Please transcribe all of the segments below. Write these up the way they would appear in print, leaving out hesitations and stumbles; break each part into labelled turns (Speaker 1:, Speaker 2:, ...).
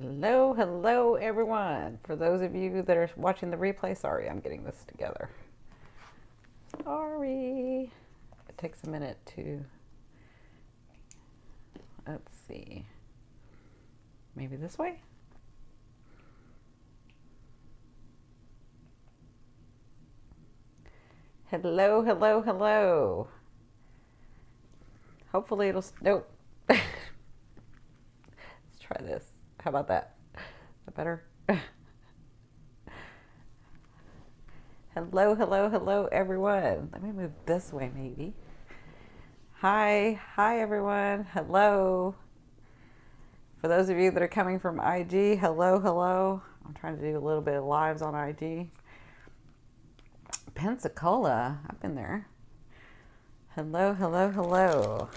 Speaker 1: Hello, hello everyone. For those of you that are watching the replay, sorry, I'm getting this together. Sorry. It takes a minute to, let's see, maybe this way? Hello, hello, hello. Hopefully it'll, nope. Let's try this. How about that? Is that better? Hello, hello, hello, everyone. Let me move this way, maybe. Hi, hi, everyone. Hello. For those of you that are coming from IG, hello, hello. I'm trying to do a little bit of lives on IG. Pensacola, I've been there. Hello, hello, hello.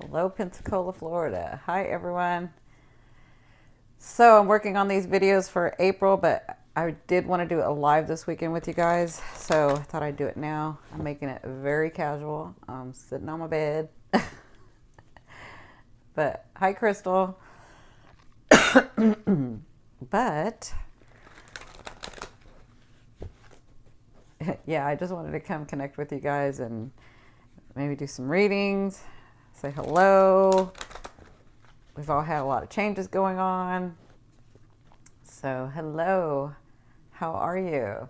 Speaker 1: Hello, Pensacola, Florida. Hi, everyone. So I'm working on these videos for April, but I did want to do a live this weekend with you guys, so I thought I'd do it now. I'm making it very casual. I'm sitting on my bed. But hi, Crystal. But yeah, I just wanted to come connect with you guys and maybe do some readings, say hello. We've all had a lot of changes going on. So hello, how are you?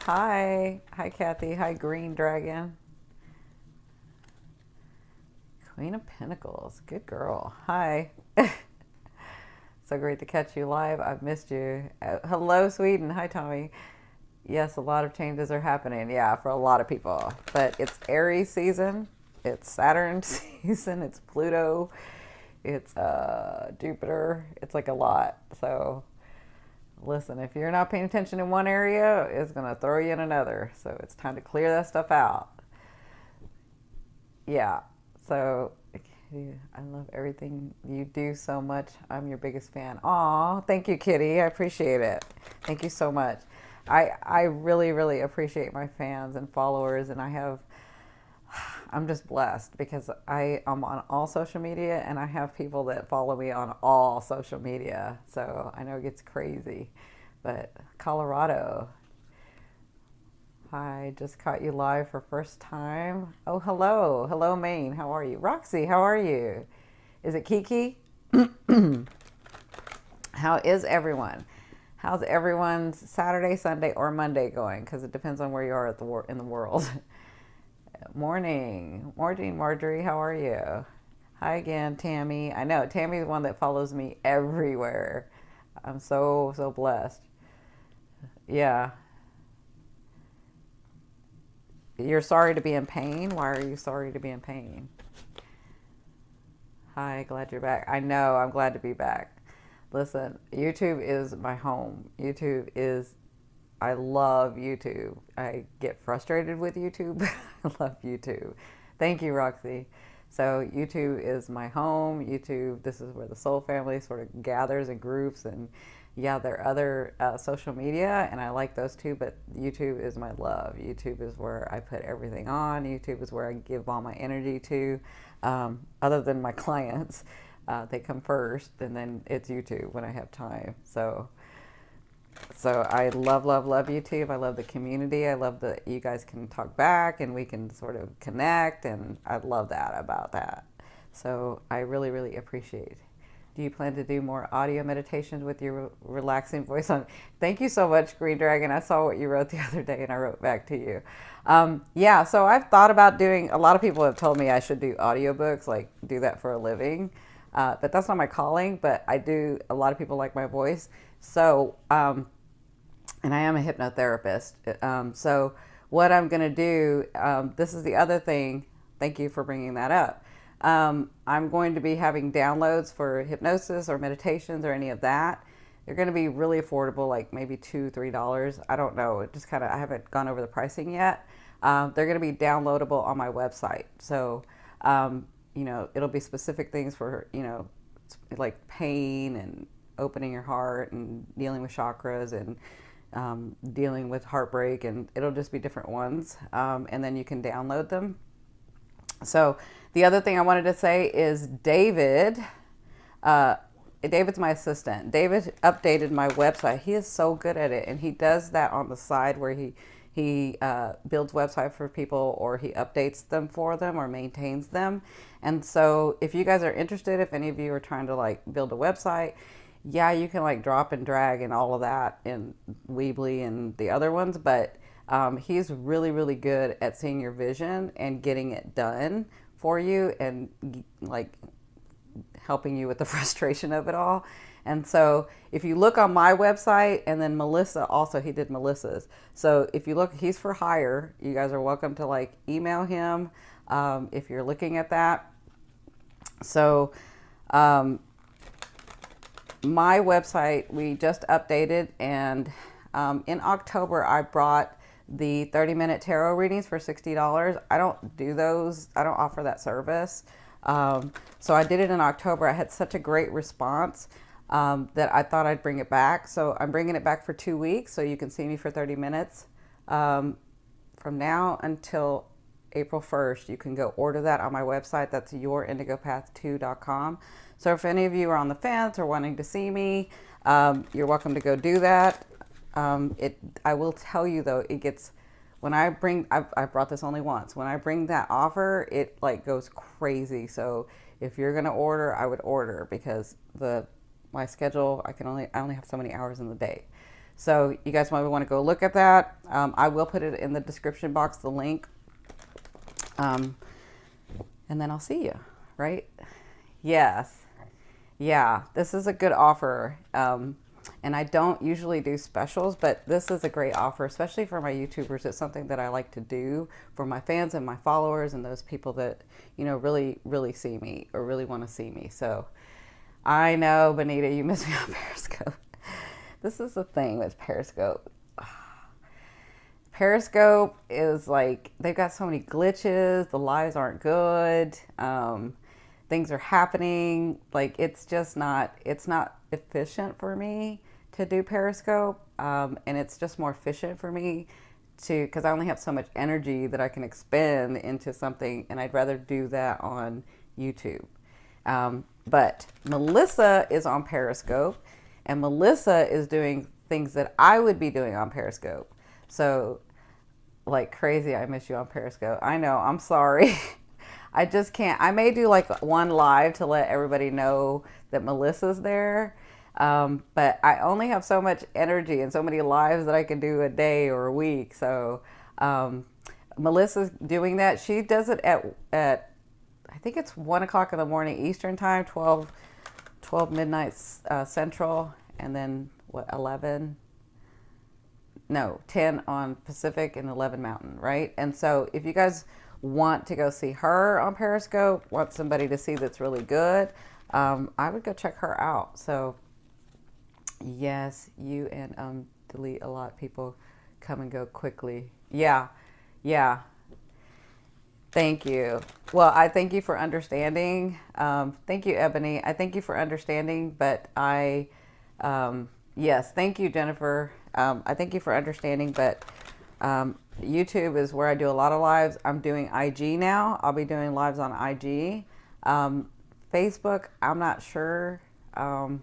Speaker 1: Hi, hi Kathy, hi Green Dragon. Queen of Pentacles, good girl. Hi. So great to catch you live. I've missed you. Hello, Sweden. Hi, Tommy. Yes, a lot of changes are happening. Yeah, for a lot of people. But it's Aries season. It's Saturn season. It's Pluto. It's Jupiter. It's like a lot. So listen, if you're not paying attention in one area, it's going to throw you in another. So it's time to clear that stuff out. Yeah. So I love everything you do so much. I'm your biggest fan. Aw, thank you, Kitty. I appreciate it. Thank you so much. I really, really appreciate my fans and followers, and I'm just blessed because I'm on all social media, and I have people that follow me on all social media. So I know it gets crazy, but Colorado. Hi, just caught you live for first time. Oh, hello. Hello, Maine. How are you? Roxy, how are you? Is it Kiki? How is everyone? How's everyone's Saturday, Sunday, or Monday going? Because it depends on where you are in the world. Morning. Morning, Marjorie. How are you? Hi again, Tammy. I know, Tammy's the one that follows me everywhere. I'm so, so blessed. Yeah. You're sorry to be in pain? Why are you sorry to be in pain? Hi, glad you're back. I know, I'm glad to be back. Listen, YouTube is my home. I love YouTube. I get frustrated with YouTube, but I love YouTube. Thank you, Roxy. So YouTube is my home. YouTube, this is where the soul family sort of gathers in groups, and yeah, there are other social media, and I like those too, but YouTube is my love. YouTube is where I put everything on. YouTube is where I give all my energy to, other than my clients. They come first, and then it's YouTube when I have time. So I love, love, love YouTube. I love the community. I love that you guys can talk back and we can sort of connect, and I love that about that. So I really, really appreciate it. Do you plan to do more audio meditations with your relaxing voice on? Thank you so much, Green Dragon. I saw what you wrote the other day and I wrote back to you. Yeah, so I've thought about doing, a lot of people have told me I should do audiobooks, like do that for a living. But that's not my calling, but a lot of people like my voice. So, and I am a hypnotherapist. So what I'm going to do, this is the other thing. Thank you for bringing that up. I'm going to be having downloads for hypnosis or meditations or any of that. They're going to be really affordable, like maybe $2, $3. I don't know. It just I haven't gone over the pricing yet. They're going to be downloadable on my website. So, it'll be specific things for, like pain and opening your heart and dealing with chakras and dealing with heartbreak, and it'll just be different ones. And then you can download them. So The other thing I wanted to say is David's my assistant. David updated my website. He is so good at it, and he does that on the side where he builds website for people, or he updates them for them, or maintains them. And so if you guys are interested, if any of you are trying to like build a website, yeah, you can like drop and drag and all of that in Weebly and the other ones, but he's really, really good at seeing your vision and getting it done for you, and like helping you with the frustration of it all. And so if you look on my website, and then Melissa also, he did Melissa's. So if you look, he's for hire. You guys are welcome to like email him if you're looking at that. So my website, we just updated, and in October I brought the 30-minute tarot readings for $60. I don't do those. I don't offer that service. So I did it in October. I had such a great response that I thought I'd bring it back. So I'm bringing it back for 2 weeks, so you can see me for 30 minutes. From now until April 1st, you can go order that on my website. That's yourindigopath2.com. So if any of you are on the fence or wanting to see me, you're welcome to go do that. I will tell you though, it gets, when I bring, I've brought this only once. When I bring that offer, it like goes crazy. So if you're going to order, I would order, because my schedule, I only have so many hours in the day. So you guys might want to go look at that. I will put it in the description box, the link. And then I'll see you, right? Yes. Yeah, this is a good offer. And I don't usually do specials, but this is a great offer, especially for my YouTubers. It's something that I like to do for my fans and my followers and those people that, you know, really, really see me or really want to see me. So I know, Benita, you miss me on Periscope. This is the thing with Periscope. Periscope is like, they've got so many glitches. The lives aren't good. Things are happening. Like, it's not efficient for me to do Periscope. And it's just more efficient for me because I only have so much energy that I can expend into something, and I'd rather do that on YouTube. But Melissa is on Periscope, and Melissa is doing things that I would be doing on Periscope. So, like crazy, I miss you on Periscope. I know, I'm sorry. I just can't. I may do like one live to let everybody know that Melissa's there. But I only have so much energy and so many lives that I can do a day or a week. So Melissa's doing that. She does it at I think it's 1 o'clock in the morning Eastern time, 12 midnight Central, and then 10 on Pacific and 11 Mountain, right? And so if you guys want to go see her on Periscope, want somebody to see that's really good, I would go check her out. So yes, you and delete a lot. People come and go quickly. Yeah. Thank you. Well, I thank you for understanding. Thank you, Ebony. I thank you for understanding, but yes, thank you, Jennifer. I thank you for understanding, but YouTube is where I do a lot of lives. I'm doing IG now. I'll be doing lives on IG. Facebook, I'm not sure. Kind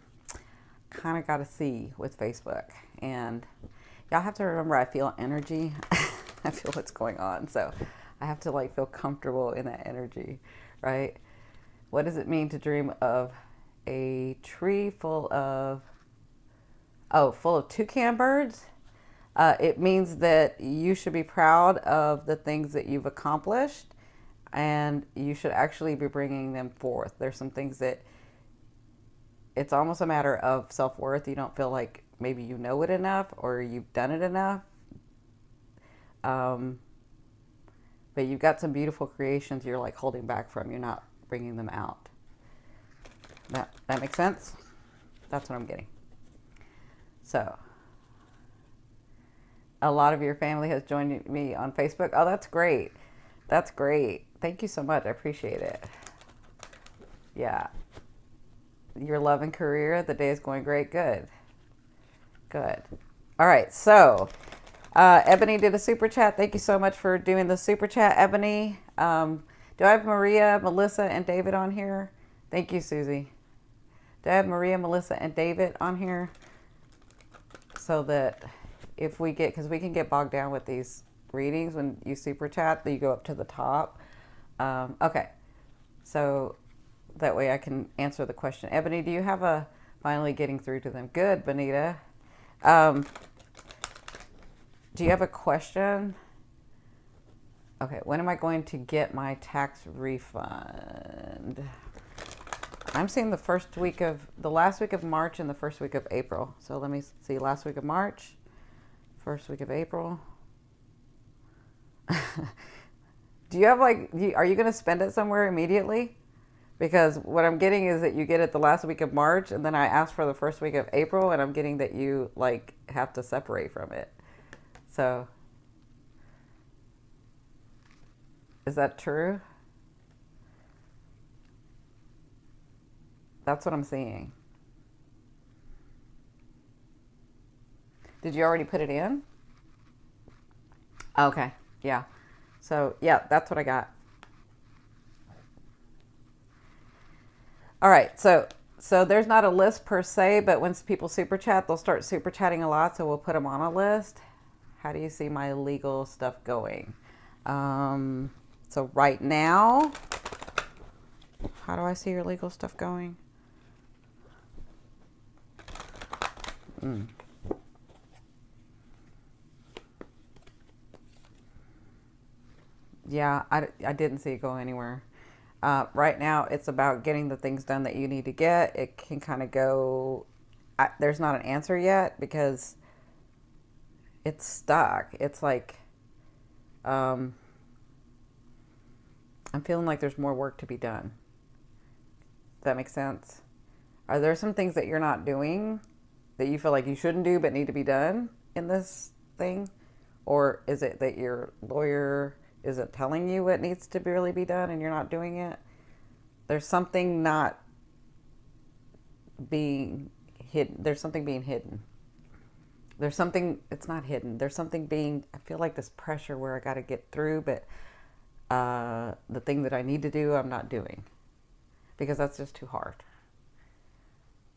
Speaker 1: of got to see with Facebook. And y'all have to remember, I feel energy. I feel what's going on. So I have to like feel comfortable in that energy, right? What does it mean to dream of a tree full of toucan birds? It means that you should be proud of the things that you've accomplished, and you should actually be bringing them forth. There's some things that it's almost a matter of self-worth. You don't feel like maybe you know it enough or you've done it enough. But you've got some beautiful creations you're like holding back from. You're not bringing them out. That makes sense? That's what I'm getting. So a lot of your family has joined me on Facebook. Oh, that's great. That's great. Thank you so much. I appreciate it. Yeah. Your love and career, the day is going great. Good. All right. So Ebony did a super chat. Thank you so much for doing the super chat, Ebony. Do I have Maria, Melissa, and David on here? Thank you, Susie. Do I have Maria, Melissa, and David on here? So that if we get, because we can get bogged down with these readings when you super chat, you go up to the top. Okay. So that way I can answer the question. Ebony, do you have a finally getting through to them? Good, Bonita. Do you have a question? Okay, when am I going to get my tax refund? I'm seeing the last week of March and the first week of April. So let me see, last week of March, first week of April. Do you have are you going to spend it somewhere immediately? Because what I'm getting is that you get it the last week of March, and then I asked for the first week of April, and I'm getting that you have to separate from it. So is that true? That's what I'm seeing. Did you already put it in? Okay, yeah. So, yeah, that's what I got. All right, so there's not a list per se, but when people super chat, they'll start super chatting a lot, so we'll put them on a list. How do you see my legal stuff going? So right now, how do I see your legal stuff going? Yeah, I didn't see it go anywhere. Right now, it's about getting the things done that you need to get. It can kind of go... there's not an answer yet because it's stuck. It's like... I'm feeling like there's more work to be done. Does that make sense? Are there some things that you're not doing that you feel like you shouldn't do but need to be done in this thing? Or is it that your lawyer isn't telling you what needs to really be done and you're not doing it? There's something not being hidden. There's something being hidden. There's something, it's not hidden. There's something being, I feel like this pressure where I got to get through, but the thing that I need to do, I'm not doing because that's just too hard.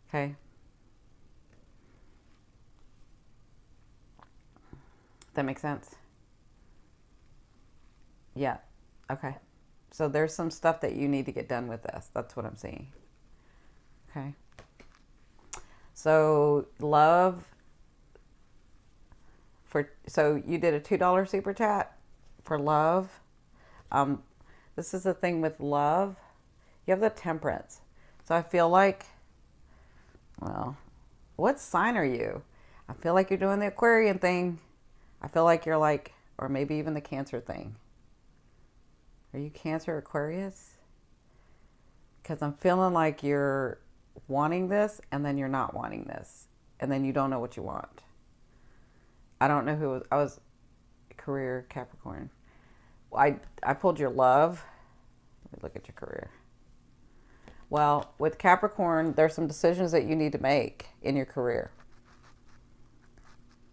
Speaker 1: Okay. That makes sense? Yeah. Okay. So there's some stuff that you need to get done with this. That's what I'm seeing. Okay. So love so you did a $2 super chat for love. This is the thing with love. You have the Temperance. So I feel like, well, what sign are you? I feel like you're doing the Aquarian thing. I feel like you're or maybe even the Cancer thing. Are you Cancer, Aquarius? Because I'm feeling like you're wanting this and then you're not wanting this. And then you don't know what you want. I don't know who I was career Capricorn. I pulled your love. Let me look at your career. Well, with Capricorn, there's some decisions that you need to make in your career.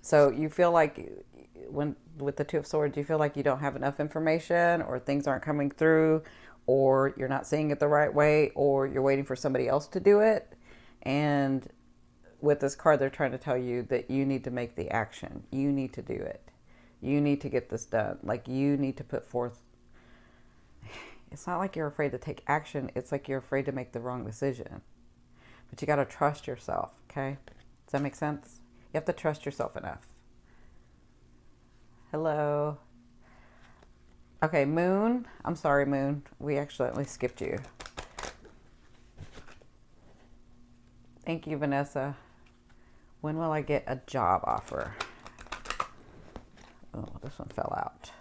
Speaker 1: So you feel like with the Two of Swords, you feel like you don't have enough information or things aren't coming through or you're not seeing it the right way or you're waiting for somebody else to do it. And with this card, they're trying to tell you that you need to make the action. You need to do it. You need to get this done. You need to put forth. It's not like you're afraid to take action. It's like you're afraid to make the wrong decision. But you got to trust yourself, okay? Does that make sense? You have to trust yourself enough. Hello. Okay, Moon. I'm sorry, Moon. We accidentally skipped you. Thank you, Vanessa. When will I get a job offer? Oh, this one fell out.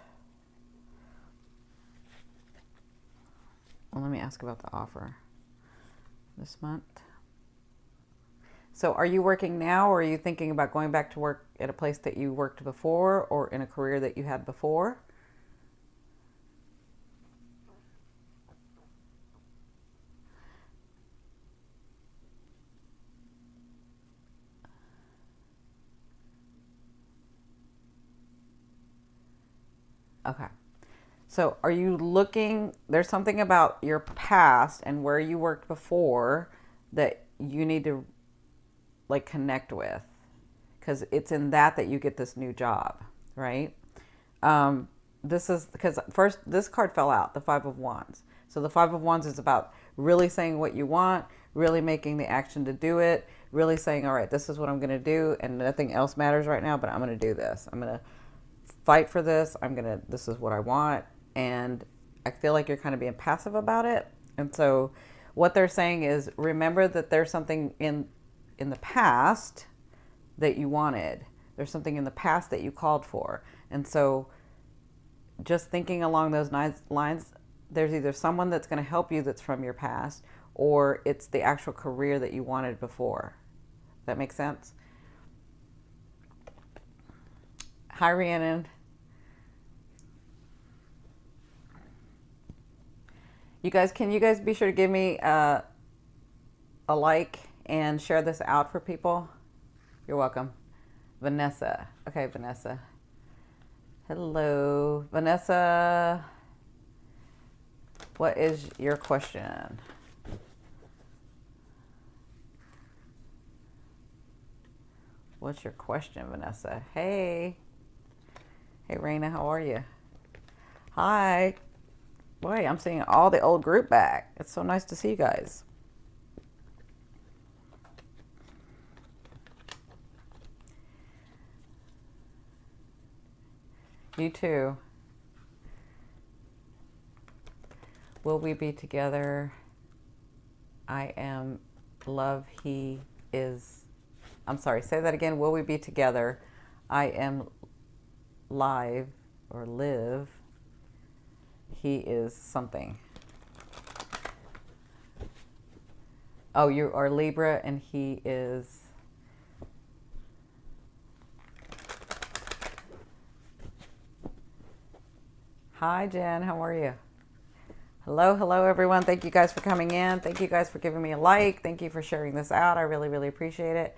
Speaker 1: Well, let me ask about the offer. This month. So are you working now or are you thinking about going back to work at a place that you worked before or in a career that you had before? Okay. So are you looking, there's something about your past and where you worked before that you need to like connect with, because it's in that you get this new job, right? This is because first this card fell out, the Five of Wands. So the Five of Wands is about really saying what you want, really making the action to do it, really saying, all right, this is what I'm going to do, and nothing else matters right now, but I'm going to do this. I'm going to fight for this. This is what I want. And I feel like you're kind of being passive about it. And so what they're saying is, remember that there's something in the past that you wanted. There's something in the past that you called for. And so just thinking along those lines, there's either someone that's going to help you that's from your past, or it's the actual career that you wanted before. That makes sense? Hi, Rhiannon. Can you guys be sure to give me a like and share this out for people? You're welcome. Vanessa. Okay, Vanessa. Hello, Vanessa. What is your question? What's your question, Vanessa? Hey. Hey, Raina, how are you? Hi. Boy, I'm seeing all the old group back. It's so nice to see you guys. You too. Will we be together? I am love, he is. I'm sorry, say that again. Will we be together? I am live or live. He is something. Oh, you are Libra and he is. Hi, Jen. How are you? Hello, everyone. Thank you guys for coming in. Thank you guys for giving me a like. Thank you for sharing this out. I really, really appreciate it.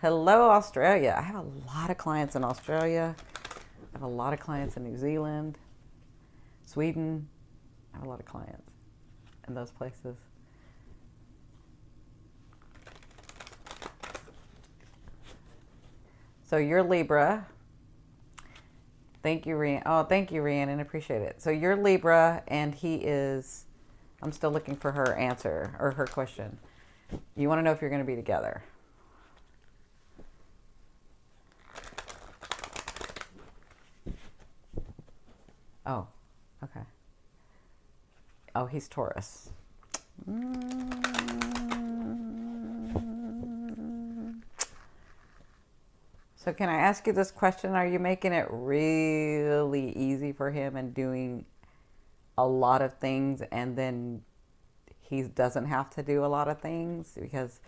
Speaker 1: Hello, Australia. I have a lot of clients in Australia. I have a lot of clients in New Zealand, Sweden. I have a lot of clients in those places. So you're Libra. Thank you, Rhiannon. Oh, thank you, Rhiannon. Appreciate it. So you're Libra, and he is. I'm still looking for her answer or her question. You want to know if you're going to be together. Oh, okay. Oh, he's Taurus. So can I ask you this question? Are you making it really easy for him and doing a lot of things, and then he doesn't have to do a lot of things? Because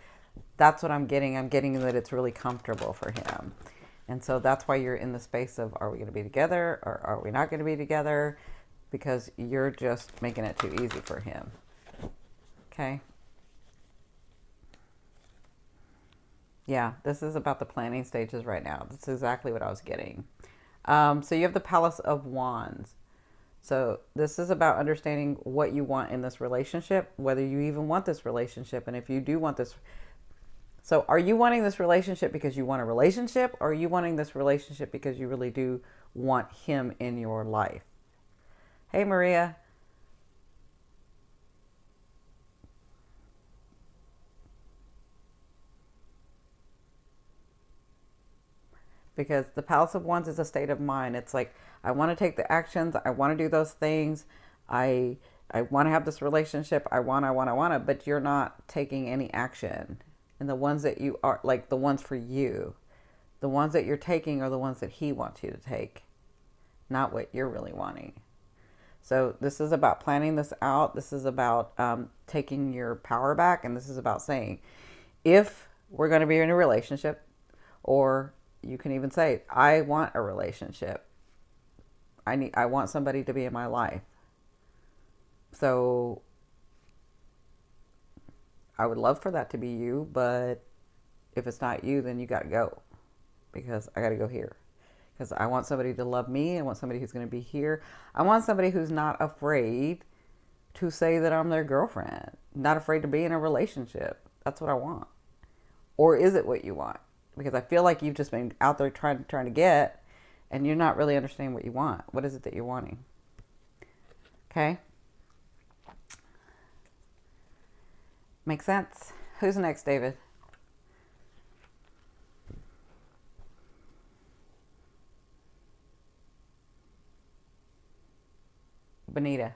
Speaker 1: that's what I'm getting. I'm getting that it's really comfortable for him. And so that's why you're in the space of, are we going to be together or are we not going to be together? Because you're just making it too easy for him. Okay? Yeah, this is about the planning stages right now. That's exactly what I was getting. So you have the Palace of Wands. So this is about understanding what you want in this relationship, whether you even want this relationship. And if you do want this, so are you wanting this relationship because you want a relationship, or are you wanting this relationship because you really do want him in your life? Hey, Maria. Because the Palace of Wands is a state of mind. It's like, I want to take the actions. I want to do those things. I want to have this relationship. I want to, but you're not taking any action. And the ones that you are, like the ones for you, the ones that you're taking are the ones that he wants you to take, not what you're really wanting. So this is about planning this out. This is about taking your power back. And this is about saying, if we're going to be in a relationship, or you can even say, I want a relationship. I want somebody to be in my life. So I would love for that to be you, but if it's not you, then you got to go, because I got to go here. Because I want somebody to love me. I want somebody who's going to be here. I want somebody who's not afraid to say that I'm their girlfriend, not afraid to be in a relationship. That's what I want. Or is it what you want? Because I feel like you've just been out there trying to get, and you're not really understanding what you want. What is it that you're wanting? Okay? Make sense? Who's next, David? Benita.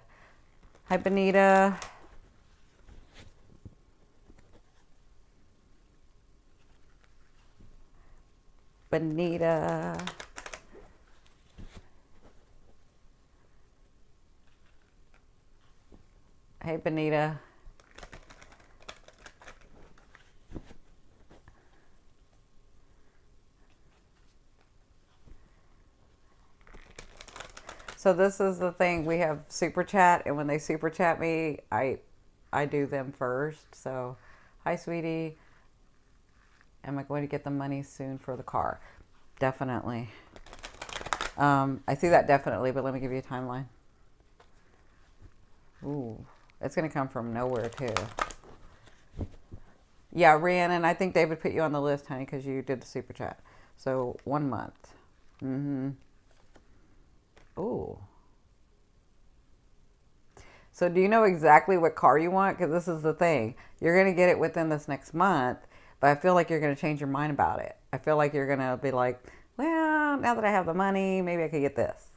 Speaker 1: Hi, Benita. Benita. Hey, Benita. So this is the thing. We have super chat, and when they super chat me, I do them first. So, hi, sweetie. Am I going to get the money soon for the car? Definitely. I see that definitely, but let me give you a timeline. Ooh, it's going to come from nowhere, too. Yeah, Rhiannon, I think David put you on the list, honey, because you did the super chat. So, 1 month. Ooh. So do you know exactly what car you want? Because this is the thing. You're going to get it within this next month, but I feel like you're going to change your mind about it. I feel like you're going to be like, well, now that I have the money, maybe I could get this.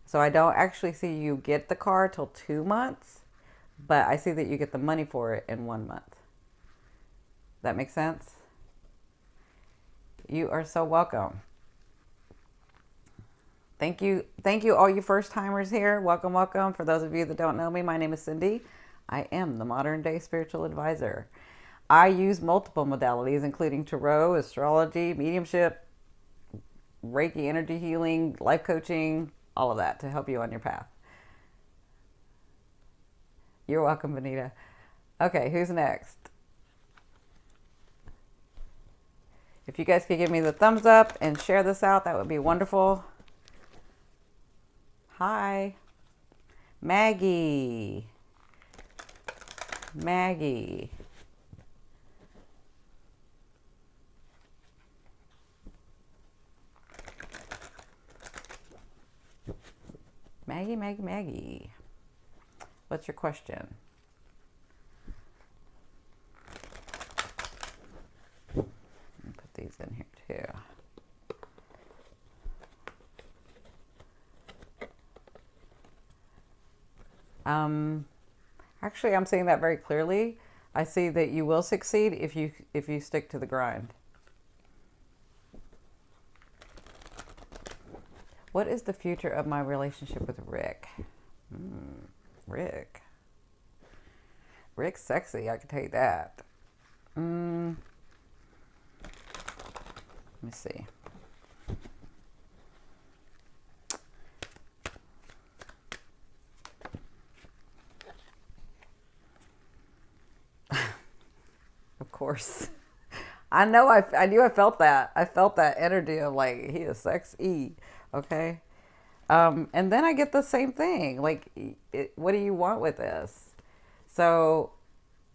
Speaker 1: So I don't actually see you get the car till 2 months, but I see that you get the money for it in 1 month. That makes sense? You are so welcome. Thank you, all you first timers here. Welcome, welcome. For those of you that don't know me, my name is Cindy. I am the modern day spiritual advisor. I use multiple modalities, including tarot, astrology, mediumship, Reiki energy healing, life coaching, all of that to help you on your path. You're welcome, Benita. Okay, who's next? If you guys could give me the thumbs up and share this out, that would be wonderful. Hi, Maggie. Maggie. Maggie. What's your question? Let me put these in here too. Actually, I'm seeing that very clearly. I see that you will succeed if you stick to the grind. What is the future of my relationship with Rick? Rick. Rick's sexy, I can tell you that. Let me see. Of course. I know, I knew I felt that. I felt that energy of like, he is sexy. Okay. And then I get the same thing. Like, what do you want with this? So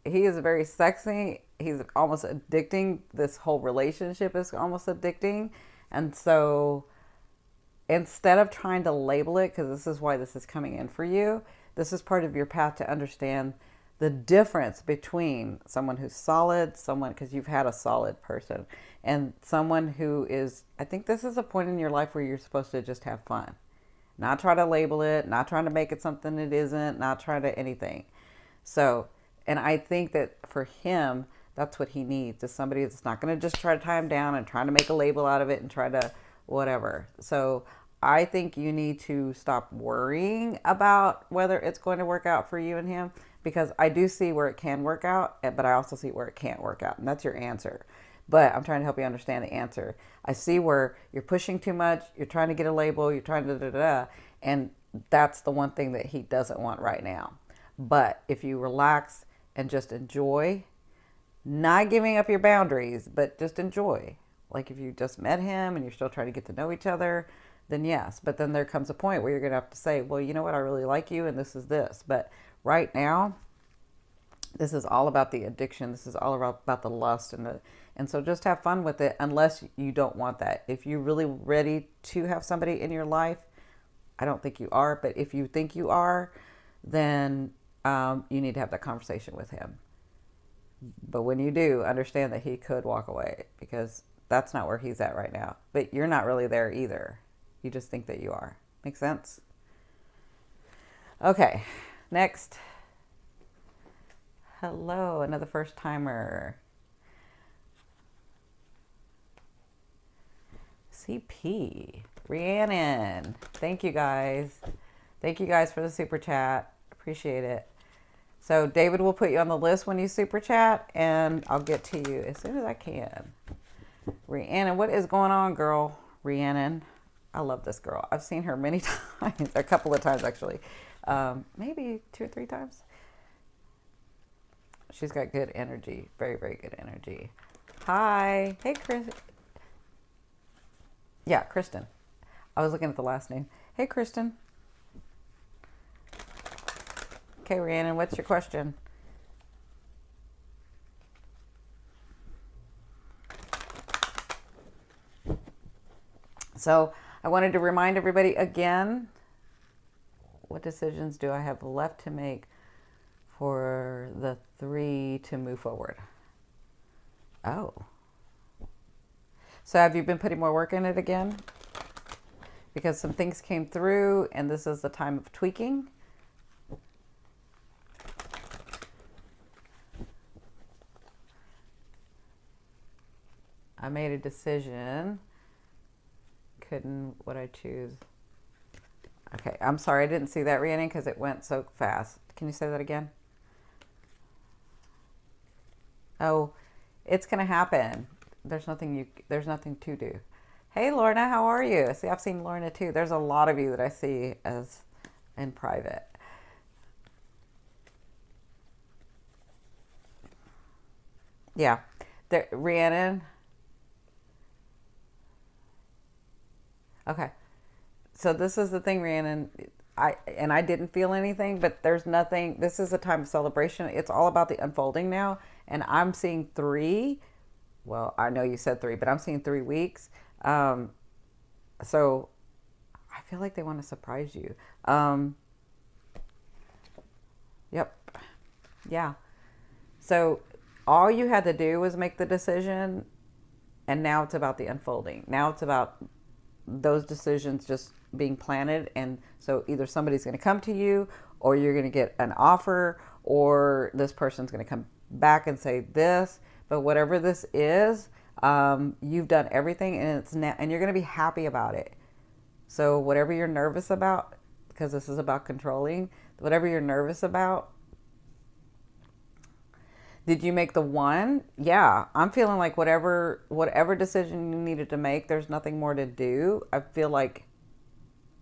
Speaker 1: he is very sexy. He's almost addicting. This whole relationship is almost addicting. And so instead of trying to label it, because this is why this is coming in for you, this is part of your path to understand the difference between someone who's solid, someone, because you've had a solid person, and someone who is, I think this is a point in your life where you're supposed to just have fun. Not try to label it, not trying to make it something it isn't, not trying to anything. So, and I think that for him, that's what he needs, is somebody that's not going to just try to tie him down and trying to make a label out of it and try to whatever. So I think you need to stop worrying about whether it's going to work out for you and him, because I do see where it can work out, but I also see where it can't work out. And that's your answer. But I'm trying to help you understand the answer. I see where you're pushing too much. You're trying to get a label. You're trying to and that's the one thing that he doesn't want right now. But if you relax and just enjoy, not giving up your boundaries, but just enjoy. Like if you just met him and you're still trying to get to know each other, then yes. But then there comes a point where you're going to have to say, well, you know what? I really like you and this is this. But right now, this is all about the addiction. This is all about the lust and so just have fun with it unless you don't want that. If you're really ready to have somebody in your life, I don't think you are, but if you think you are, then you need to have that conversation with him. But when you do, understand that he could walk away because that's not where he's at right now. But you're not really there either. You just think that you are. Make sense? Okay, next. Hello, another first timer. CP. Rhiannon. Thank you guys. Thank you guys for the super chat. Appreciate it. So David will put you on the list when you super chat, and I'll get to you as soon as I can. Rhiannon, what is going on, girl? Rhiannon. I love this girl. I've seen her many times, a couple of times actually. Maybe 2 or 3 times. She's got good energy. Very, very good energy. Hi. Hey, Chris. Yeah, Kristen. I was looking at the last name. Hey, Kristen. Okay, Rhiannon, what's your question? So I wanted to remind everybody again, what decisions do I have left to make for the 3 to move forward? Oh. So have you been putting more work in it again? Because some things came through and this is the time of tweaking. I made a decision. Would I choose? Okay, I'm sorry, I didn't see that, Rhiannon, because it went so fast. Can you say that again? Oh, it's gonna happen. There's nothing to do. Hey, Lorna, how are you? See, I've seen Lorna too. There's a lot of you that I see as in private. Yeah, Rhiannon. Okay, so this is the thing, Rhiannon. I didn't feel anything, but there's nothing. This is a time of celebration. It's all about the unfolding now, and I'm seeing 3. Well, I know you said 3, but I'm seeing 3 weeks. So I feel like they want to surprise you. Yep. Yeah. So all you had to do was make the decision, and now it's about the unfolding. Now it's about those decisions just being planted, and so either somebody's going to come to you, or you're going to get an offer, or this person's going to come back and say this. But whatever this is, you've done everything, and it's now, and you're going to be happy about it. So whatever you're nervous about, because this is about controlling, whatever you're nervous about. Did you make the 1? Yeah, I'm feeling like whatever decision you needed to make, there's nothing more to do. I feel like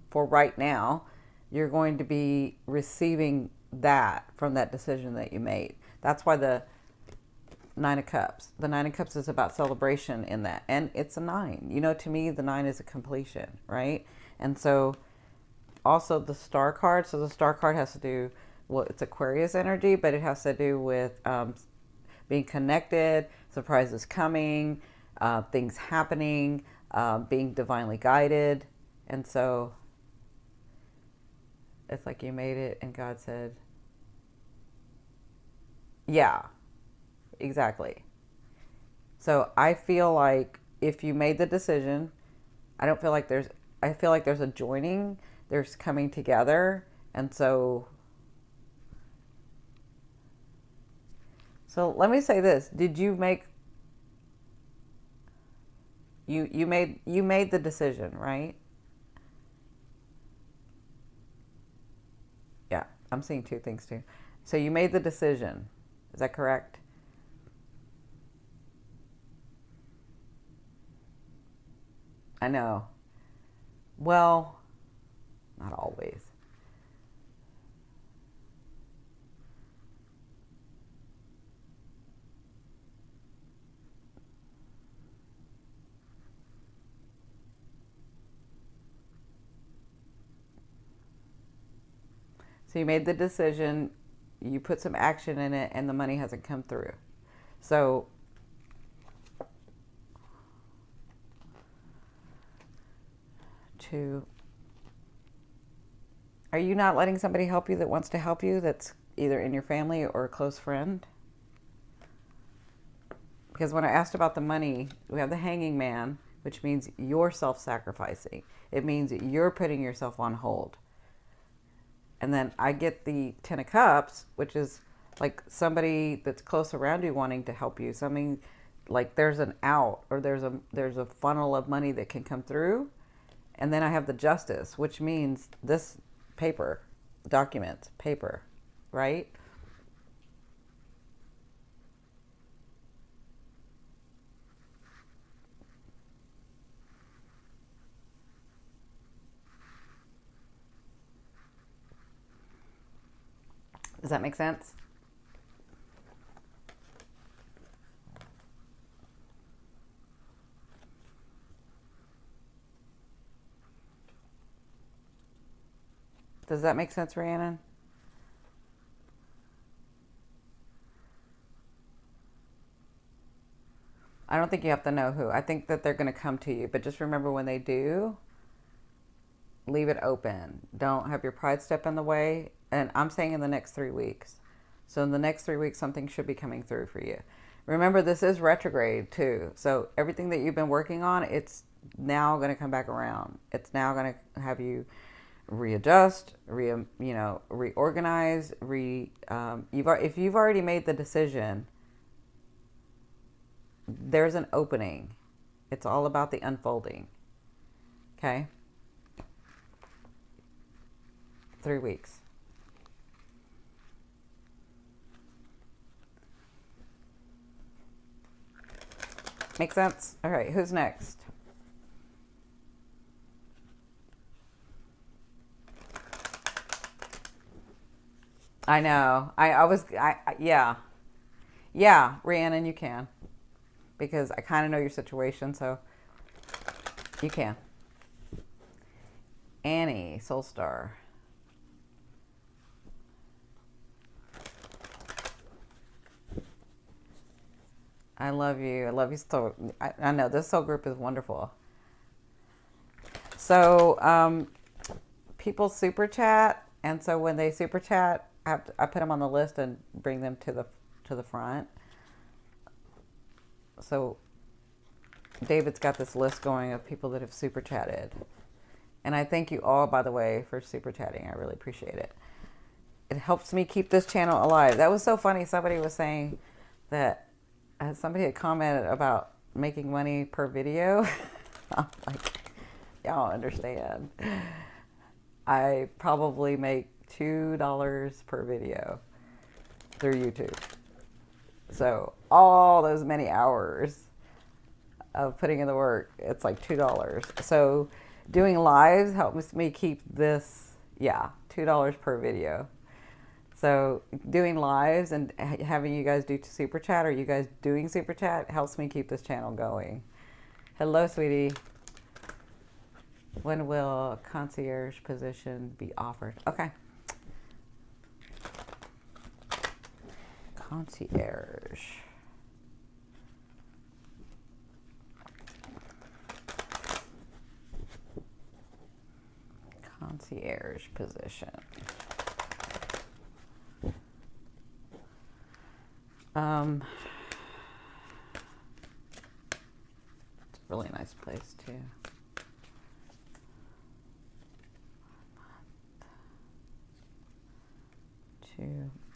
Speaker 1: for right now, you're going to be receiving that from that decision that you made. That's why the 9 of Cups. The 9 of Cups is about celebration in that. And it's a 9. You know, to me, the 9 is a completion, right? And so also the Star card. So the Star card has to do, well, it's Aquarius energy, but it has to do with being connected, surprises coming, things happening, being divinely guided. And so it's like you made it and God said, yeah, exactly. So I feel like if you made the decision, I feel like there's a joining, there's coming together. And so let me say this. Did you make, you made the decision, right? Yeah, I'm seeing 2 things too. So you made the decision. Is that correct? I know. Well, not always. So you made the decision, you put some action in it, and the money hasn't come through. So are you not letting somebody help you that wants to help you, that's either in your family or a close friend? Because when I asked about the money, we have the hanging man, which means you're self-sacrificing. It means you're putting yourself on hold. And then I get the 10 of cups, which is like somebody that's close around you wanting to help you. Something like there's an out, or there's a funnel of money that can come through. And then I have the justice, which means this paper, documents, paper, right? Does that make sense? Does that make sense, Rhiannon? I don't think you have to know who. I think that they're going to come to you. But just remember, when they do, leave it open. Don't have your pride step in the way. And I'm saying in the next 3 weeks. So in the next 3 weeks, something should be coming through for you. Remember, this is retrograde too. So everything that you've been working on, it's now going to come back around. It's now going to have you readjust, reorganize, if you've already made the decision, there's an opening. It's all about the unfolding. Okay? 3 weeks. Make sense? All right, who's next? I know. Yeah. Yeah, Rhiannon, you can. Because I kind of know your situation, so you can. Annie, Soul Star. I love you. I love you so. I know this soul group is wonderful. So, people super chat, and so when they super chat, I put them on the list and bring them to the front. So David's got this list going of people that have super chatted. And I thank you all, by the way, for super chatting. I really appreciate it. It helps me keep this channel alive. That was so funny. Somebody was saying that somebody had commented about making money per video. I'm like, y'all don't understand. I probably make $2 per video through YouTube. So all those many hours of putting in the work, it's like $2. So doing lives helps me keep this, $2 per video. So doing lives and having you guys do super chat, or you guys doing super chat, helps me keep this channel going. Hello, sweetie. When will concierge position be offered? Okay. Concierge. Concierge position. It's a really nice place too.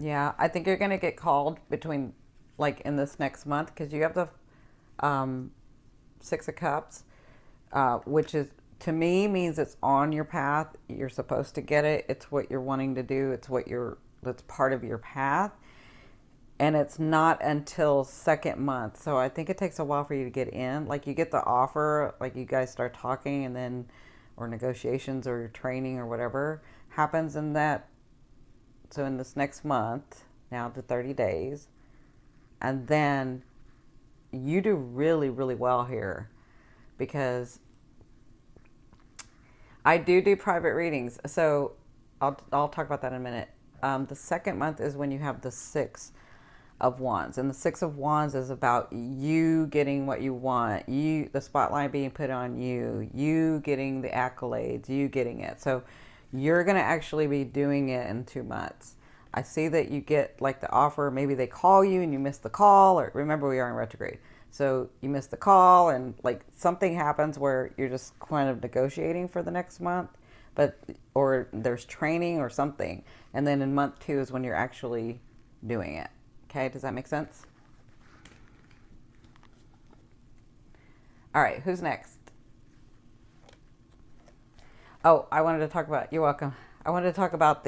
Speaker 1: Yeah, I think you're going to get called between, like, in this next month, because you have the 6 of Cups, which is, to me, means it's on your path. You're supposed to get it. It's what you're wanting to do. It's that's part of your path. And it's not until 2nd month. So I think it takes a while for you to get in. Like, you get the offer, like you guys start talking, and then, or negotiations or training or whatever happens in that. So in this next month, now to 30 days, and then you do really, really well here, because I do private readings. So I'll talk about that in a minute. The second month is when you have the Six of Wands, and the Six of Wands is about you getting what you want, the spotlight being put on you getting the accolades, you getting it. So you're going to actually be doing it in 2 months. I see that you get like the offer, maybe they call you and you miss the call, or remember we are in retrograde. So you miss the call and like something happens where you're just kind of negotiating for the next month, or there's training or something. And then in month 2 is when you're actually doing it. Okay, does that make sense? All right, who's next? Oh, I wanted to talk about, you're welcome. I wanted to talk about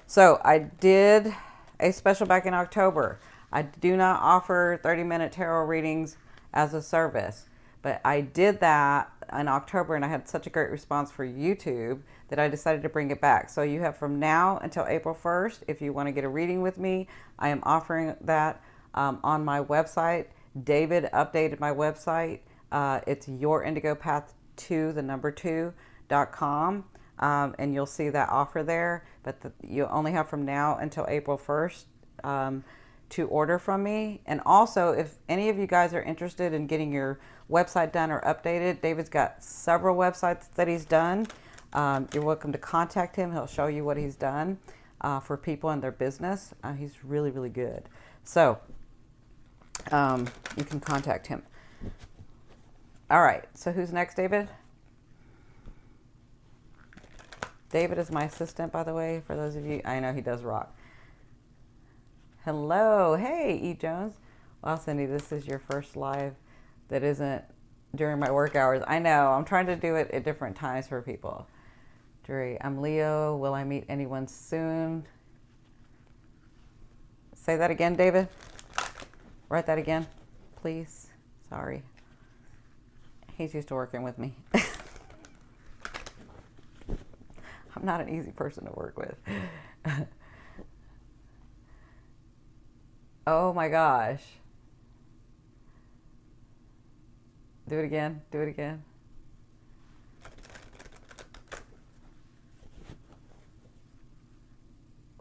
Speaker 1: so I did a special back in October. I do not offer 30-minute tarot readings as a service, but I did that in October and I had such a great response for YouTube that I decided to bring it back. So you have from now until April 1st, if you want to get a reading with me, I am offering that on my website. David updated my website. It's yourindigopath2.com. And you'll see that offer there, but you only have from now until April 1st to order from me. And also, if any of you guys are interested in getting your website done or updated, David's got several websites that he's done. You're welcome to contact him. He'll show you what he's done for people and their business. He's really, really good. So you can contact him. All right, so who's next, David? David is my assistant, by the way, for those of you. I know he does rock. Hello. Hey, E. Jones. Wow, Cindy, this is your first live that isn't during my work hours. I know. I'm trying to do it at different times for people. Dre, I'm Leo. Will I meet anyone soon? Say that again, David. Write that again, please. Sorry. He's used to working with me. I'm not an easy person to work with. Oh my gosh. Do it again. Do it again.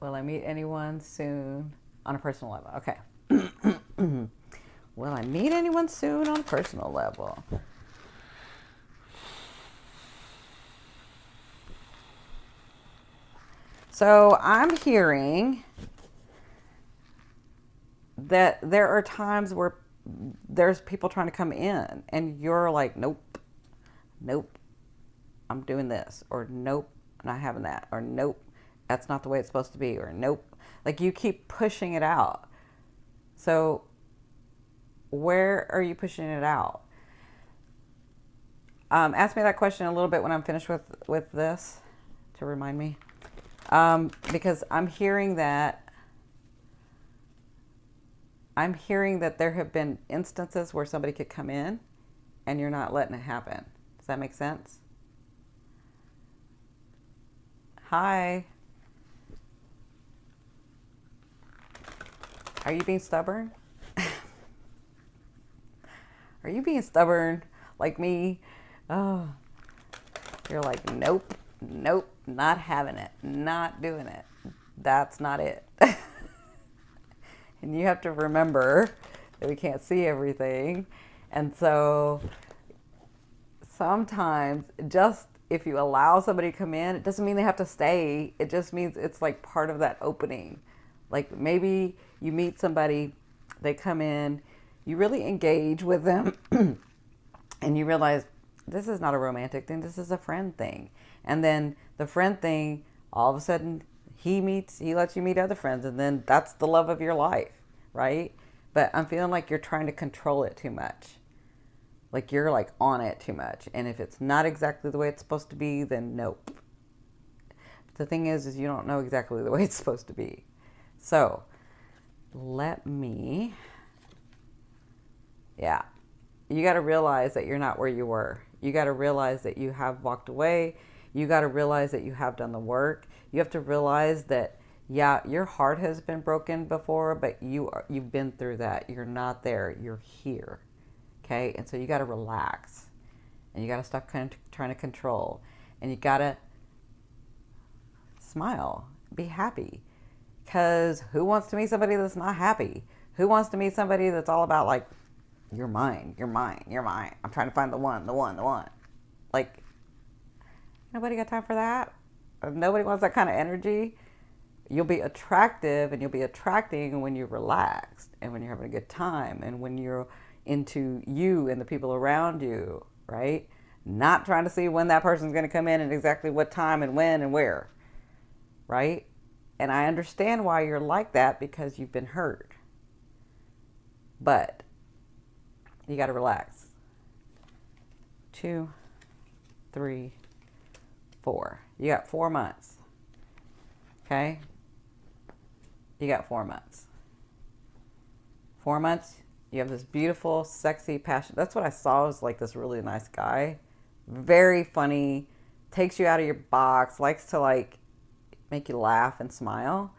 Speaker 1: Will I meet anyone soon on a personal level? Okay. Will I meet anyone soon on a personal level? So I'm hearing that there are times where there's people trying to come in and you're like, nope, nope, I'm doing this, or nope, I'm not having that, or nope, that's not the way it's supposed to be, or nope. Like you keep pushing it out. So where are you pushing it out? Ask me that question a little bit when I'm finished with this to remind me. Because I'm hearing that there have been instances where somebody could come in and you're not letting it happen. Does that make sense? Hi. Are you being stubborn? Are you being stubborn like me? Oh, you're like, nope, nope, not having it, not doing it. That's not it. And you have to remember that we can't see everything. And so sometimes just if you allow somebody to come in, it doesn't mean they have to stay. It just means it's like part of that opening. Like maybe you meet somebody, they come in, you really engage with them and you realize this is not a romantic thing, this is a friend thing. And then the friend thing, all of a sudden he lets you meet other friends, and then that's the love of your life, right? But I'm feeling like you're trying to control it too much. Like you're like on it too much. And if it's not exactly the way it's supposed to be, then nope. But the thing is you don't know exactly the way it's supposed to be. So let me, you got to realize that you're not where you were. You got to realize that you have walked away. You got to realize that you have done the work. You have to realize that, your heart has been broken before, but you've been through that. You're not there. You're here. Okay? And so you got to relax. And you got to stop trying to control. And you got to Smile. Be happy. Because who wants to meet somebody that's not happy? Who wants to meet somebody that's all about like, you're mine, you're mine, you're mine. I'm trying to find the one, the one, the one. Like, nobody got time for that. If nobody wants that kind of energy. You'll be attractive and you'll be attracting when you're relaxed and when you're having a good time and when you're into you and the people around you, right? Not trying to see when that person's going to come in and exactly what time and when and where, right? And I understand why you're like that because you've been hurt. But you got to relax. 2, 3, 4. You got 4 months. Okay? You got 4 months. 4 months, you have this beautiful, sexy, passion. That's what I saw, was like this really nice guy. Very funny, takes you out of your box, likes to like make you laugh and smile.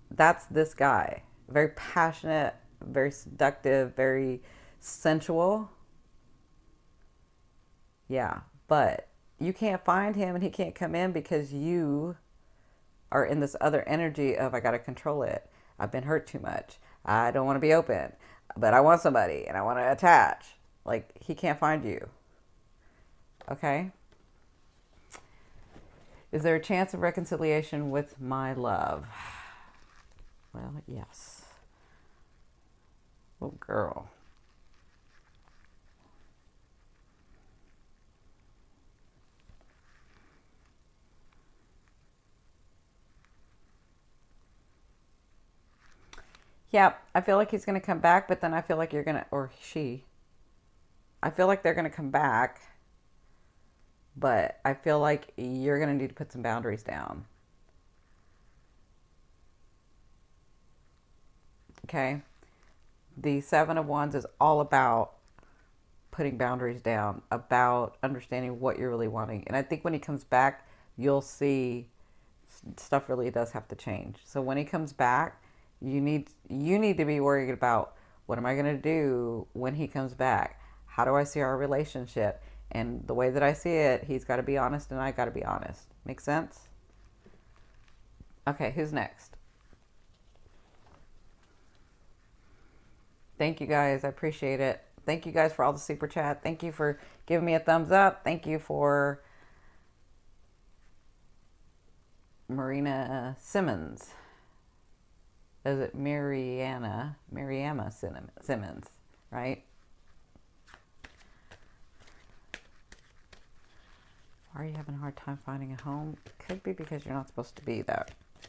Speaker 1: That's this guy. Very passionate, very seductive, very sensual. Yeah, but you can't find him and he can't come in because you are in this other energy of, I got to control it. I've been hurt too much. I don't want to be open, but I want somebody and I want to attach. Like, he can't find you. Okay? Is there a chance of reconciliation with my love? Well, yes. Oh, girl. Yeah, I feel like he's going to come back, but then I feel like you're going to, or she, I feel like they're going to come back, but I feel like you're going to need to put some boundaries down. Okay? The Seven of Wands is all about putting boundaries down, about understanding what you're really wanting. And I think when he comes back, you'll see stuff really does have to change. So when he comes back, you need to be worried about, what am I going to do when he comes back? How do I see our relationship? And the way that I see it, he's got to be honest and I got to be honest. Make sense? Okay, who's next? Thank you guys. I appreciate it. Thank you guys for all the super chat. Thank you for giving me a thumbs up. Thank you for Marina Simmons. Is it Mariama Simmons, right? Why are you having a hard time finding a home? Could be because you're not supposed to be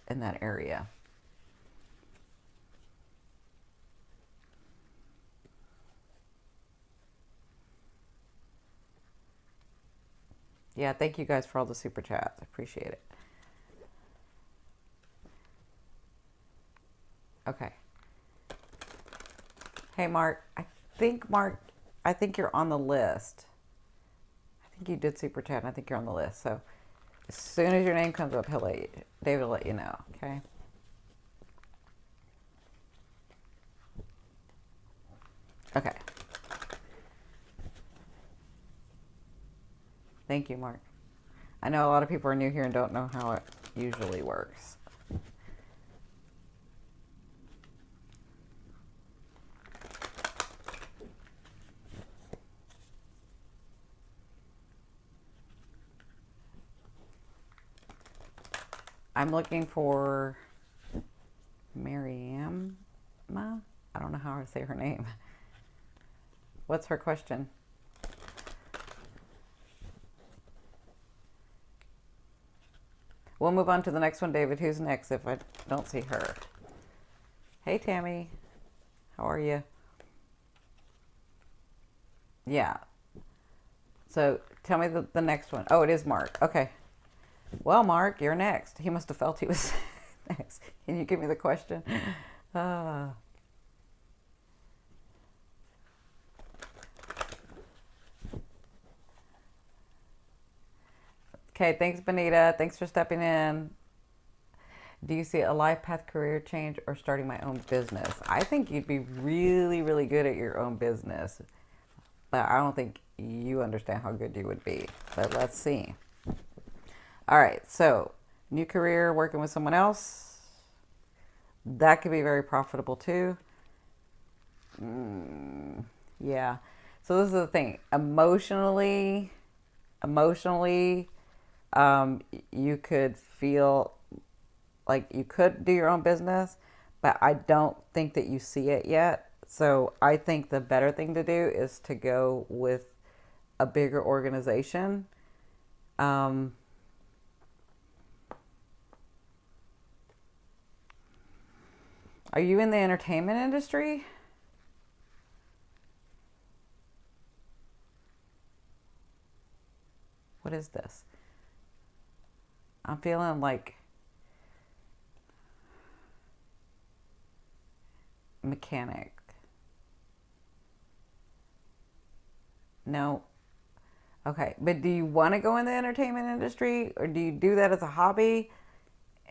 Speaker 1: in that area. Yeah, thank you guys for all the super chats. I appreciate it. Okay. Hey, Mark, I think you're on the list. I think you did super chat, and I think you're on the list. So as soon as your name comes up, David will let you know, okay? Okay. Thank you, Mark. I know a lot of people are new here and don't know how it usually works. I'm looking for Mariama. I don't know how I say her name. What's her question? We'll move on to the next one, David. Who's next if I don't see her? Hey, Tammy. How are you? Yeah. So tell me the next one. Oh, it is Mark. Okay. Well, Mark, you're next. He must have felt he was next. Can you give me the question? Okay, thanks, Benita. Thanks for stepping in. Do you see a life path, career change, or starting my own business? I think you'd be really, really good at your own business. But I don't think you understand how good you would be. But let's see. All right, so New career, working with someone else. That could be very profitable too. Yeah. So this is the thing. Emotionally, you could feel like you could do your own business, but I don't think that you see it yet. So I think the better thing to do is to go with a bigger organization. Are you in the entertainment industry? What is this? I'm feeling like mechanic. No. Okay. But do you want to go in the entertainment industry, or do you do that as a hobby?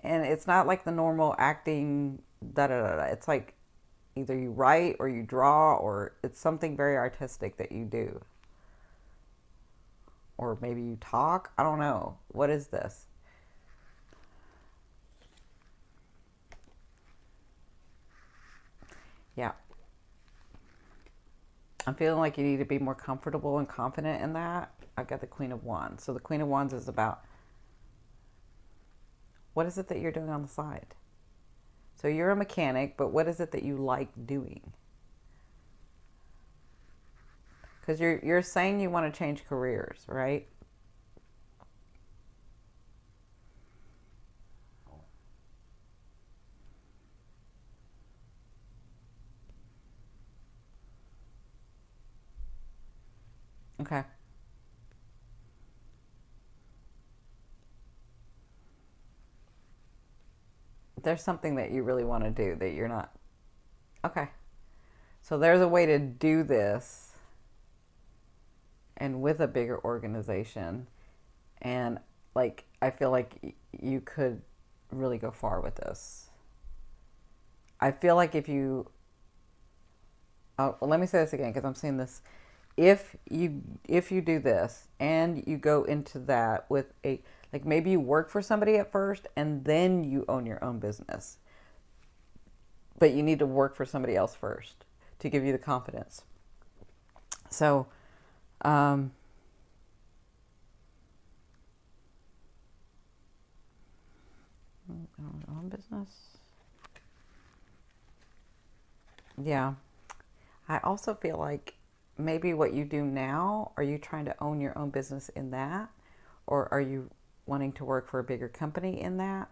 Speaker 1: And it's not like the normal acting, da da da da. It's like either you write or you draw, or it's something very artistic that you do. Or maybe you talk. I don't know. What is this? Yeah. I'm feeling like you need to be more comfortable and confident in that. I've got the Queen of Wands. So the Queen of Wands is about, what is it that you're doing on the side? So you're a mechanic, but what is it that you like doing? Because you're saying you want to change careers, right? Okay. There's something that you really want to do that you're not. Okay. So there's a way to do this and with a bigger organization. And like, I feel like you could really go far with this. I feel like if you, oh, well, let me say this again because I'm seeing this. If you do this and you go into that with a, like, maybe you work for somebody at first and then you own your own business, but you need to work for somebody else first to give you the confidence. So, um, own business. Yeah. I also feel like maybe what you do now, are you trying to own your own business in that? Or are you wanting to work for a bigger company in that?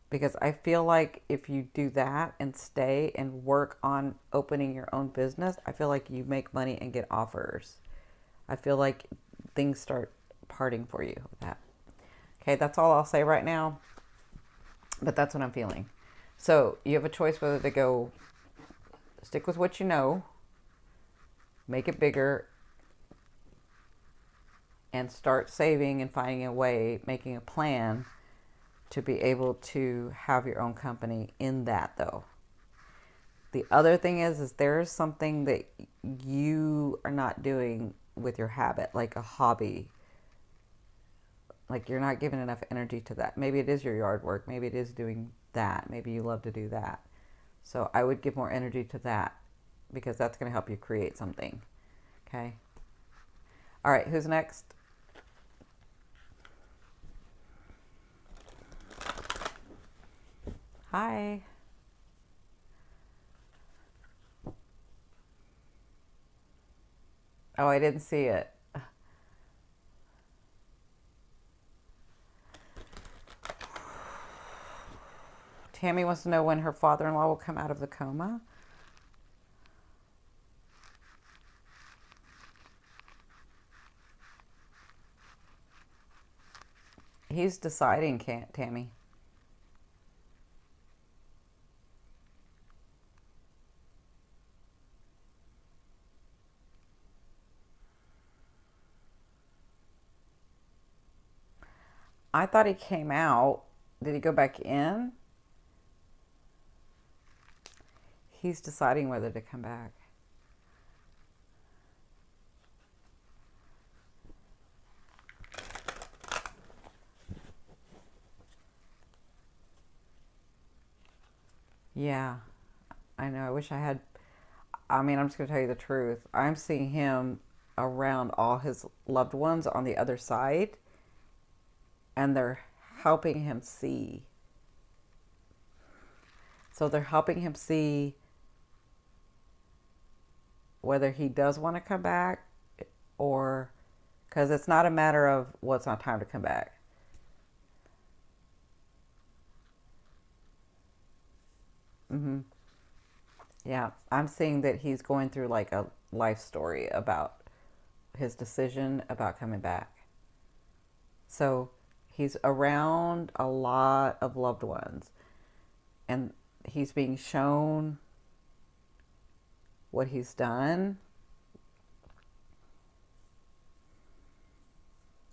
Speaker 1: Because I feel like if you do that and stay and work on opening your own business, I feel like you make money and get offers. I feel like things start parting for you with that. Okay, that's all I'll say right now, but that's what I'm feeling. So you have a choice whether to go stick with what you know, make it bigger, and start saving and finding a way, making a plan to be able to have your own company in that, though. The other thing is there's something that you are not doing with your habit, like a hobby. Like you're not giving enough energy to that. Maybe it is your yard work. Maybe it is doing that. Maybe you love to do that. So I would give more energy to that because that's going to help you create something. Okay. All right. Who's next? Hi. Oh, I didn't see it. Tammy wants to know when her father-in-law will come out of the coma. He's deciding, can't Tammy? I thought he came out. Did he go back in? He's deciding whether to come back. Yeah, I know. I wish I had. I mean, I'm just going to tell you the truth. I'm seeing him around all his loved ones on the other side, and they're helping him see. So they're helping him see whether he does want to come back, or because it's not a matter of, well, it's not time to come back. Hmm. Yeah, I'm seeing that he's going through like a life story about his decision about coming back. So he's around a lot of loved ones, and he's being shown what he's done,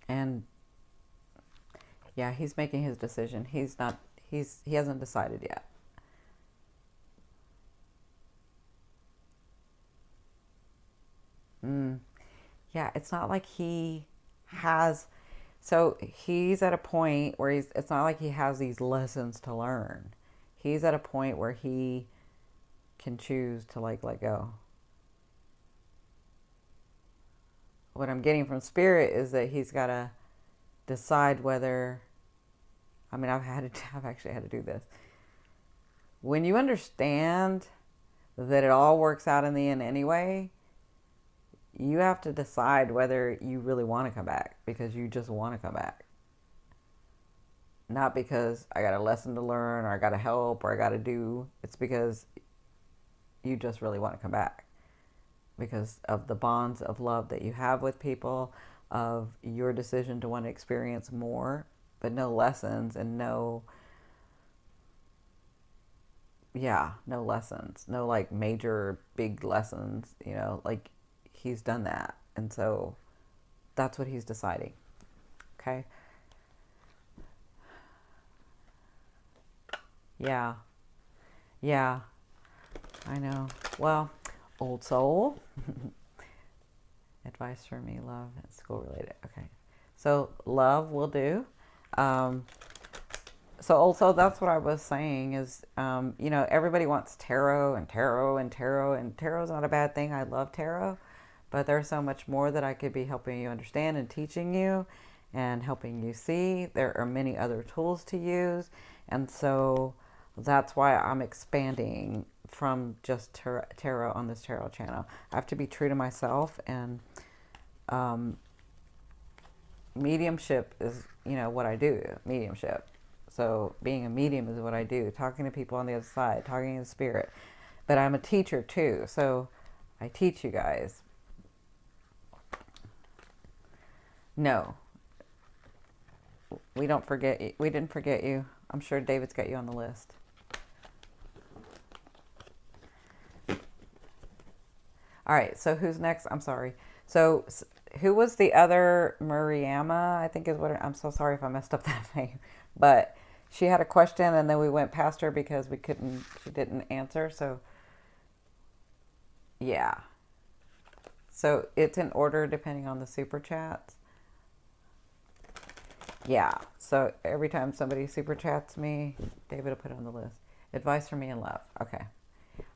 Speaker 1: and yeah, he's making his decision. He hasn't decided yet. Mm. Yeah, it's not like he has. So he's at a point where it's not like he has these lessons to learn. He's at a point where he can choose to like let go. What I'm getting from spirit is that he's got to decide whether, I mean, I've actually had to do this. When you understand that it all works out in the end anyway, you have to decide whether you really want to come back, because you just want to come back. Not because I got a lesson to learn or I got to help or I got to do. It's because you just really want to come back because of the bonds of love that you have with people, of your decision to want to experience more, but no lessons and no, yeah, no lessons, no like major big lessons, like he's done that. And so that's what he's deciding. Okay. Yeah. Yeah. I know. Well, old soul. Advice for me, love, and school related. Okay. So love will do. Um, so also that's what I was saying is, everybody wants tarot and tarot and tarot, and tarot's not a bad thing. I love tarot, but there's so much more that I could be helping you understand and teaching you and helping you see. There are many other tools to use. And so that's why I'm expanding from just tarot on this tarot channel. I have to be true to myself, and um, mediumship is, what I do. Mediumship. So being a medium is what I do. Talking to people on the other side, talking to spirit. But I'm a teacher too. So I teach you guys. No, we don't forget you. We didn't forget you. I'm sure David's got you on the list. All right, so who's next? I'm sorry. So who was the other Mariama? I think is what I'm so sorry if I messed up that name. But she had a question and then we went past her because she didn't answer. So yeah. So it's in order depending on the super chats. Yeah. So every time somebody super chats me, David will put it on the list. Advice for me in love. Okay.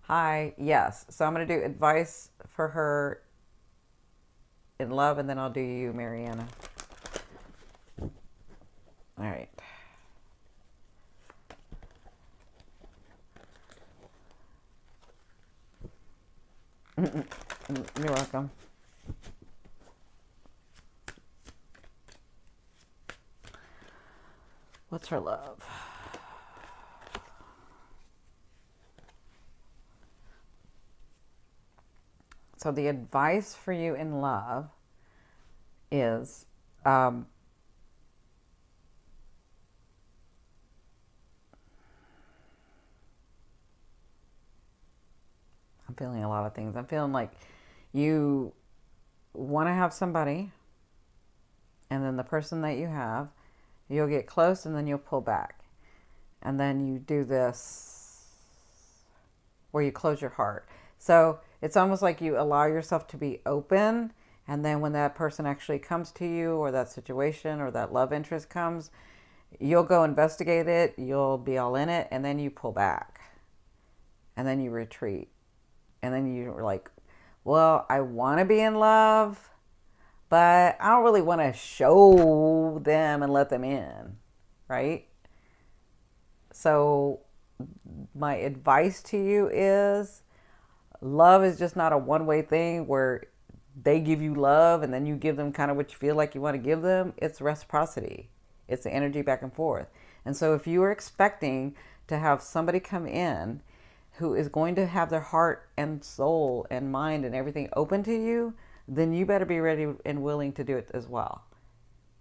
Speaker 1: Hi. Yes. So I'm going to do advice for her in love, and then I'll do you, Mariana. All right. You're welcome. What's her love? So the advice for you in love is I'm feeling a lot of things. I'm feeling like you want to have somebody, and then the person that you have, you'll get close and then you'll pull back. And then you do this where you close your heart. So it's almost like you allow yourself to be open, and then when that person actually comes to you, or that situation or that love interest comes, you'll go investigate it, you'll be all in it, and then you pull back. and then you retreat. And then you're like, well, I want to be in love, but I don't really want to show them and let them in, right? So my advice to you is, love is just not a one-way thing where they give you love and then you give them kind of what you feel like you want to give them. It's reciprocity. It's the energy back and forth. And so if you are expecting to have somebody come in who is going to have their heart and soul and mind and everything open to you, then you better be ready and willing to do it as well,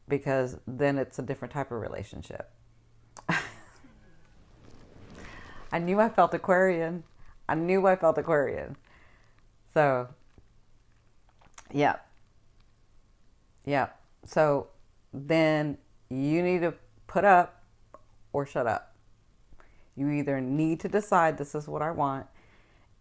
Speaker 1: because then it's a different type of relationship. I knew I felt Aquarian. I knew I felt Aquarian. So, yeah. Yeah. So then you need to put up or shut up. You either need to decide, this is what I want.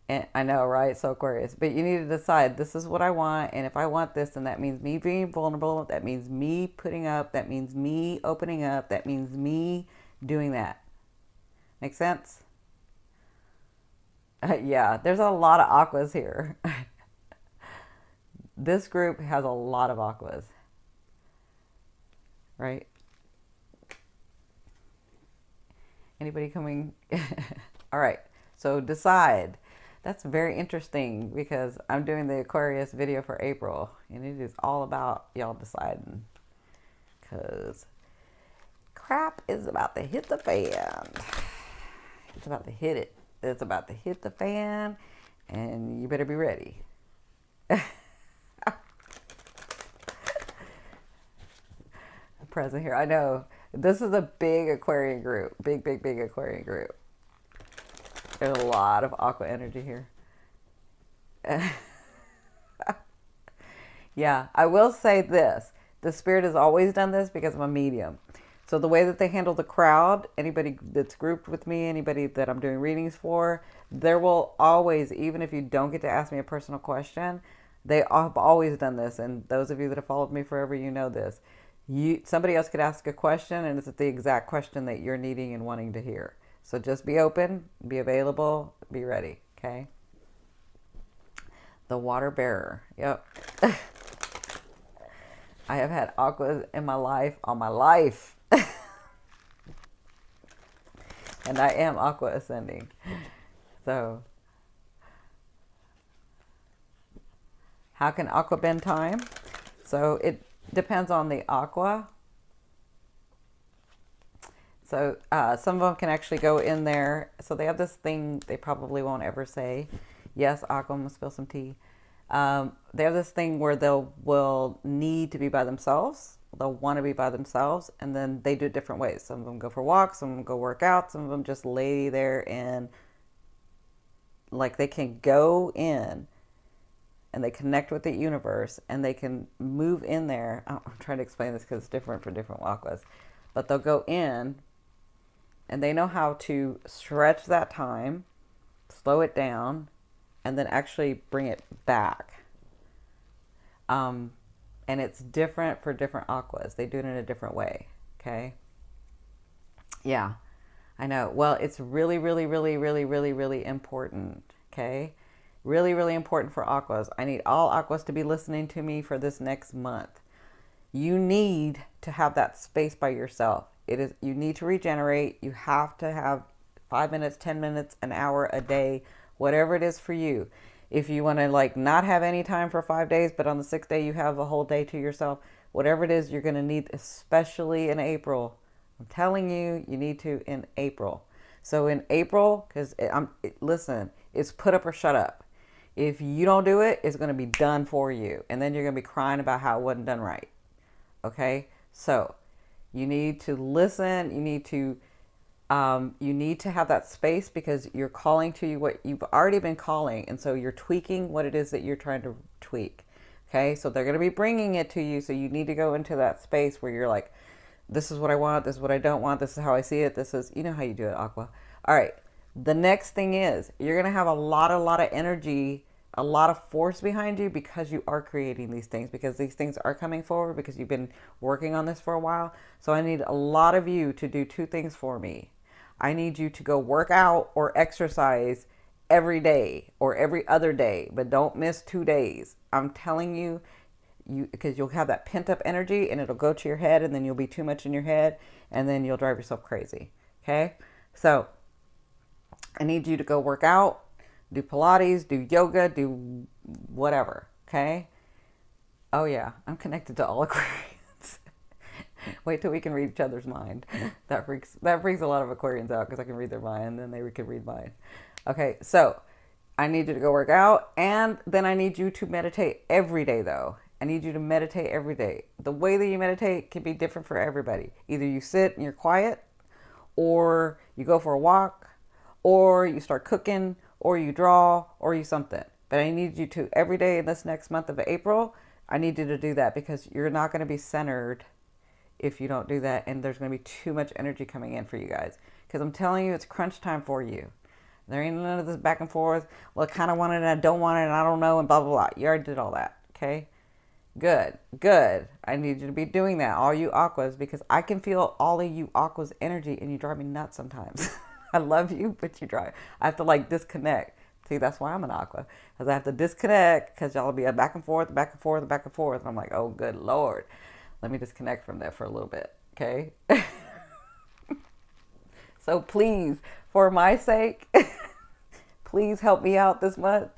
Speaker 1: And I know, right? So Aquarius. But you need to decide, this is what I want. And if I want this, then that means me being vulnerable. That means me putting up. That means me opening up. That means me doing that. Make sense? Yeah, there's a lot of aquas here. This group has a lot of aquas. Right? Anybody coming? All right. So decide. That's very interesting because I'm doing the Aquarius video for April, and it is all about y'all deciding, because crap is about to hit the fan. It's about to hit it. It's about to hit the fan, and you better be ready. Present here. I know. This is a big Aquarian group. Big, big, big Aquarian group. There's a lot of aqua energy here. Yeah, I will say this. The spirit has always done this because I'm a medium. So the way that they handle the crowd, anybody that's grouped with me, anybody that I'm doing readings for, there will always, even if you don't get to ask me a personal question, they have always done this. And those of you that have followed me forever, you know this. Somebody else could ask a question, and it's the exact question that you're needing and wanting to hear. So just be open, be available, be ready, okay? The water bearer, yep. I have had aquas in my life, all my life. And I am aqua ascending. So, how can aqua bend time? So it depends on the aqua. So some of them can actually go in there. So they have this thing they probably won't ever say. Yes, aqua, I'm gonna spill some tea. They have this thing where will need to be by themselves. They'll want to be by themselves, and then they do it different ways. Some of them go for walks, some of them go work out, some of them just lay there and like they can go in and they connect with the universe and they can move in there. I'm trying to explain this because it's different for different aquas, but they'll go in and they know how to stretch that time, slow it down, and then actually bring it back. And it's different for different aquas. They do it in a different way, okay? Yeah, I know. Well, it's really, really, really, really, really, really important, okay? Really, really important for aquas. I need all aquas to be listening to me for this next month. You need to have that space by yourself. You need to regenerate. You have to have 5 minutes, 10 minutes, an hour a day, whatever it is for you. If you want to like not have any time for 5 days, but on the 6th day you have a whole day to yourself, whatever it is you're going to need, especially in April. I'm telling you, you need to in April. So in April, because listen, it's put up or shut up. If you don't do it, it's going to be done for you. And then you're going to be crying about how it wasn't done right. Okay? So you need to listen. You need to have that space because you're calling to you what you've already been calling. And so you're tweaking what it is that you're trying to tweak. Okay? So they're going to be bringing it to you. So you need to go into that space where you're like, this is what I want. This is what I don't want. This is how I see it. This is, you know how you do it, Aqua. All right. The next thing is you're going to have a lot of energy, a lot of force behind you because you are creating these things, because these things are coming forward because you've been working on this for a while. So I need a lot of you to do two things for me. I need you to go work out or exercise every day or every other day, but don't miss 2 days. I'm telling you, because you'll have that pent up energy and it'll go to your head, and then you'll be too much in your head, and then you'll drive yourself crazy. Okay? So I need you to go work out, do Pilates, do yoga, do whatever. Okay? Oh yeah, I'm connected to all Aquarians. Wait till we can read each other's mind. That freaks a lot of Aquarians out, because I can read their mind and then they can read mine. Okay, so I need you to go work out, and then I need you to meditate every day though. I need you to meditate every day. The way that you meditate can be different for everybody. Either you sit and you're quiet, or you go for a walk, or you start cooking, or you draw, or you something. But I need you to, every day in this next month of April, I need you to do that, because you're not going to be centered if you don't do that, and there's going to be too much energy coming in for you guys. Because I'm telling you, it's crunch time for you. There ain't none of this back and forth. Well, I kind of want it and I don't want it and I don't know and blah, blah, blah. You already did all that, okay? Good, good. I need you to be doing that, all you Aquas, because I can feel all of you Aquas' energy, and you drive me nuts sometimes. I love you, but you drive. I have to like disconnect. See, that's why I'm an Aqua, because I have to disconnect, because y'all will be back and forth, back and forth, back and forth. And I'm like, oh, good Lord. Let me disconnect from that for a little bit, okay? So please, for my sake, please help me out this month,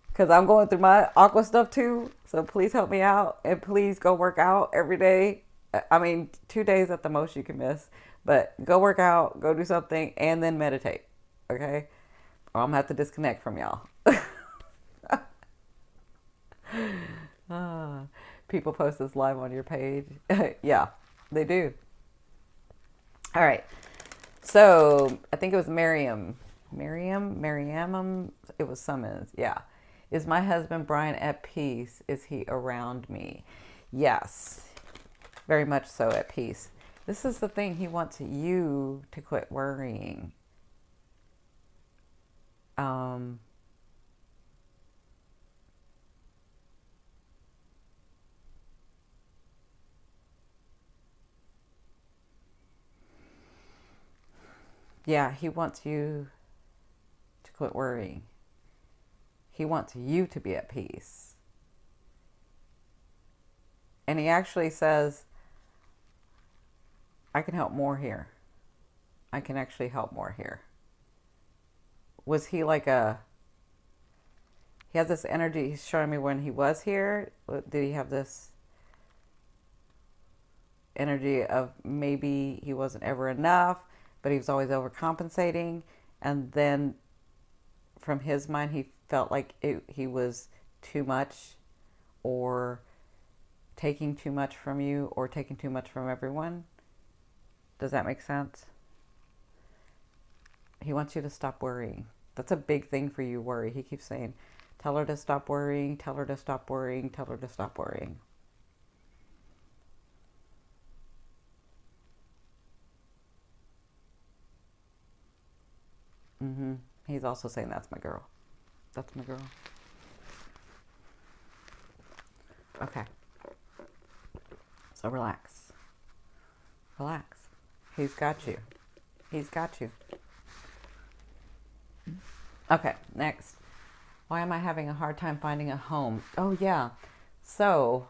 Speaker 1: because I'm going through my Aqua stuff too. So please help me out, and please go work out every day. I mean, 2 days at the most you can miss, but go work out, go do something, and then meditate, okay? Or I'm going to have to disconnect from y'all. People post this live on your page. Yeah, they do. All right. So I think it was Miriam, it was Summons. Yeah. Is my husband Brian at peace? Is he around me? Yes, very much so at peace. This is the thing. He wants you to quit worrying. Yeah, he wants you to quit worrying. He wants you to be at peace. And he actually says, I can help more here. I can actually help more here. Was he like he has this energy he's showing me when he was here? Did he have this energy of maybe he wasn't ever enough, but he was always overcompensating? And then from his mind, he felt like he was too much, or taking too much from you, or taking too much from everyone. Does that make sense? He wants you to stop worrying. That's a big thing for you, worry. He keeps saying, tell her to stop worrying, tell her to stop worrying, tell her to stop worrying. He's also saying, that's my girl. That's my girl. Okay. So relax. Relax. He's got you. He's got you. Okay, next. Why am I having a hard time finding a home? Oh, yeah. So,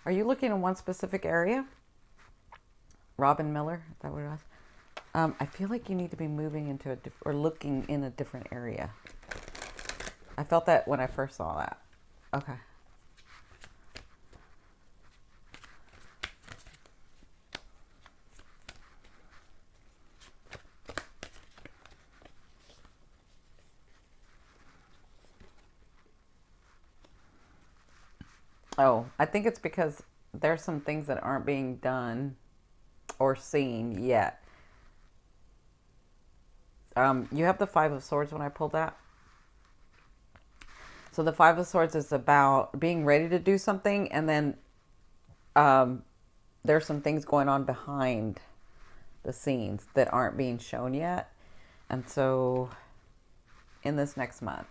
Speaker 1: are you looking in one specific area? Robin Miller, is that what it was? I feel like you need to be moving into or looking in a different area. I felt that when I first saw that. Okay. Oh, I think it's because there's some things that aren't being done or seen yet. You have the Five of Swords when I pulled that. So the Five of Swords is about being ready to do something, and then there's some things going on behind the scenes that aren't being shown yet. And so in this next month.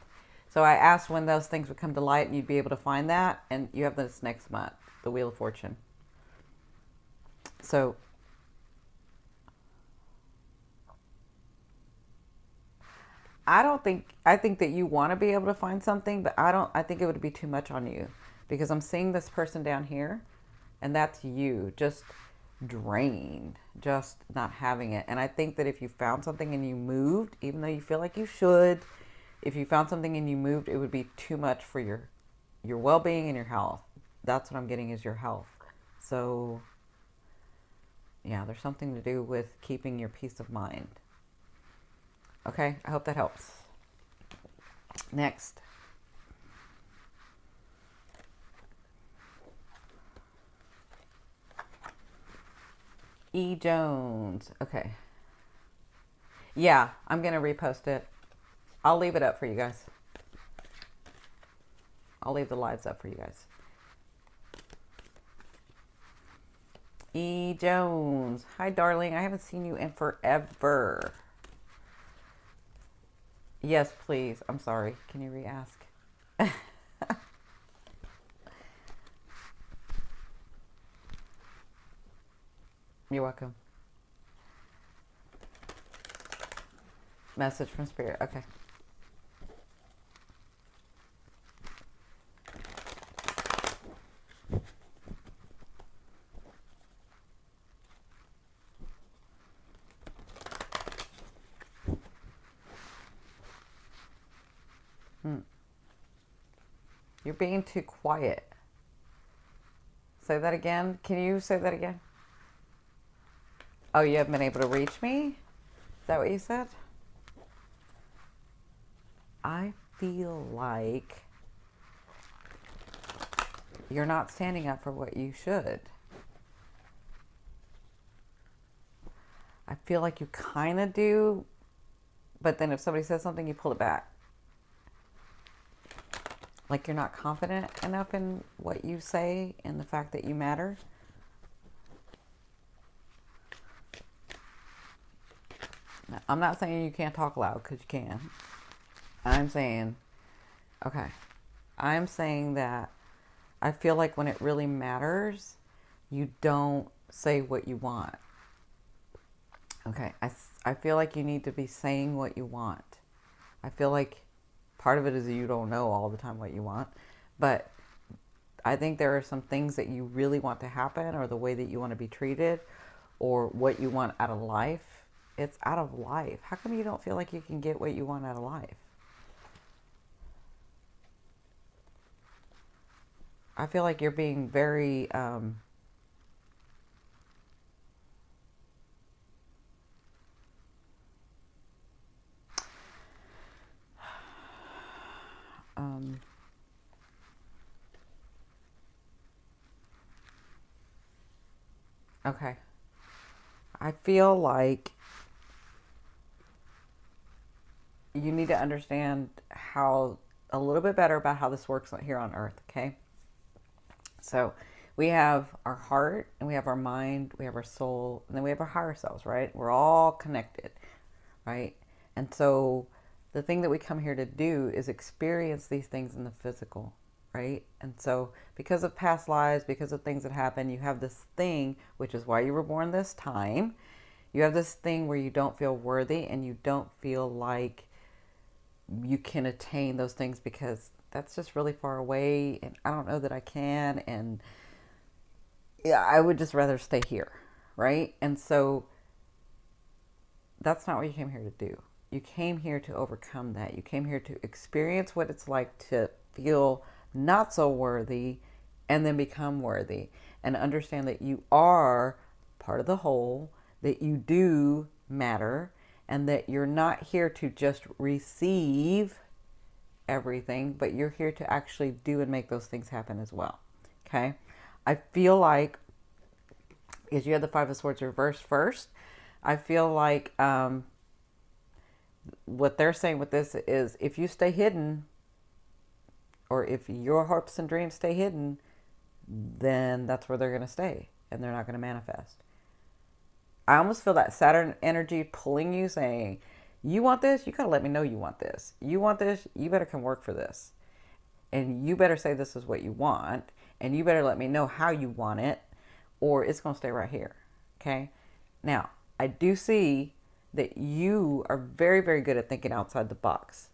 Speaker 1: So I asked when those things would come to light and you'd be able to find that, and you have this next month, the Wheel of Fortune. So I think that you want to be able to find something, but I think it would be too much on you, because I'm seeing this person down here, and that's you, just drained, just not having it. And I think that if you found something and you moved, even though you feel like you should, if you found something and you moved, it would be too much for your well-being and your health. That's what I'm getting, is your health. So yeah, there's something to do with keeping your peace of mind. Okay, I hope that helps. Next. E. Jones. Okay. Yeah, I'm going to repost it. I'll leave it up for you guys. I'll leave the lives up for you guys. E. Jones. Hi, darling. I haven't seen you in forever. Yes, please. I'm sorry. Can you re-ask? You're welcome. Message from Spirit. Okay. You're being too quiet. Say that again. Can you say that again? Oh, you haven't been able to reach me? Is that what you said? I feel like you're not standing up for what you should. I feel like you kind of do, but then if somebody says something, you pull it back. Like you're not confident enough in what you say and the fact that you matter. Now, I'm not saying you can't talk loud, because you can. I'm saying, okay, I'm saying that I feel like when it really matters, you don't say what you want. Okay, I feel like you need to be saying what you want. I feel like part of it is you don't know all the time what you want, but I think there are some things that you really want to happen, or the way that you want to be treated, or what you want out of life. It's out of life. How come you don't feel like you can get what you want out of life? I feel like you're being very okay. I feel like you need to understand how a little bit better about how this works here on Earth, okay? So we have our heart, and we have our mind, we have our soul, and then we have our higher selves, right? We're all connected, right? And so the thing that we come here to do is experience these things in the physical, right? And so because of past lives, because of things that happen, you have this thing, which is why you were born this time. You have this thing where you don't feel worthy, and you don't feel like you can attain those things, because that's just really far away, and I don't know that I can, and yeah, I would just rather stay here, right? And so that's not what you came here to do. You came here to overcome that. You came here to experience what it's like to feel not so worthy, and then become worthy, and understand that you are part of the whole, that you do matter, and that you're not here to just receive everything, but you're here to actually do and make those things happen as well. Okay? I feel like, because you had the Five of Swords reversed first, I feel like what they're saying with this is, if you stay hidden, or if your hopes and dreams stay hidden, then that's where they're going to stay, and they're not going to manifest. I almost feel that Saturn energy pulling you, saying, you want this? You got to let me know you want this. You want this? You better come work for this. And you better say this is what you want. And you better let me know how you want it, or it's going to stay right here. Okay? Now, I do see that you are very, very good at thinking outside the box.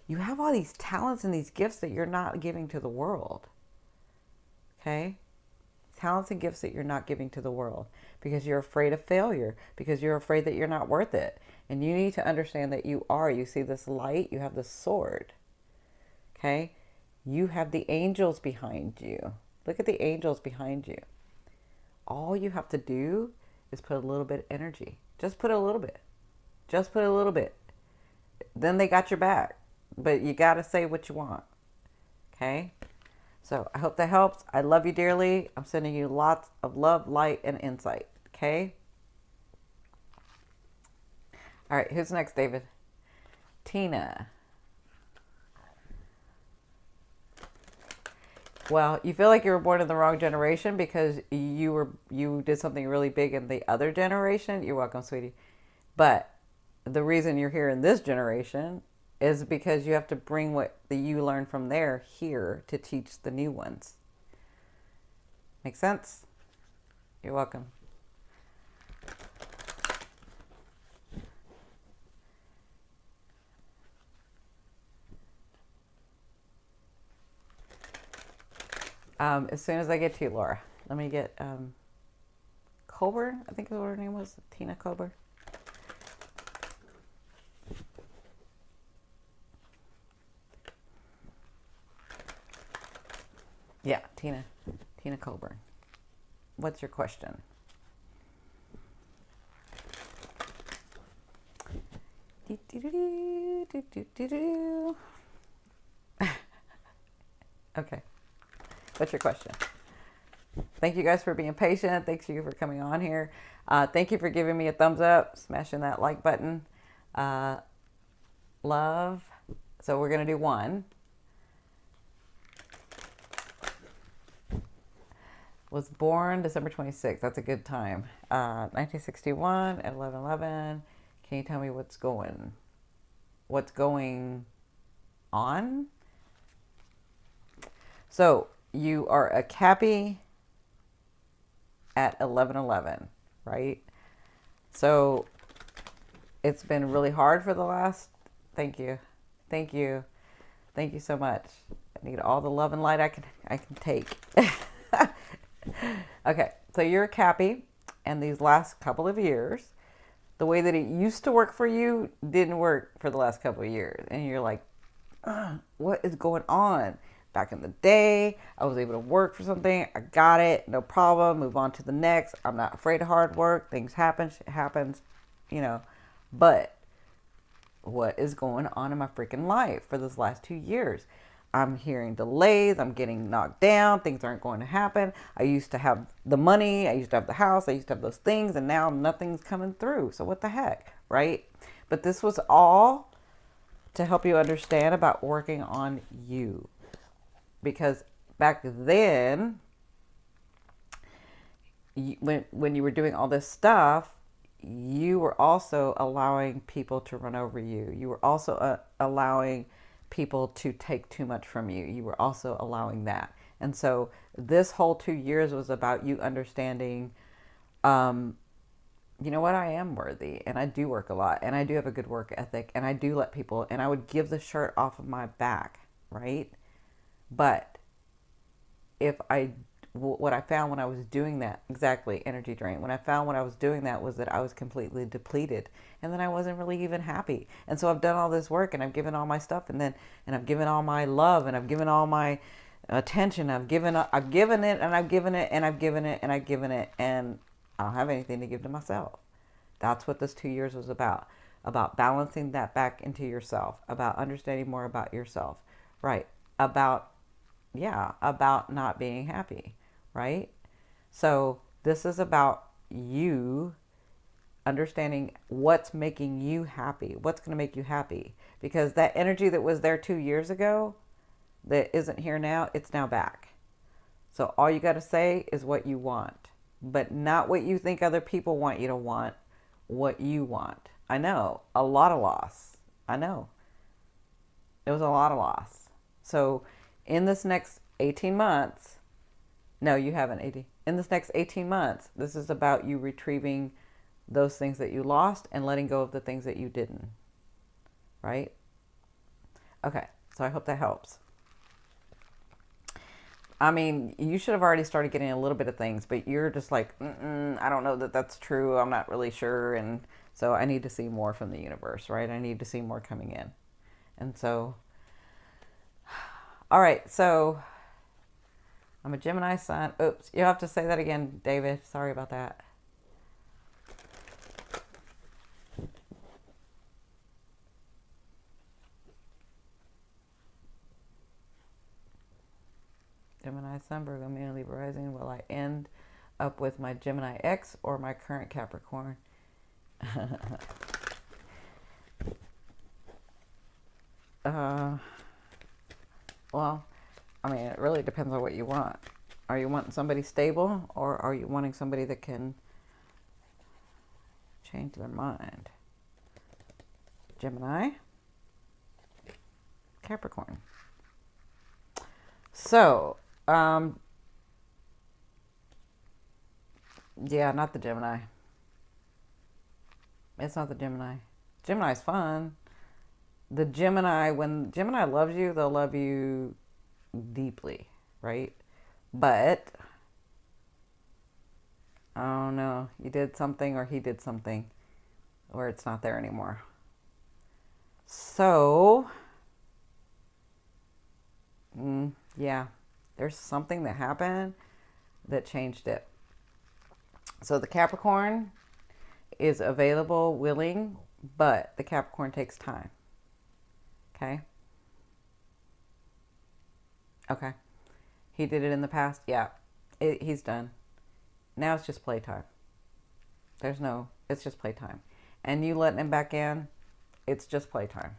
Speaker 1: You have all these talents and these gifts that you're not giving to the world. Okay? Talents and gifts that you're not giving to the world because you're afraid of failure, because you're afraid that you're not worth it. And you need to understand that you are. You see this light, you have this sword. Okay? You have the angels behind you. Look at the angels behind you. All you have to do is put a little bit of energy. Just put a little bit. Just put a little bit. Then they got your back. But you got to say what you want. Okay? So I hope that helps. I love you dearly. I'm sending you lots of love, light, and insight. Okay? All right. Who's next, David? Tina. Well, you feel like you were born in the wrong generation because you did something really big in the other generation. You're welcome, sweetie. But the reason you're here in this generation is because you have to bring what you learned from there here to teach the new ones. Make sense? You're welcome. As soon as I get to you, Laura, let me get Colbert, I think is what her name was, Tina Colbert. Yeah, Tina Colburn. What's your question? Okay. What's your question? Thank you guys for being patient. Thanks you for coming on here. Thank you for giving me a thumbs up, smashing that like button. Love. So we're going to do one. Was born December 26th. That's a good time. 1961 at 11:11. Can you tell me what's going on? So you are a Cappy at 11:11, right? So it's been really hard for the last. Thank you so much. I need all the love and light I can take. Okay, so you're a Cappy, and these last couple of years, the way that it used to work for you didn't work for the last couple of years. And you're like, what is going on? Back in the day, I was able to work for something. I got it. No problem. Move on to the next. I'm not afraid of hard work. Things happen. Shit happens, But what is going on in my freaking life for this last 2 years? I'm hearing delays. I'm getting knocked down. Things aren't going to happen. I used to have the money. I used to have the house. I used to have those things. And now nothing's coming through. So what the heck, right? But this was all to help you understand about working on you. Because back then, when you were doing all this stuff, you were also allowing people to run over you. You were also allowing people to take too much from you. You were also allowing that. And so this whole 2 years was about you understanding, you know what, I am worthy, and I do work a lot, and I do have a good work ethic, and I do let people, and I would give the shirt off of my back, right? But what I found when I was doing that, exactly, energy drain. When I found when I was doing that was that I was completely depleted, and then I wasn't really even happy. And so I've done all this work, and I've given all my stuff, and I've given all my love, and I've given all my attention. I've given it, and I've given it, and I've given it, and I've given it, and I don't have anything to give to myself. That's what this 2 years was about balancing that back into yourself, about understanding more about yourself, right? About not being happy, right? So this is about you understanding what's making you happy, what's going to make you happy. Because that energy that was there 2 years ago that isn't here now, it's now back. So all you got to say is what you want, but not what you think other people want you to want, what you want. I know, a lot of loss. I know. It was a lot of loss. So in this next 18 months, no, you haven't, 80. In this next 18 months, this is about you retrieving those things that you lost and letting go of the things that you didn't, right? Okay, so I hope that helps. I mean, you should have already started getting a little bit of things, but you're just like, I don't know that that's true. I'm not really sure. And so I need to see more from the universe, right? I need to see more coming in. And so, all right, so I'm a Gemini sun. Oops, you'll have to say that again, David. Sorry about that. Gemini sun, Virgo, Moon, Libra rising. Will I end up with my Gemini X or my current Capricorn? Well, I mean, it really depends on what you want. Are you wanting somebody stable, or are you wanting somebody that can change their mind? Gemini, Capricorn. So, yeah, not the Gemini. It's not the Gemini. Gemini's fun. The Gemini, when Gemini loves you, they'll love you deeply, right? But, I don't know, you did something or he did something where it's not there anymore. So, yeah, there's something that happened that changed it. So the Capricorn is available, willing, but the Capricorn takes time. Okay? Okay. He did it in the past. Yeah. He's done. Now it's just playtime. It's just playtime. And you letting him back in, it's just playtime.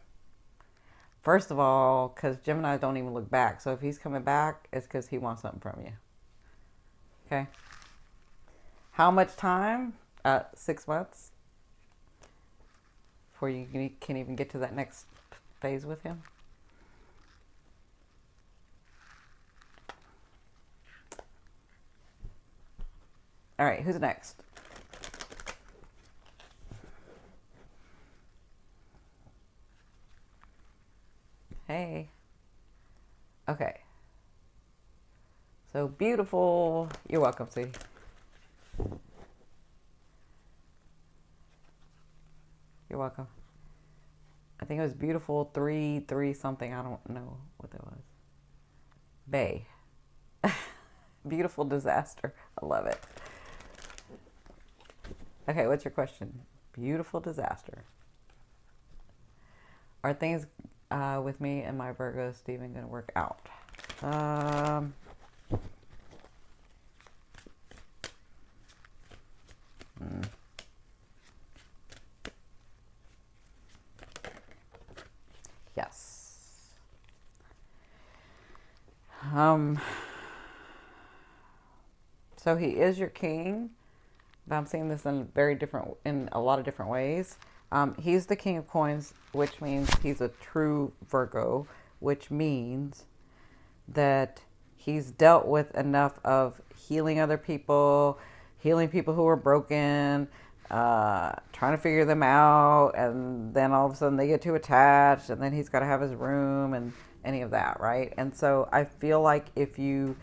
Speaker 1: First of all, because Gemini don't even look back. So if he's coming back, it's because he wants something from you. Okay? How much time? 6 months. Before you can even get to that next phase with him. All right, who's next? Hey. Okay. So beautiful. You're welcome, sweetie. You're welcome. I think it was beautiful 3 something. I don't know what that was. Bay. Beautiful disaster. I love it. Okay, what's your question? Beautiful disaster. Are things with me and my Virgo Stephen going to work out? Yes. So he is your king, but I'm seeing this in a lot of different ways. He's the king of coins, which means he's a true Virgo, which means that he's dealt with enough of healing other people, healing people who are broken, trying to figure them out, and then all of a sudden they get too attached, and then he's got to have his room and any of that, right? And so I feel like if you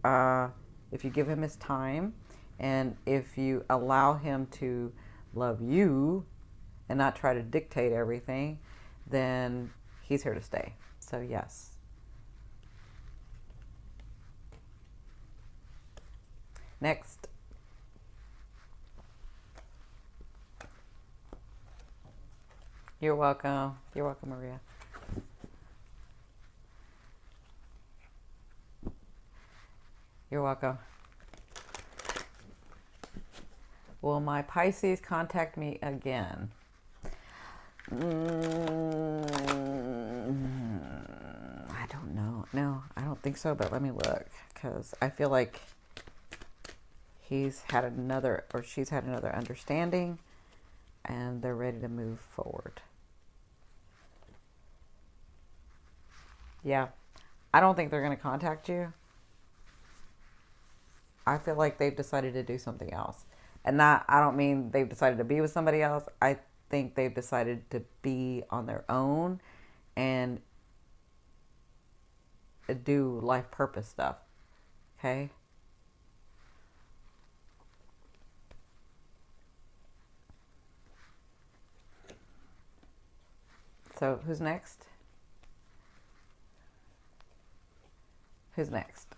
Speaker 1: give him his time, and if you allow him to love you and not try to dictate everything, then he's here to stay. So yes. Next. You're welcome. You're welcome, Maria. You're welcome. Will my Pisces contact me again? I don't know. No, I don't think so, but let me look, because I feel like she's had another understanding, and they're ready to move forward. Yeah, I don't think they're going to contact you. I feel like they've decided to do something else. And not, I don't mean they've decided to be with somebody else. I think they've decided to be on their own and do life purpose stuff. Okay? So who's next? Who's next?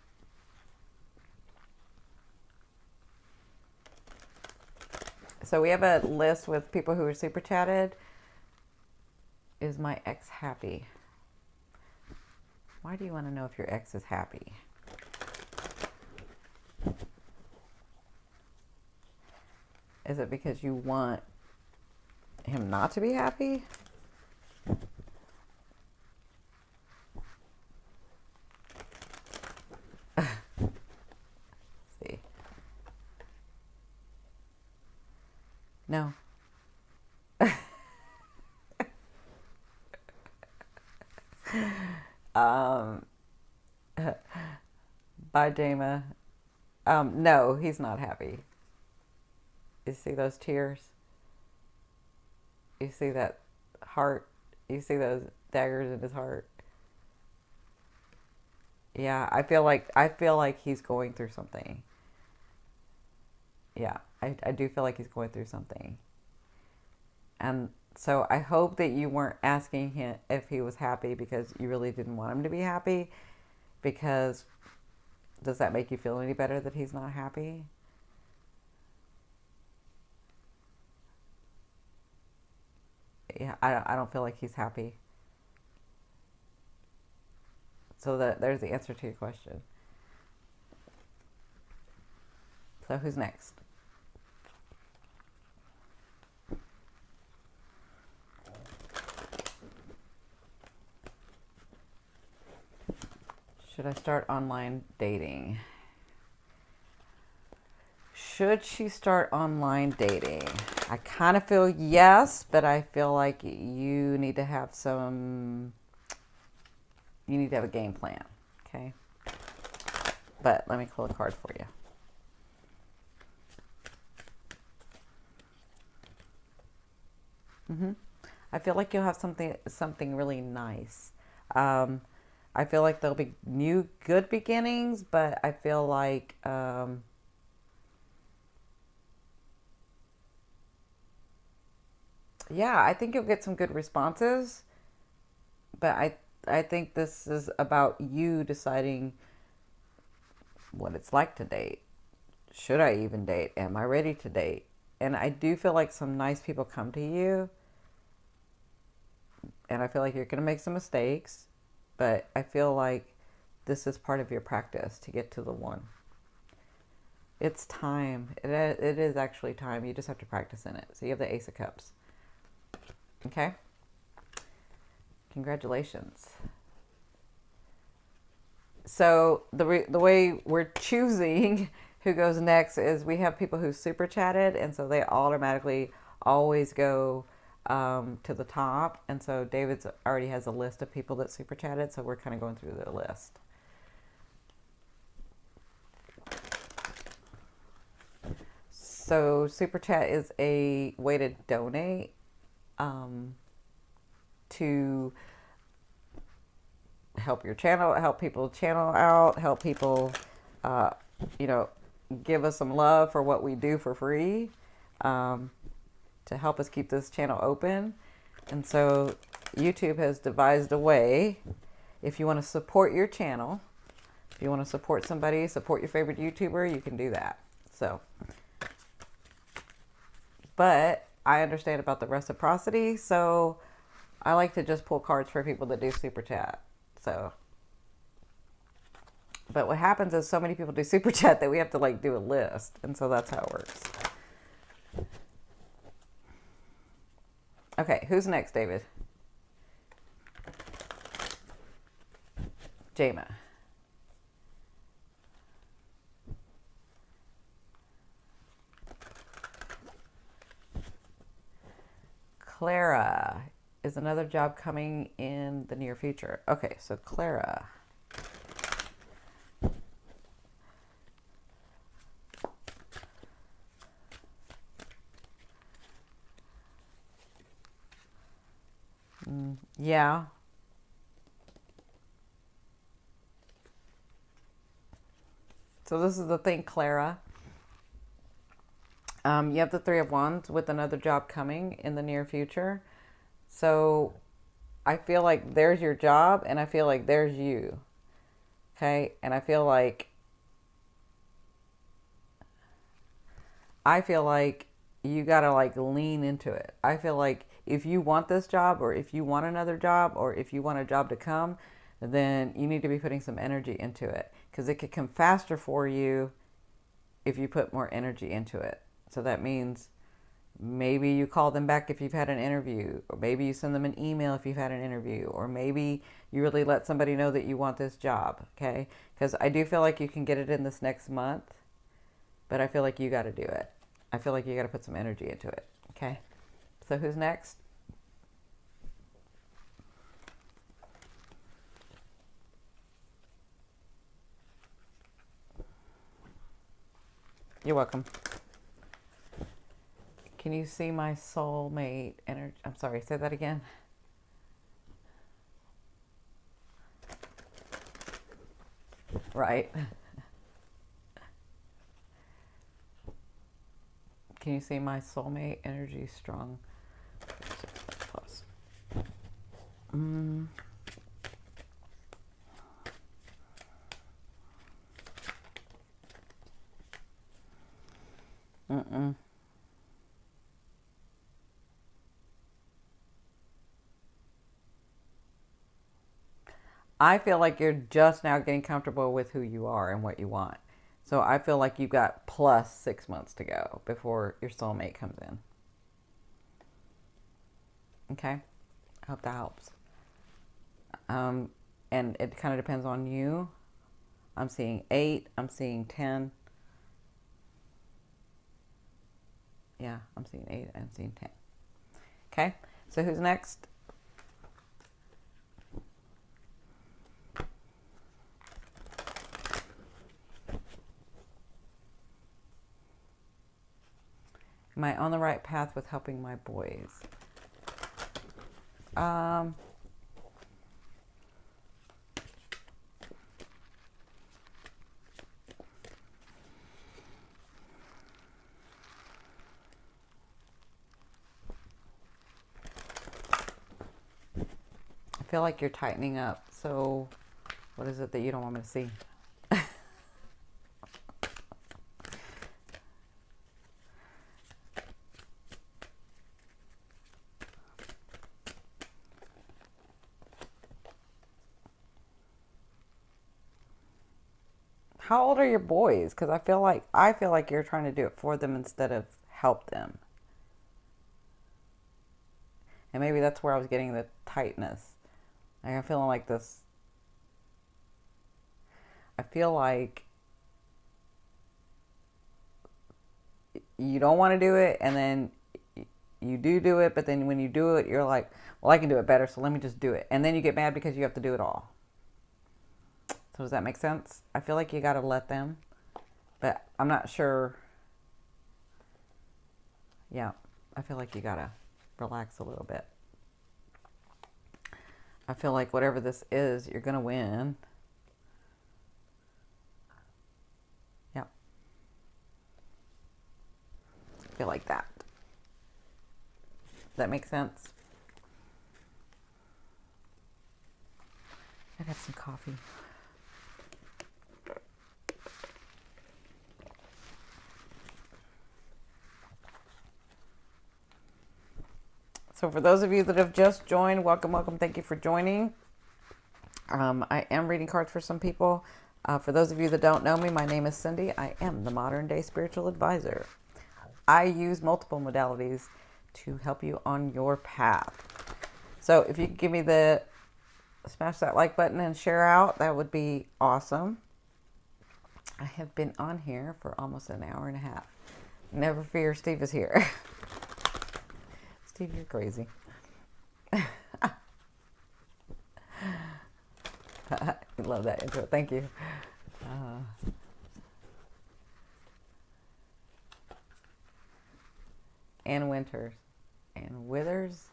Speaker 1: So we have a list with people who are super chatted. Is my ex happy? Why do you want to know if your ex is happy? Is it because you want him not to be happy? See. No. Bye, Jama. No, he's not happy. You see those tears? You see that heart? You see those daggers in his heart? Yeah, I feel like he's going through something. Yeah, I do feel like he's going through something. And so I hope that you weren't asking him if he was happy because you really didn't want him to be happy. Because does that make you feel any better that he's not happy? Yeah, I don't feel like he's happy. So there's the answer to your question. So who's next? Should I start online dating? Should she start online dating? I kind of feel yes, but I feel like you need to have a game plan, okay? But let me pull a card for you. I feel like you'll have something really nice. I feel like there'll be new good beginnings, but I feel like yeah, I think you'll get some good responses, but I think this is about you deciding what it's like to date. Should I even date? Am I ready to date? And I do feel like some nice people come to you, and I feel like you're going to make some mistakes, but I feel like this is part of your practice to get to the one. It's time. It is actually time. You just have to practice in it. So you have the Ace of Cups. Okay? Congratulations. So the way we're choosing who goes next is we have people who super chatted, and so they automatically always go to the top. And so David's already has a list of people that super chatted, so we're kind of going through the list. So super chat is a way to donate to help your channel, help people channel out, help people, give us some love for what we do for free, to help us keep this channel open. And so YouTube has devised a way, if you want to support your channel, if you want to support somebody, support your favorite YouTuber, you can do that. So, but I understand about the reciprocity, so I like to just pull cards for people that do super chat. So, but what happens is so many people do super chat that we have to do a list, and so that's how it works. Okay, who's next, David? Jama. Clara. Is another job coming in the near future? Okay, so Clara. Yeah. So this is the thing, Clara. You have the Three of Wands with another job coming in the near future. So I feel like there's your job and I feel like there's you. Okay? And I feel like you got to like lean into it. I feel like if you want this job or if you want another job or if you want a job to come, then you need to be putting some energy into it because it could come faster for you if you put more energy into it. So that means maybe you call them back if you've had an interview, or maybe you send them an email if you've had an interview, or maybe you really let somebody know that you want this job, okay? Because I do feel like you can get it in this next month, but I feel like you got to do it. I feel like you got to put some energy into it, okay? So who's next? You're welcome. Can you see my soulmate energy? I'm sorry, say that again. Right. Can you see my soulmate energy strong? Plus. I feel like you're just now getting comfortable with who you are and what you want. So I feel like you've got plus 6 months to go before your soulmate comes in. Okay? I hope that helps. And it kind of depends on you. I'm seeing 8. I'm seeing 10. Yeah, I'm seeing 8. I'm seeing 10. Okay? So who's next? Am I on the right path with helping my boys? I feel like you're tightening up. So what is it that you don't want me to see? How old are your boys? Because I feel like you're trying to do it for them instead of help them. And maybe that's where I was getting the tightness. Like I'm feeling like this. I feel like you don't want to do it, and then you do it, but then when you do it, you're like, well, I can do it better, so let me just do it. And then you get mad because you have to do it all. So does that make sense? I feel like you got to let them, but I'm not sure. Yeah, I feel like you got to relax a little bit. I feel like whatever this is, you're going to win. Yeah. I feel like that. Does that make sense? I'd have some coffee. So for those of you that have just joined, welcome, welcome. Thank you for joining. I am reading cards for some people. For those of you that don't know me, my name is Cindy. I am the Modern Day Spiritual Advisor. I use multiple modalities to help you on your path. So if you could give me the smash that like button and share out, that would be awesome. I have been on here for almost an hour and a half. Never fear, Steve is here. Steve, you're crazy. I love that intro. Thank you. Ann Winters. Ann Withers.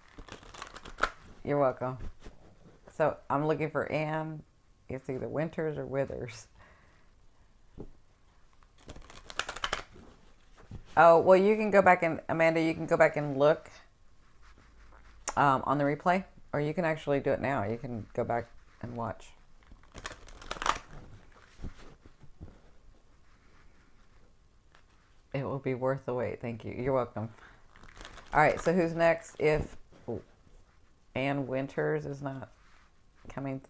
Speaker 1: You're welcome. So I'm looking for Anne. It's either Winters or Withers. Oh, well, you can go back and, Amanda, you can go back and look on the replay, or you can actually do it now. You can go back and watch. It will be worth the wait. Thank you. You're welcome. All right, so who's next? If Ann Winters is not coming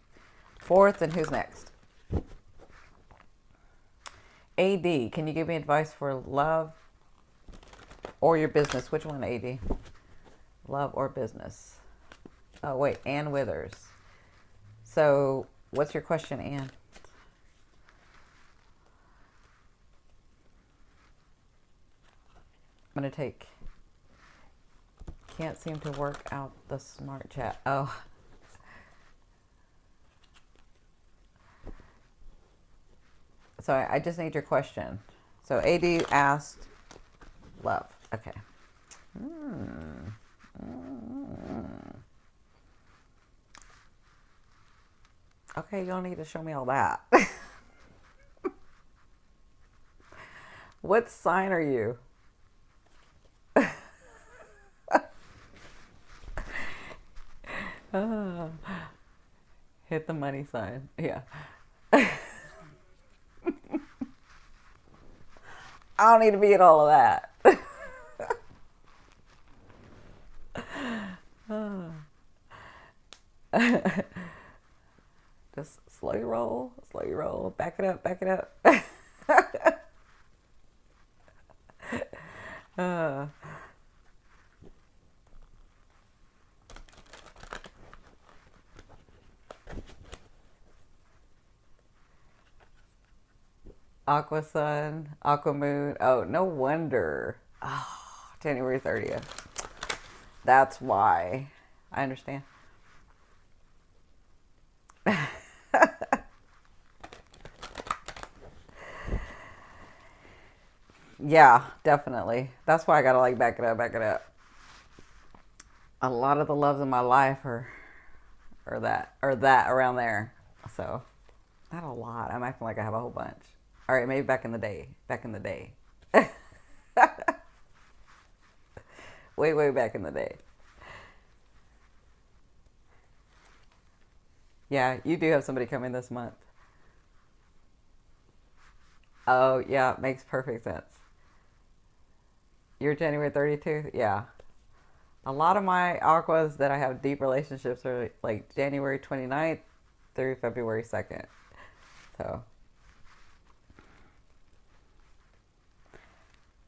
Speaker 1: forth, then who's next? AD, can you give me advice for love or your business? Which one, AD? Love or business? Oh, wait, Ann Withers. So what's your question, Ann? I'm going to take... Can't seem to work out the smart chat. Oh. So I just need your question. So AD asked love. Okay. Okay, you don't need to show me all that. What sign are you? Hit the money sign. Yeah. I don't need to be in all of that. Just slow your roll. Slow your roll. Back it up. Back it up. Aqua Sun, Aqua Moon. Oh, no wonder. Oh, January 30th. That's why. I understand. Yeah, definitely. That's why I gotta like back it up, back it up. A lot of the loves in my life are that around there. So not a lot. I'm acting like I have a whole bunch. All right, maybe back in the day. Back in the day. Way back in the day. Yeah, you do have somebody coming this month. Oh, yeah, makes perfect sense. You're January 32? Yeah. A lot of my aquas that I have deep relationships are like January 29th through February 2nd.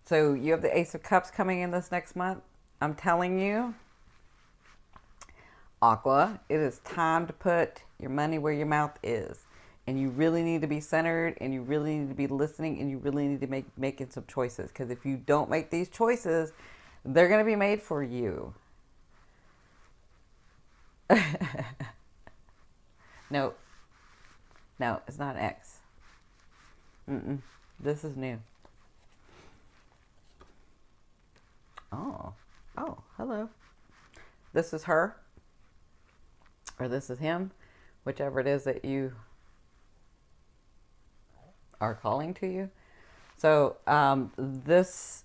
Speaker 1: So you have the Ace of Cups coming in this next month. I'm telling you, Aqua, it is time to put your money where your mouth is. And you really need to be centered, and you really need to be listening, and you really need to making some choices. Because if you don't make these choices, they're going to be made for you. No, it's not an X. This is new. Oh, hello. This is her, or this is him, whichever it is that you are calling to you. So this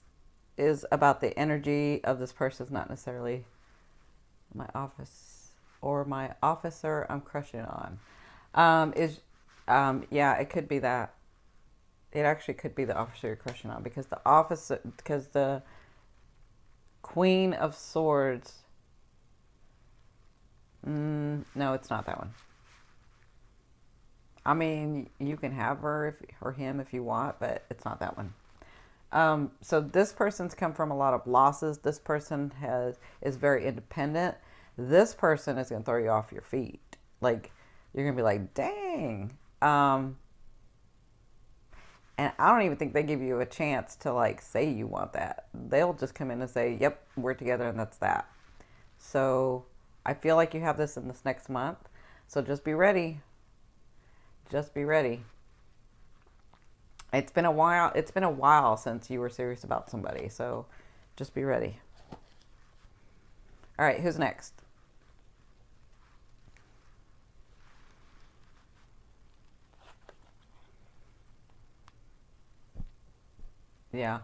Speaker 1: is about the energy of this person. It's not necessarily my office or my officer I'm crushing on. Yeah, it could be that. It actually could be the officer you're crushing on, because the Queen of Swords. No, it's not that one. I mean, you can have her or him if you want, but it's not that one. So this person's come from a lot of losses. This person is very independent. This person is going to throw you off your feet. Like, you're going to be like, dang. And I don't even think they give you a chance to like say you want that. They'll just come in and say, yep, we're together, and that's that. So I feel like you have this in this next month. So just be ready. Just be ready. It's been a while since you were serious about somebody. So just be ready. All right, who's next? Yeah.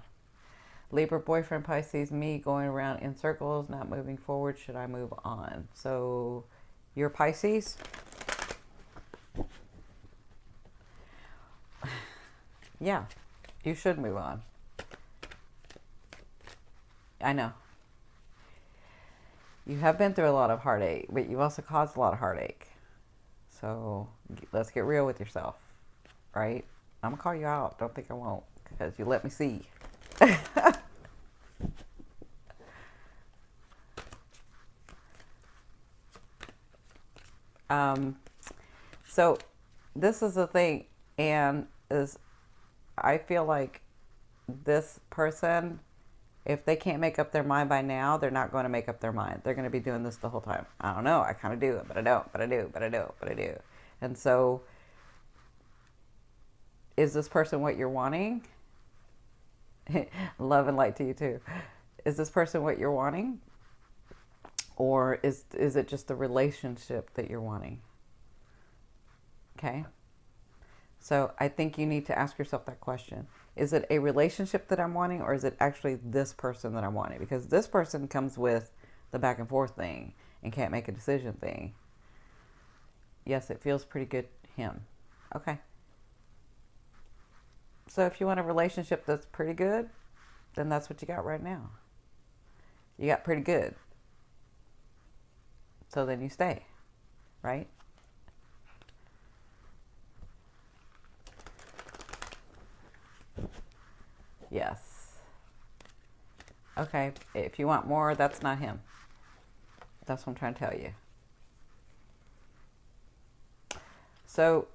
Speaker 1: Libra boyfriend Pisces, me going around in circles, not moving forward. Should I move on? So you're Pisces? Yeah, you should move on. I know. You have been through a lot of heartache, but you've also caused a lot of heartache. So let's get real with yourself, right? I'm gonna call you out. Don't think I won't, because you let me see. So this is the thing, and is I feel like this person, if they can't make up their mind by now, they're not going to make up their mind. They're going to be doing this the whole time. I don't know. I kind of do it, but I don't. But I do. But I do. But I do. And so, is this person what you're wanting? Love and light to you too. Is this person what you're wanting, or is it just the relationship that you're wanting? Okay. So I think you need to ask yourself that question. Is it a relationship that I'm wanting, or is it actually this person that I'm wanting? Because this person comes with the back and forth thing and can't make a decision thing. Yes, it feels pretty good, him. Okay. So if you want a relationship that's pretty good, then that's what you got right now. You got pretty good. So then you stay, right? Yes. Okay, if you want more, that's not him. That's what I'm trying to tell you. So,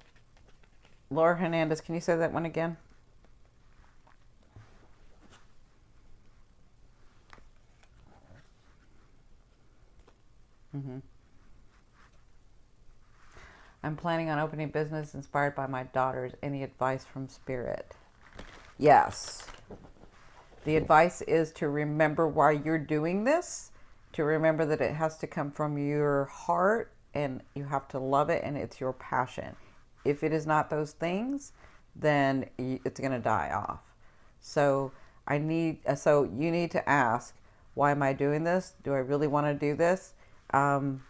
Speaker 1: Laura Hernandez, can you say that one again? Mm-hmm. I'm planning on opening business inspired by my daughters. Any advice from Spirit? Yes. The advice is to remember why you're doing this, to remember that it has to come from your heart and you have to love it and it's your passion. If it is not those things, then it's going to die off. So so you need to ask, why am I doing this? Do I really want to do this? And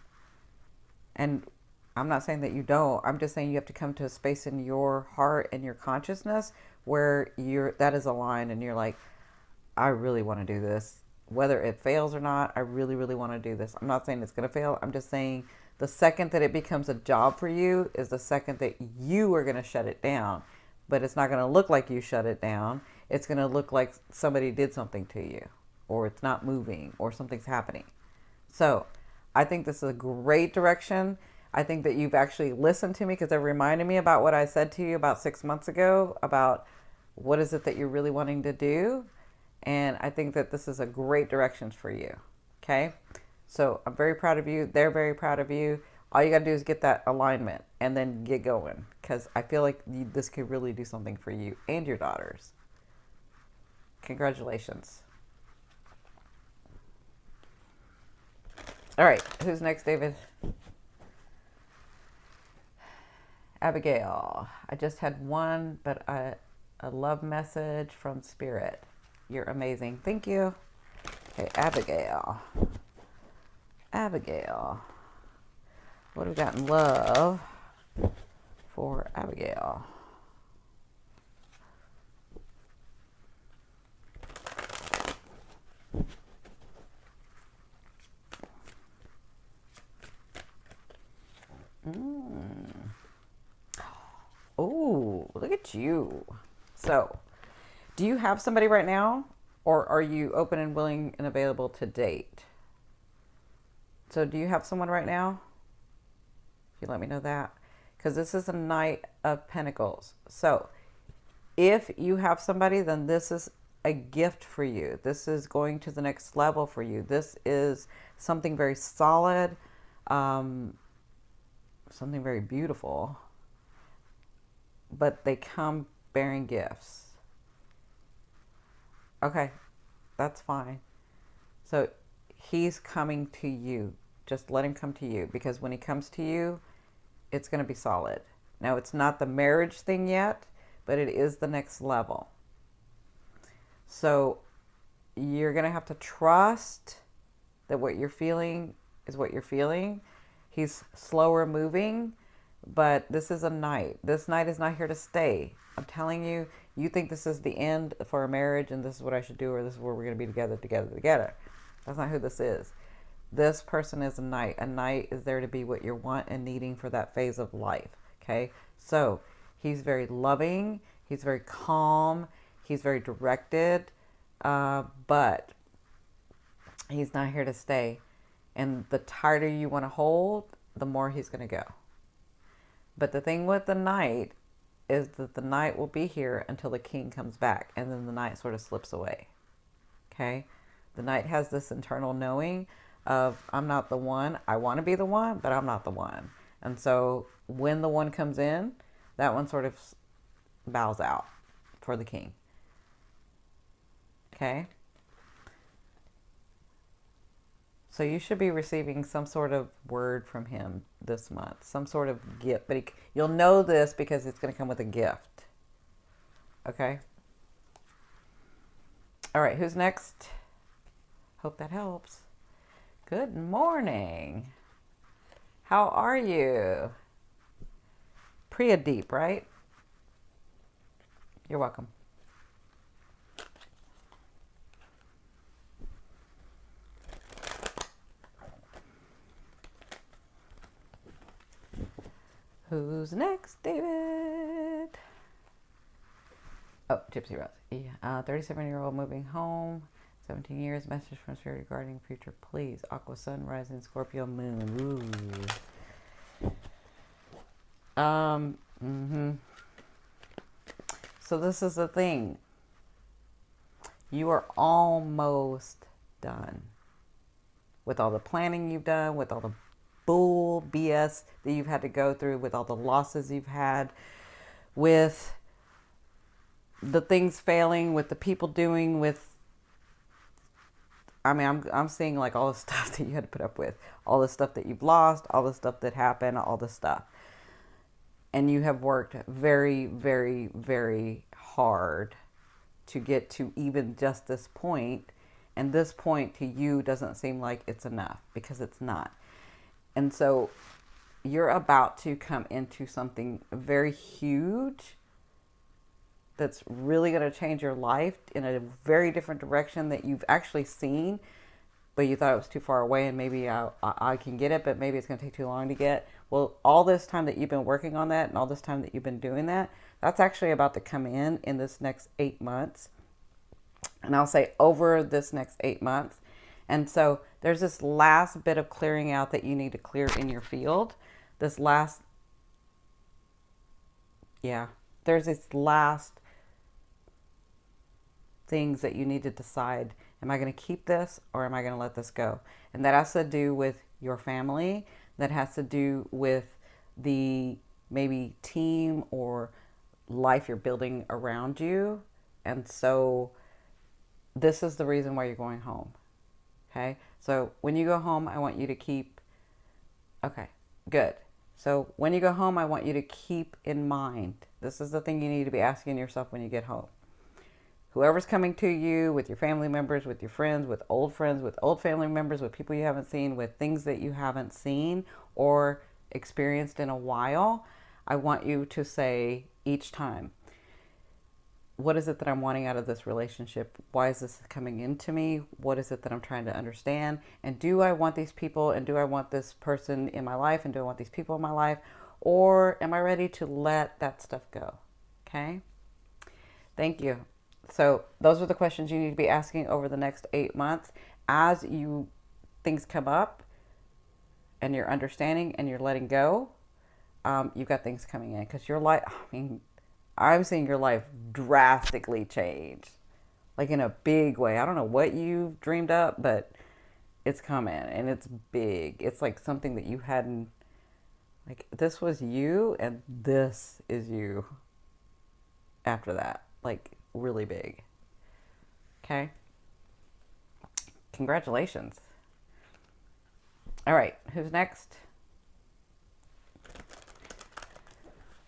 Speaker 1: I'm not saying that you don't. I'm just saying you have to come to a space in your heart and your consciousness where that is aligned and you're like, I really want to do this. Whether it fails or not, I really, really want to do this. I'm not saying it's going to fail. I'm just saying the second that it becomes a job for you is the second that you are going to shut it down. But it's not going to look like you shut it down. It's going to look like somebody did something to you, or it's not moving, or something's happening. So I think this is a great direction. I think that you've actually listened to me because it reminded me about what I said to you about 6 months ago about what is it that you're really wanting to do. And I think that this is a great direction for you. Okay. So I'm very proud of you. They're very proud of you. All you got to do is get that alignment and then get going. Because I feel like this could really do something for you and your daughters. Congratulations. All right. Who's next, David? Abigail. I just had one, but a love message from Spirit. You're amazing. Thank you. Okay, Abigail. Abigail. What have we got in love for Abigail? Oh, look at you. So, do you have somebody right now, or are you open and willing and available to date? So do you have someone right now? Can you let me know that? Because this is a Knight of Pentacles. So if you have somebody, then this is a gift for you. This is going to the next level for you. This is something very solid, something very beautiful, but they come bearing gifts. Okay, that's fine. So he's coming to you. Just let him come to you, because when he comes to you, it's going to be solid. Now, it's not the marriage thing yet, but it is the next level. So you're going to have to trust that what you're feeling is what you're feeling. He's slower moving, but this is a night. This night is not here to stay. I'm telling you, you think this is the end for a marriage and this is what I should do, or this is where we're going to be together. That's not who this is. This person is a knight. A knight is there to be what you're want and needing for that phase of life. Okay? So he's very loving. He's very calm. He's very directed. But he's not here to stay. And the tighter you want to hold, the more he's going to go. But the thing with the knight is that the knight will be here until the king comes back. And then the knight sort of slips away. Okay? The knight has this internal knowing of, I'm not the one. I want to be the one, but I'm not the one. And so when the one comes in, that one sort of bows out for the king. Okay? So you should be receiving some sort of word from him this month, some sort of gift. But you'll know this because it's going to come with a gift. Okay? All right, who's next? Hope that helps. Good morning. How are you? Priya Deep, right? You're welcome. Who's next, David? Oh, Gypsy Rose. Yeah, 37-year-old moving home. 17 years, message from spirit regarding future, please. Aqua, sun, rising, Scorpio, moon. Ooh. So this is the thing. You are almost done with all the planning you've done, with all the bull BS that you've had to go through, with all the losses you've had, with the things failing, with the people doing, with, I mean, I'm seeing like all the stuff that you had to put up with, all the stuff that you've lost, all the stuff that happened, all the stuff. And you have worked very, very, very hard to get to even just this point. And this point to you doesn't seem like it's enough, because it's not. And so you're about to come into something very huge that's really going to change your life in a very different direction that you've actually seen, but you thought it was too far away and maybe I can get it, but maybe it's going to take too long to get. Well, all this time that you've been working on that and all this time that you've been doing that, that's actually about to come in this next 8 months. And I'll say over this next 8 months. And so there's this last bit of clearing out that you need to clear in your field. There's this last things that you need to decide. Am I going to keep this or am I going to let this go? And that has to do with your family. That has to do with the maybe team or life you're building around you. And so this is the reason why you're going home. Okay? So when you go home, I want you to keep... Okay, good. So when you go home, I want you to keep in mind, this is the thing you need to be asking yourself when you get home. Whoever's coming to you, with your family members, with your friends, with old family members, with people you haven't seen, with things that you haven't seen or experienced in a while, I want you to say each time, what is it that I'm wanting out of this relationship? Why is this coming into me? What is it that I'm trying to understand? And do I want these people, and do I want this person in my life, and do I want these people in my life? Or am I ready to let that stuff go? Okay? Thank you. So those are the questions you need to be asking over the next 8 months. As things come up and you're understanding and you're letting go, you've got things coming in. Because your life, I'm seeing your life drastically change. Like in a big way. I don't know what you've dreamed up, but it's coming and it's big. It's like something that you hadn't, like this was you and this is you after that. Like really big. Okay? Congratulations. All right, who's next?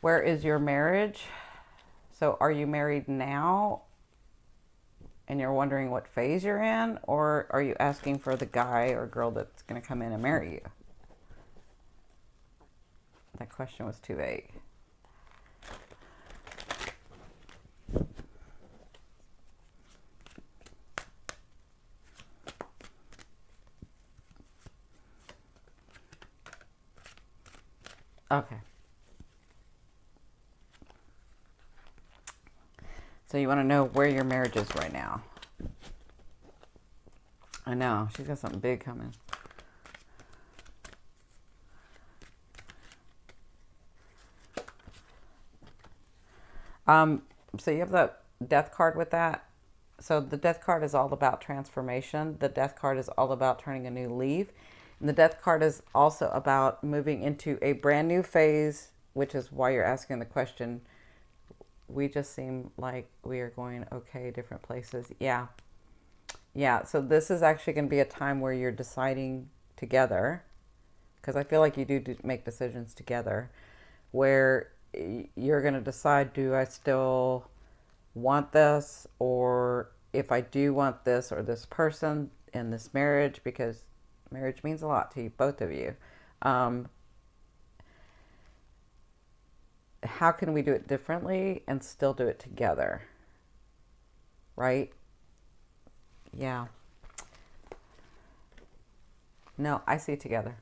Speaker 1: Where is your marriage? So are you married now? and you're wondering what phase you're in, or are you asking for the guy or girl that's going to come in and marry you? That question was too vague. Okay. So you want to know where your marriage is right now. I know. She's got something big coming. So you have the death card with that. So the death card is all about transformation. The death card is all about turning a new leaf. And the death card is also about moving into a brand new phase, which is why you're asking the question. We just seem like we are going okay, different places. Yeah. Yeah. So this is actually going to be a time where you're deciding together, because I feel like you do make decisions together, where you're going to decide, do I still want this, or if I do want this or this person in this marriage, because marriage means a lot to you, both of you. How can we do it differently and still do it together? Right? Yeah. No, I see together.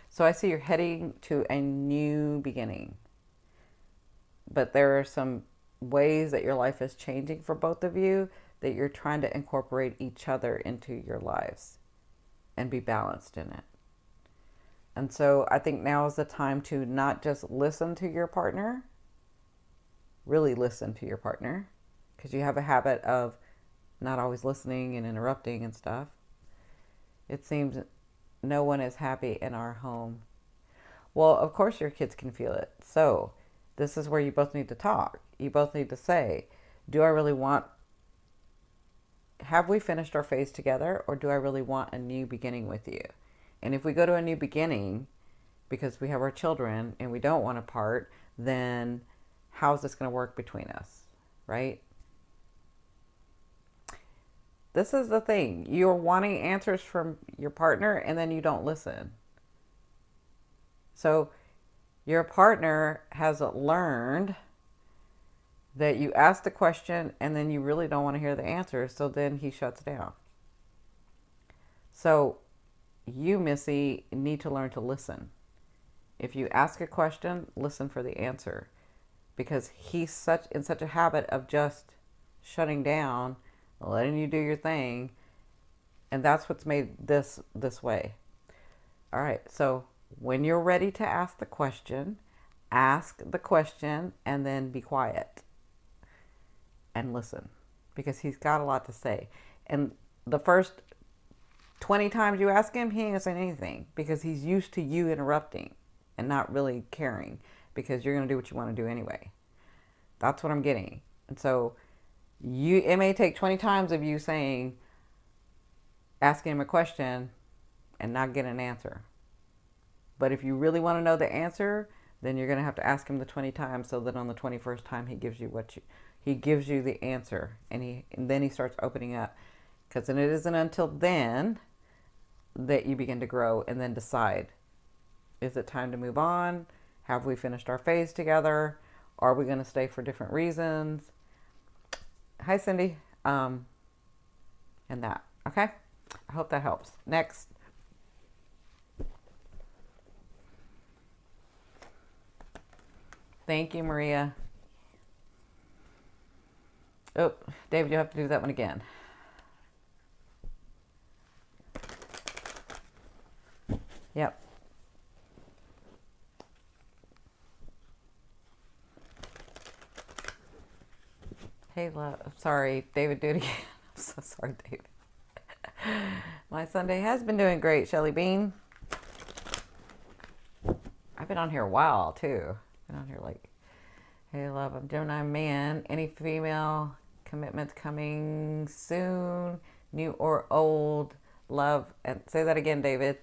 Speaker 1: So I see you're heading to a new beginning. But there are some ways that your life is changing for both of you, that you're trying to incorporate each other into your lives and be balanced in it. And so I think now is the time to not just listen to your partner, really listen to your partner, because you have a habit of not always listening and interrupting and stuff. It seems no one is happy in our home. Well, of course your kids can feel it. So this is where you both need to talk. You both need to say, do I really want, have we finished our phase together, or do I really want a new beginning with you? And if we go to a new beginning because we have our children and we don't want to part, then how's this going to work between us, right? This is the thing. You're wanting answers from your partner and then you don't listen. So your partner has learned that you ask the question and then you really don't want to hear the answer, so then he shuts down. So you, Missy, need to learn to listen. If you ask a question, listen for the answer, because he's in such a habit of just shutting down, letting you do your thing, and that's what's made this way. All right, so when you're ready to ask the question and then be quiet and listen, because he's got a lot to say. And the first 20 times you ask him, he ain't gonna say anything, because he's used to you interrupting and not really caring, because you're gonna do what you want to do anyway. That's what I'm getting. And so it may take 20 times of you asking him a question and not get an answer. But if you really want to know the answer, then you're gonna have to ask him the 20 times, so that on the 21st time he gives you the answer, and then he starts opening up. Because then it isn't until then that you begin to grow and then decide, is it time to move on? Have we finished our phase together? Are we going to stay for different reasons? Hi, Cindy. And that. Okay? I hope that helps. Next. Thank you, Maria. Oh, David, you have to do that one again. Yep. Hey, love. Sorry, David, do it again. I'm so sorry, David. My Sunday has been doing great, Shelly Bean. I've been on here a while, too. Been on here like, hey, love, I'm Gemini man. Any female commitments coming soon? New or old? Love. And say that again, David.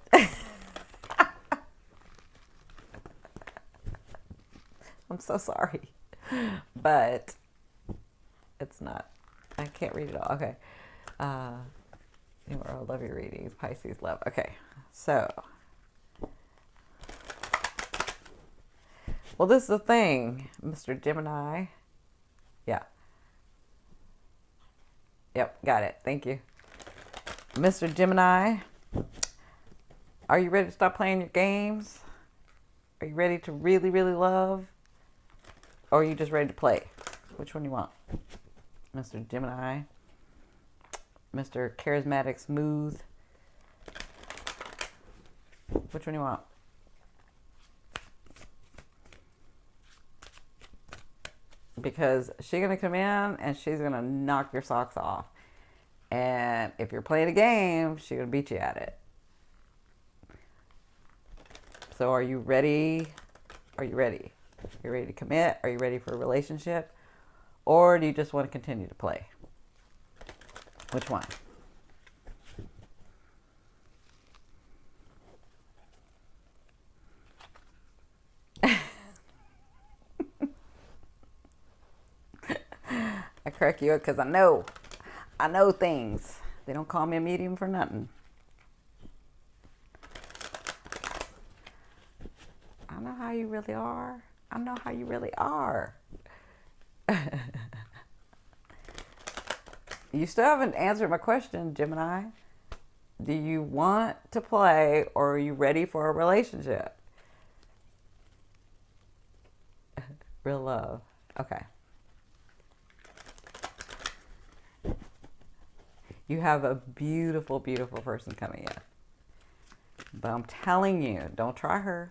Speaker 1: I'm so sorry. But it's not. I can't read it all. Okay. I love your readings. Pisces love. Okay. So. Well, this is the thing, Mr. Gemini. Yeah. Yep. Got it. Thank you. Mr. Gemini. Are you ready to stop playing your games? Are you ready to really, really love? Or are you just ready to play? Which one do you want? Mr. Gemini. Mr. Charismatic Smooth. Which one do you want? Because she's going to come in and she's going to knock your socks off. And if you're playing a game, she's going to beat you at it. So are you ready? Are you ready? Are you ready to commit? Are you ready for a relationship? Or do you just want to continue to play? Which one? I crack you up because I know things. They don't call me a medium for nothing. I know how you really are. I know how you really are. You still haven't answered my question, Gemini. Do you want to play or are you ready for a relationship? Real love. Okay. You have a beautiful, beautiful person coming in. But I'm telling you, don't try her.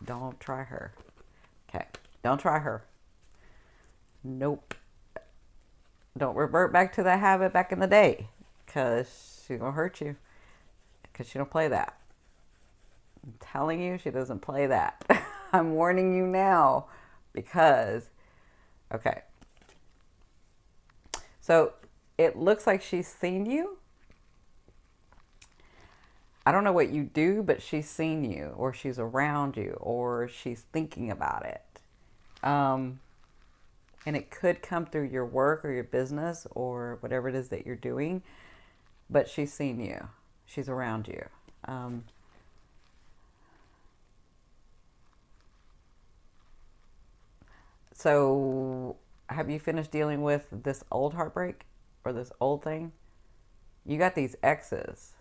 Speaker 1: Don't try her. Okay. Don't try her. Nope. Don't revert back to that habit back in the day. Because she's going to hurt you. Because she don't play that. I'm telling you, she doesn't play that. I'm warning you now. Because, okay. So, it looks like she's seen you. I don't know what you do, but she's seen you, or she's around you, or she's thinking about it. And it could come through your work or your business or whatever it is that you're doing, but she's seen you. She's around you. So have you finished dealing with this old heartbreak or this old thing? You got these exes.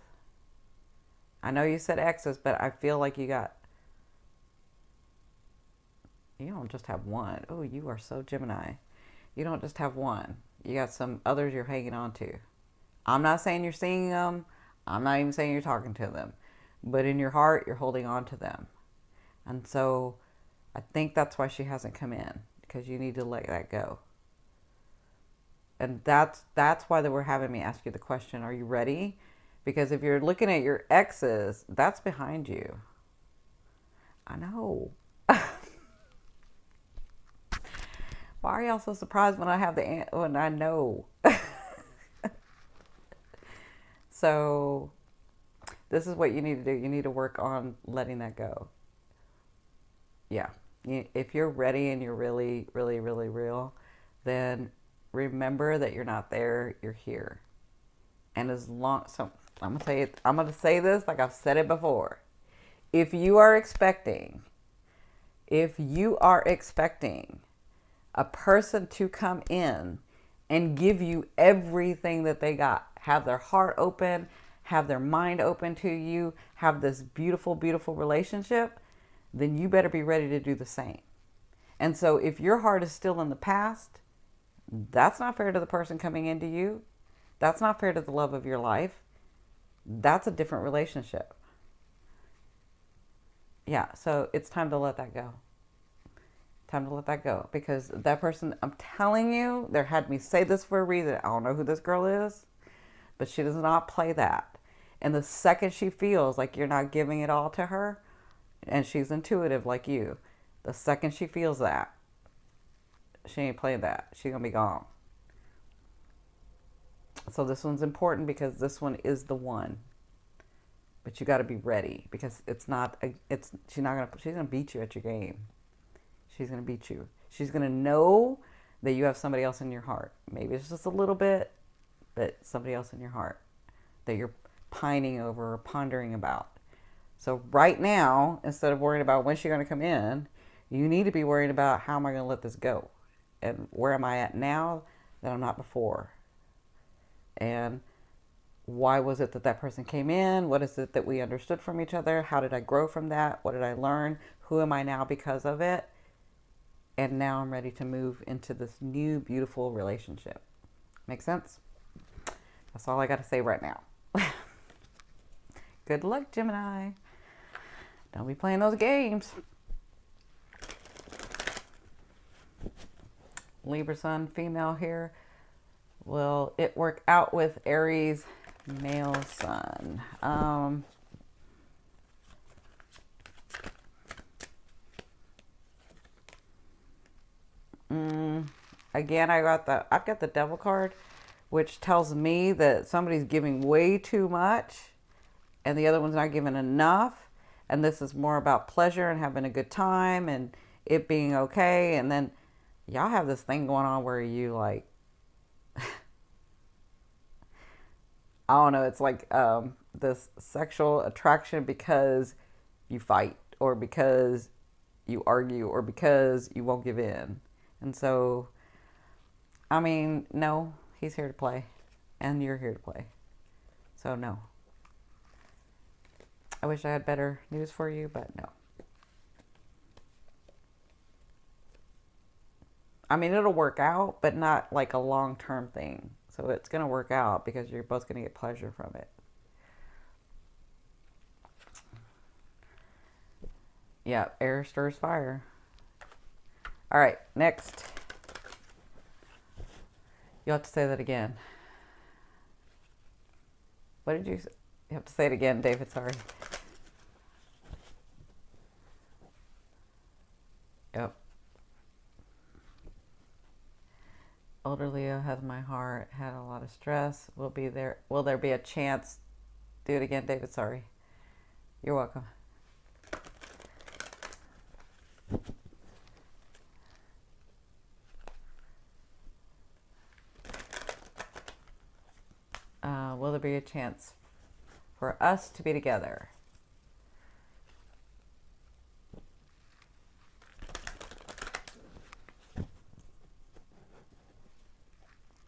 Speaker 1: I know you said exes, but I feel like you don't just have one. Oh, you are so Gemini. You don't just have one. You got some others you're hanging on to. I'm not saying you're seeing them. I'm not even saying you're talking to them. But in your heart, you're holding on to them. And so I think that's why she hasn't come in. Because you need to let that go. And that's why they were having me ask you the question, are you ready? Because if you're looking at your exes, that's behind you. I know. Why are y'all so surprised when I have when I know? So this is what you need to do. You need to work on letting that go. Yeah. If you're ready and you're really, really, really real, then remember that you're not there, you're here. And so I'm going to say this like I've said it before. If you are expecting a person to come in and give you everything that they got, have their heart open, have their mind open to you, have this beautiful, beautiful relationship, then you better be ready to do the same. And so if your heart is still in the past, that's not fair to the person coming into you. That's not fair to the love of your life. That's a different relationship. Yeah, so it's time to let that go. Time to let that go. Because that person, I'm telling you, they had me say this for a reason. I don't know who this girl is, but she does not play that. And the second she feels like you're not giving it all to her, and she's intuitive like you, the second she feels that, she ain't playing that. She's going to be gone. So this one's important because this one is the one. But you got to be ready because she's going to beat you at your game. She's going to beat you. She's going to know that you have somebody else in your heart. Maybe it's just a little bit, but somebody else in your heart that you're pining over or pondering about. So right now, instead of worrying about when's she going to come in, you need to be worrying about how am I going to let this go? And where am I at now that I'm not before? And why was it that that person came in? What is it that we understood from each other? How did I grow from that? What did I learn? Who am I now because of it? And now I'm ready to move into this new, beautiful relationship. Make sense? That's all I got to say right now. Good luck, Gemini. Don't be playing those games. Libra sun, female here. Will it work out with Aries male sun? Again, I've got the devil card, which tells me that somebody's giving way too much and the other one's not giving enough. And this is more about pleasure and having a good time and it being okay. And then y'all have this thing going on where you like, I don't know, it's like this sexual attraction because you fight or because you argue or because you won't give in. And so, I mean, no, he's here to play and you're here to play. So no. I wish I had better news for you, but no. I mean, it'll work out, but not like a long-term thing. So it's going to work out because you're both going to get pleasure from it. Yeah, air stirs fire. All right, next. You'll have to say that again. What did you say? You have to say it again, David, sorry. Yep. Older Leo has my heart, had a lot of stress. Will there be a chance? Do it again, David, sorry. You're welcome. Will there be a chance for us to be together?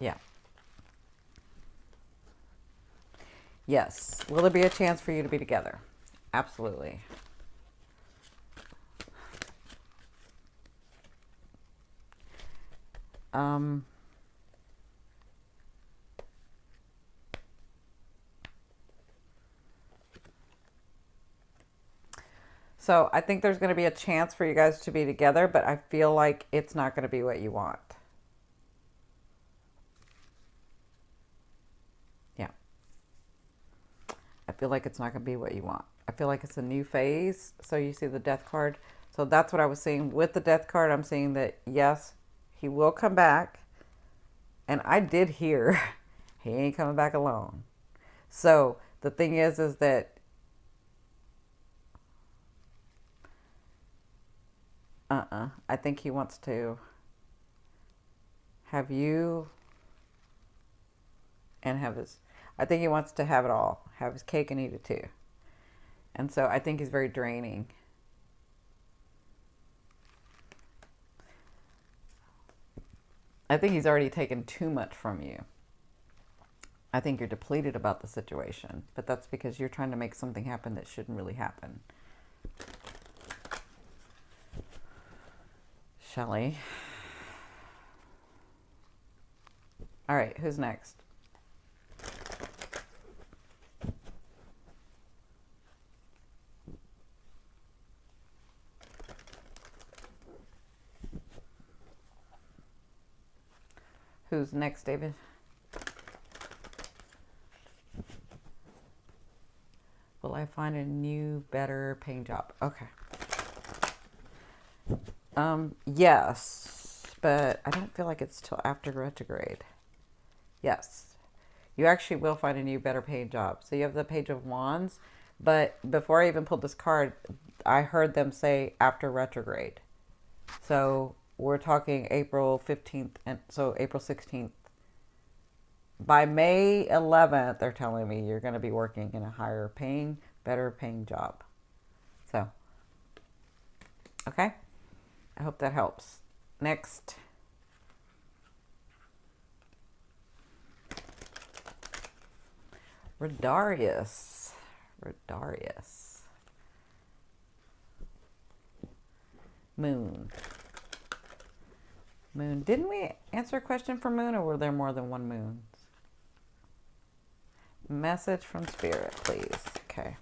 Speaker 1: Yeah. Yes. Will there be a chance for you to be together? Absolutely. So I think there's going to be a chance for you guys to be together, but I feel like it's not going to be what you want. Yeah. I feel like it's not going to be what you want. I feel like it's a new phase. So you see the death card. So that's what I was seeing with the death card. I'm seeing that, yes, he will come back. And I did hear he ain't coming back alone. So the thing is that I think he wants to have you and have his, I think he wants to have it all, have his cake and eat it too. And so I think he's very draining. I think he's already taken too much from you. I think you're depleted about the situation, but that's because you're trying to make something happen that shouldn't really happen. Shelley. All right, who's next? Who's next, David? Will I find a new, better paying job? Okay. Yes, but I don't feel like it's till after retrograde. Yes, you actually will find a new, better paying job. So you have the Page of Wands, but before I even pulled this card, I heard them say after retrograde. So we're talking April 15th, and so April 16th. By May 11th, they're telling me you're going to be working in a higher paying, better paying job. So, okay. I hope that helps. Next. Rodarius. Moon. Didn't we answer a question for Moon, or were there more than one Moon? Message from Spirit, please. Okay.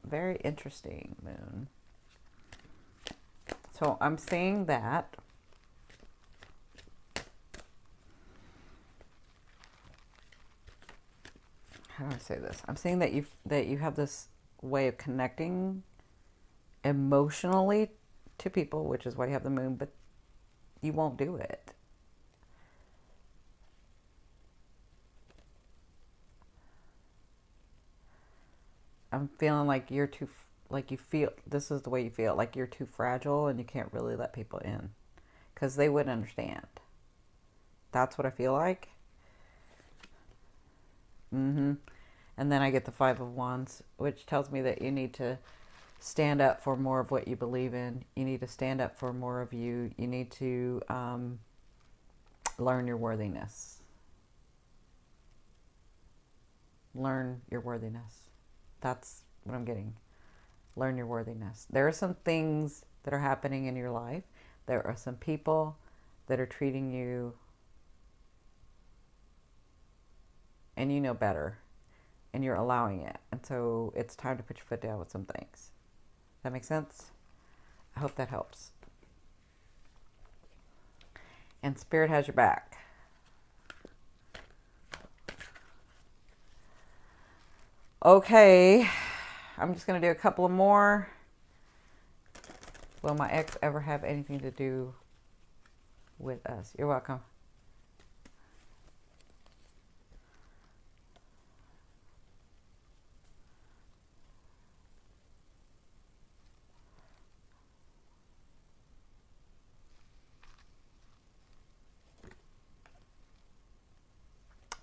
Speaker 1: Very interesting, Moon. So I'm seeing that. How do I say this? I'm seeing that you have this way of connecting emotionally to people, which is why you have the Moon, but you won't do it. I'm feeling like you're too, like you feel, this is the way you feel, like you're too fragile and you can't really let people in because they wouldn't understand. That's what I feel like. And then I get the Five of Wands, which tells me that you need to stand up for more of what you believe in. You need to stand up for more of you. You need to learn your worthiness. Learn your worthiness. That's what I'm getting. Learn your worthiness. There are some things that are happening in your life. There are some people that are treating you, and you know better, and you're allowing it. And so it's time to put your foot down with some things. That makes sense? I hope that helps. And Spirit has your back. Okay, I'm just going to do a couple of more. Will my ex ever have anything to do with us? You're welcome.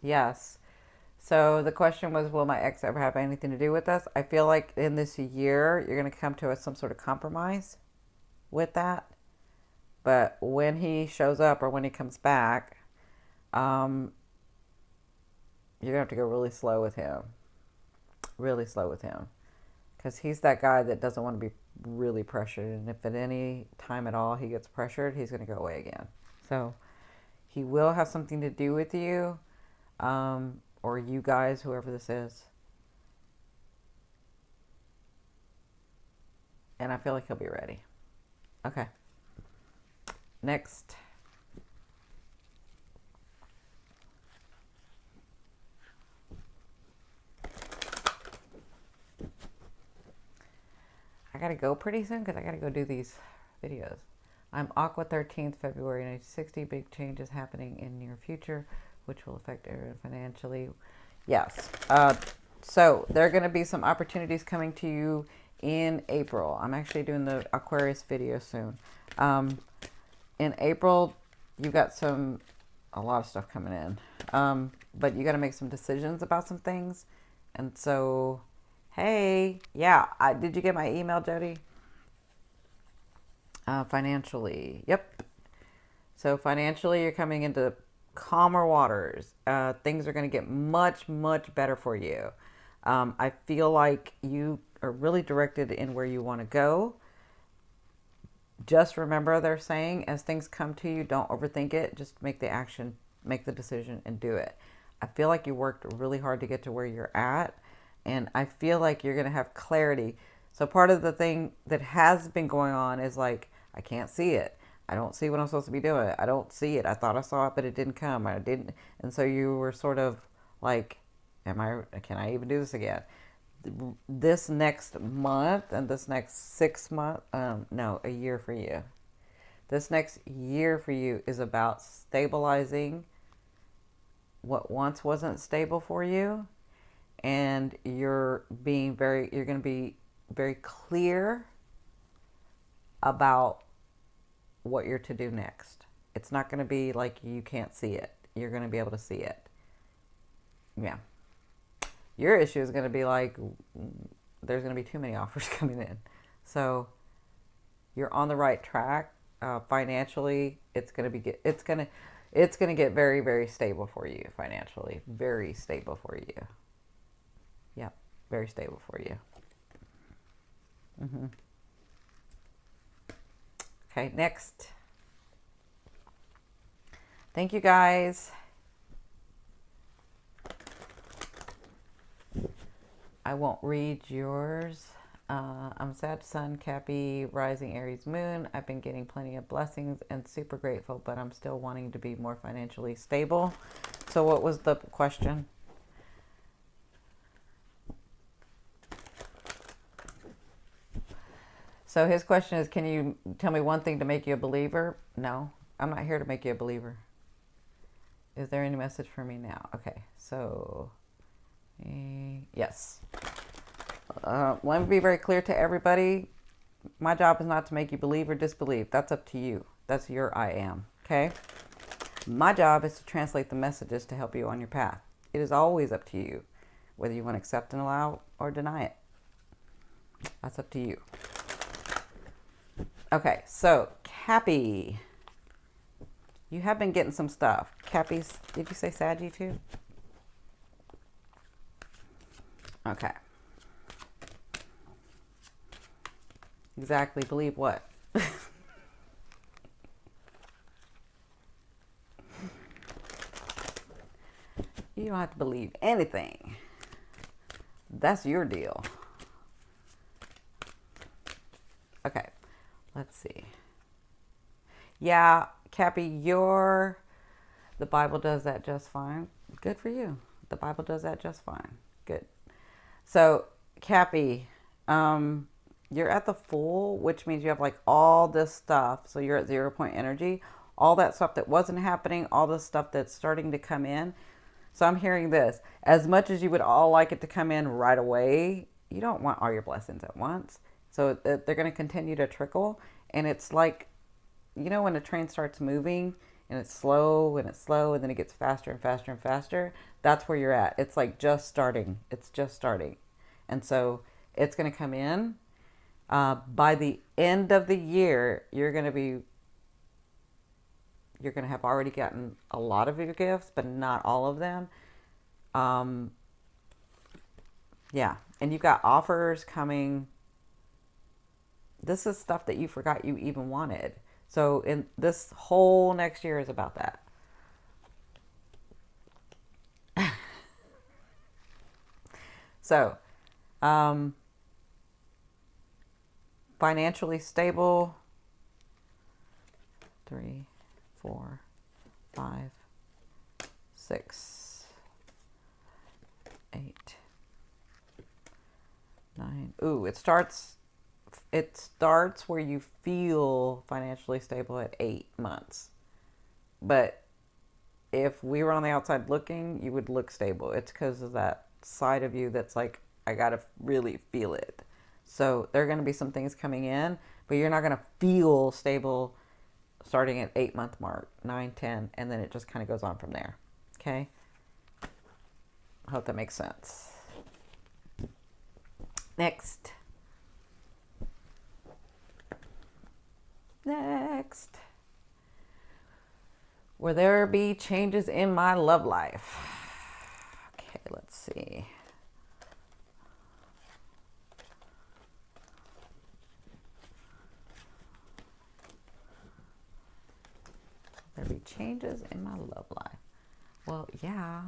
Speaker 1: Yes. So the question was, will my ex ever have anything to do with us? I feel like in this year, you're going to come to some sort of compromise with that. But when he shows up or when he comes back, you're going to have to go really slow with him. Really slow with him. Because he's that guy that doesn't want to be really pressured. And if at any time at all he gets pressured, he's going to go away again. So he will have something to do with you. Or you guys, whoever this is. And I feel like he'll be ready. Okay. Next. I gotta go pretty soon because I gotta go do these videos. I'm Aqua 13th, February 1960. Big changes happening in near future, which will affect everyone financially. Yes. So there are going to be some opportunities coming to you in April. I'm actually doing the Aquarius video soon. In April, you've got a lot of stuff coming in. But you got to make some decisions about some things. And so, hey, yeah. Did you get my email, Jody? Financially. Yep. So financially, you're coming into calmer waters. Things are going to get much, much better for you. I feel like you are really directed in where you want to go. Just remember they're saying, as things come to you, don't overthink it. Just make the action, make the decision, and do it. I feel like you worked really hard to get to where you're at. And I feel like you're going to have clarity. So part of the thing that has been going on is like, I can't see it. I don't see what I'm supposed to be doing. I don't see it. I thought I saw it, but it didn't come. I didn't. And so you were sort of like, can I even do this again? This next month and this next 6 months, a year for you. This next year for you is about stabilizing what once wasn't stable for you and you're going to be very clear about what you're to do next. It's not going to be like you can't see it. You're going to be able to see it. Yeah. Your issue is going to be like, there's going to be too many offers coming in. So you're on the right track. Financially, it's going to get very, very stable for you financially. Very stable for you. Yep. Very stable for you. Okay, next. Thank you, guys. I won't read yours. I'm Sag Sun, Cappy, Rising Aries Moon. I've been getting plenty of blessings and super grateful, but I'm still wanting to be more financially stable. So what was the question? So his question is, can you tell me one thing to make you a believer? No, I'm not here to make you a believer. Is there any message for me now? Okay, so yes. Let me be very clear to everybody. My job is not to make you believe or disbelieve. That's up to you. That's your I am. Okay? My job is to translate the messages to help you on your path. It is always up to you whether you want to accept and allow or deny it. That's up to you. Okay, so Cappy. You have been getting some stuff. Cappy's, did you say Saggy too? Okay. Exactly. Believe what? You don't have to believe anything. That's your deal. Okay. Let's see. Yeah, Cappy, the Bible does that just fine. Good for you. The Bible does that just fine. Good. So, Cappy, you're at the full, which means you have like all this stuff. So you're at 0 point energy. All that stuff that wasn't happening, all the stuff that's starting to come in. So I'm hearing this. As much as you would all like it to come in right away, you don't want all your blessings at once. So they're going to continue to trickle. And it's like, you know, when a train starts moving and it's slow and then it gets faster and faster and faster. That's where you're at. It's like just starting. It's just starting. And so it's going to come in. By the end of the year, you're going to have already gotten a lot of your gifts, but not all of them. Yeah. And you've got offers coming. This is stuff that you forgot you even wanted. So in this whole next year is about that. So, financially stable. 3, 4, 5, 6, 8, 9. Ooh, it starts where you feel financially stable at 8 months. But if we were on the outside looking, you would look stable. It's because of that side of you that's like, I got to really feel it. So there are going to be some things coming in, but you're not going to feel stable starting at 8 month mark, 9, 10, and then it just kind of goes on from there. Okay? I hope that makes sense. Next. Will there be changes in my love life? Okay, let's see. Will there be changes in my love life? Well, yeah.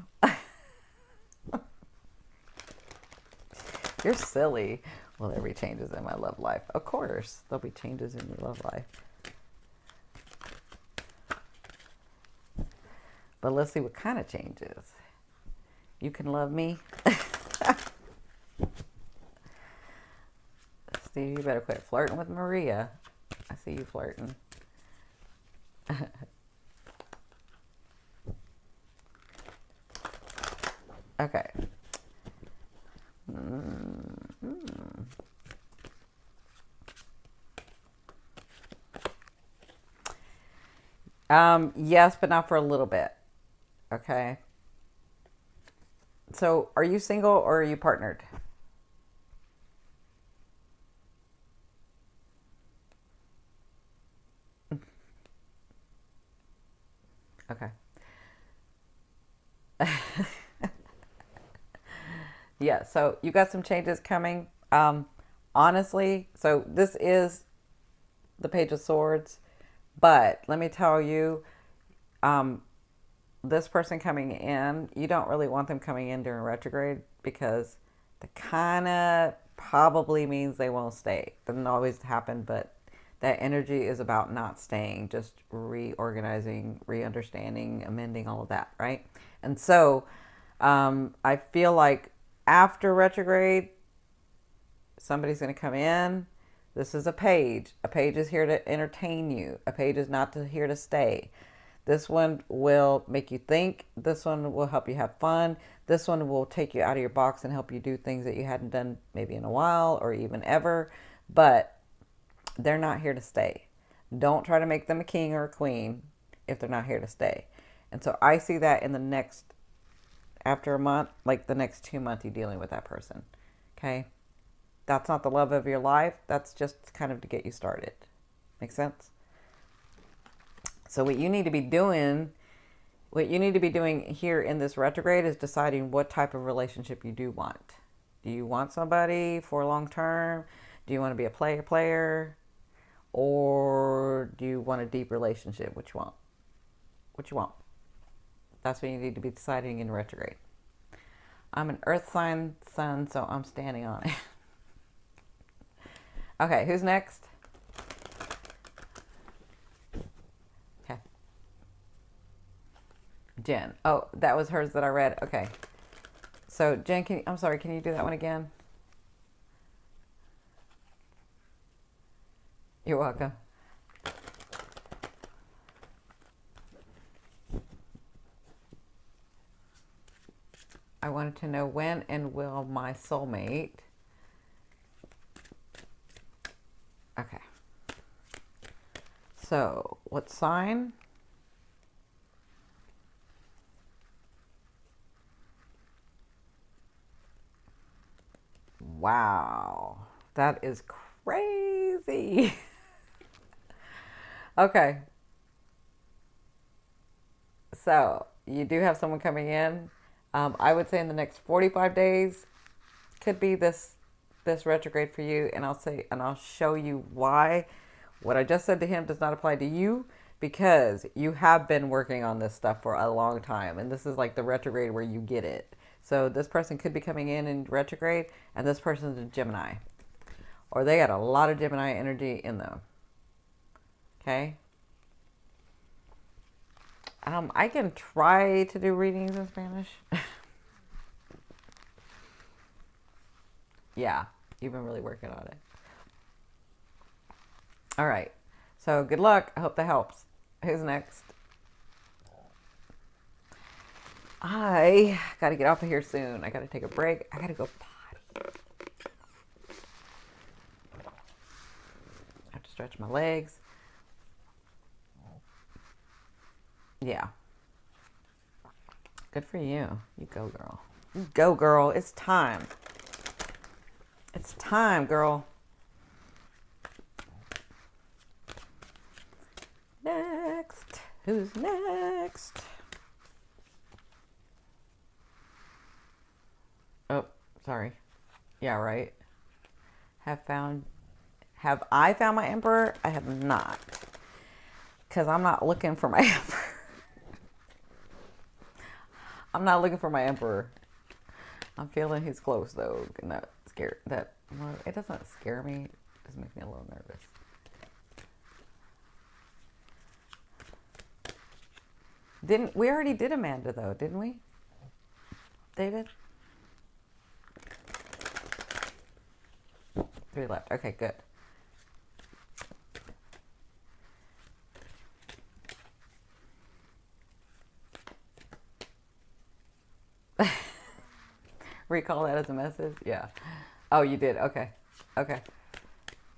Speaker 1: You're silly. Will there be changes in my love life? Of course, there'll be changes in your love life. But let's see what kind of changes. You can love me. Steve, you better quit flirting with Maria. I see you flirting. Okay. Yes, but not for a little bit. Okay. So, are you single or are you partnered? Okay. Yeah, so you got some changes coming. Honestly, so this is the Page of Swords, but let me tell you, um, this person coming in, you don't really want them coming in during retrograde because that kind of probably means they won't stay. Doesn't always happen, but that energy is about not staying, just reorganizing, re-understanding, amending, all of that, right? And so I feel like after retrograde, somebody's going to come in. This is a page. A page is here to entertain you. A page is not here to stay. This one will make you think. This one will help you have fun. This one will take you out of your box and help you do things that you hadn't done maybe in a while or even ever. But they're not here to stay. Don't try to make them a king or a queen if they're not here to stay. And so I see that in the next, after a month, like the next 2 months, you're dealing with that person. Okay? That's not the love of your life. That's just kind of to get you started. Make sense? So what you need to be doing, here in this retrograde is deciding what type of relationship you do want. Do you want somebody for long term? Do you want to be a player? Or do you want a deep relationship? What you want? What you want? That's what you need to be deciding in retrograde. I'm an earth sign sun, so I'm standing on it. Okay, who's next? Okay. Jen. Oh, that was hers that I read. Okay. So, Jen, I'm sorry, can you do that one again? You're welcome. I wanted to know when and will my soulmate. Okay. So, what sign? Wow. That is crazy. Okay. So, you do have someone coming in. I would say in the next 45 days could be this retrograde for you, and I'll show you why what I just said to him does not apply to you, because you have been working on this stuff for a long time, and this is like the retrograde where you get it. So this person could be coming in retrograde, and this person's a Gemini, or they got a lot of Gemini energy in them. Okay. I can try to do readings in Spanish. Yeah, you've been really working on it. All right. So good luck. I hope that helps. Who's next? I got to get off of here soon. I got to take a break. I got to go potty. I have to stretch my legs. Yeah. Good for you. You go, girl. You go, girl. It's time. It's time, girl. Next. Who's next? Oh, sorry. Yeah, right. Have I found my emperor? I have not. Because I'm not looking for my emperor. I'm not looking for my emperor. I'm feeling he's close though, and well, it doesn't scare me. It just makes me a little nervous. We already did Amanda though, didn't we? David? 3 left. Okay, good. Recall that as a message? Yeah. Oh, you did. Okay. Okay.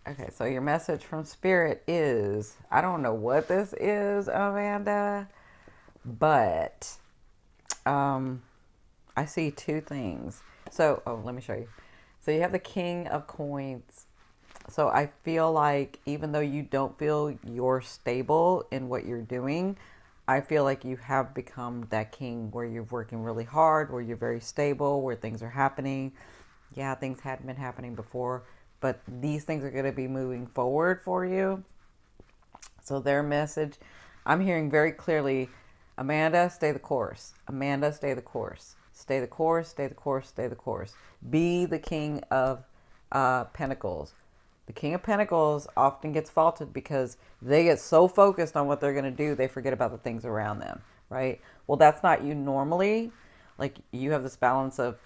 Speaker 1: Okay, so your message from Spirit is, I don't know what this is, Amanda, but I see two things. So, oh, let me show you. So you have the King of Coins. So I feel like even though you don't feel you're stable in what you're doing, I feel like you have become that king where you're working really hard, where you're very stable, where things are happening. Yeah, things hadn't been happening before, but these things are going to be moving forward for you. So their message, I'm hearing very clearly, Amanda, stay the course. Amanda, stay the course. Stay the course, stay the course, stay the course. Be the king of pentacles. The King of Pentacles often gets faulted because they get so focused on what they're going to do, they forget about the things around them, right? Well, that's not you normally. Like, you have this balance of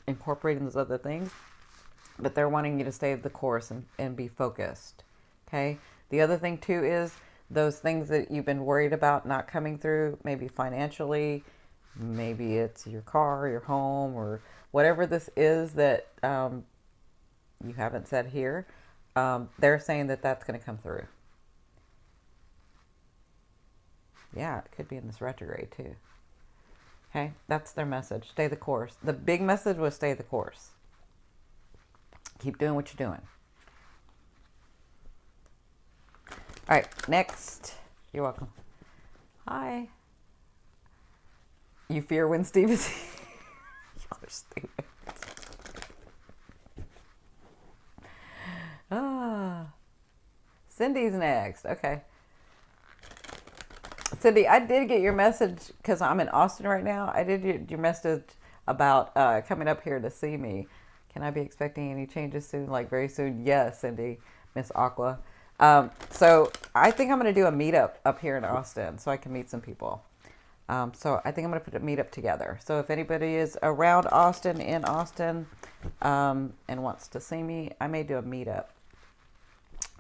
Speaker 1: incorporating those other things, but they're wanting you to stay the course and be focused, okay? The other thing, too, is those things that you've been worried about not coming through, maybe financially, maybe it's your car, your home, or whatever this is that you haven't said here, they're saying that that's going to come through. Yeah, it could be in this retrograde too. Okay, that's their message. Stay the course. The big message was stay the course. Keep doing what you're doing. All right, next. You're welcome. Hi. You fear when Steve is here. Y'all are stupid. Cindy's next. Okay. Cindy, I did get your message because I'm in Austin right now. I did get your message about coming up here to see me. Can I be expecting any changes soon? Like very soon? Yes, Cindy, Miss Aqua. So I think I'm going to do a meetup up here in Austin so I can meet some people. So I think I'm going to put a meetup together. So if anybody is around Austin, in Austin, and wants to see me, I may do a meetup.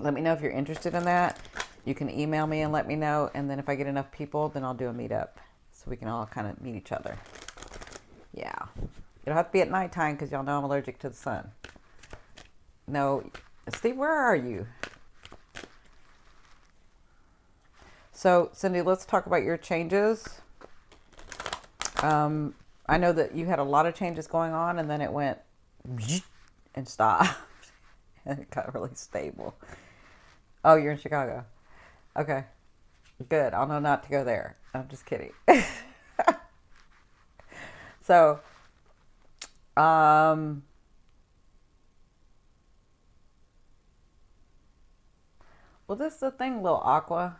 Speaker 1: Let me know if you're interested in that. You can email me and let me know. And then if I get enough people, then I'll do a meetup so we can all kind of meet each other. Yeah. It'll have to be at nighttime because y'all know I'm allergic to the sun. No. Steve, where are you? So, Cindy, let's talk about your changes. I know that you had a lot of changes going on and then it went and stopped. And it got really stable. Oh, you're in Chicago. Okay. Good. I'll know not to go there. I'm just kidding. So, well, this is the thing, little Aqua.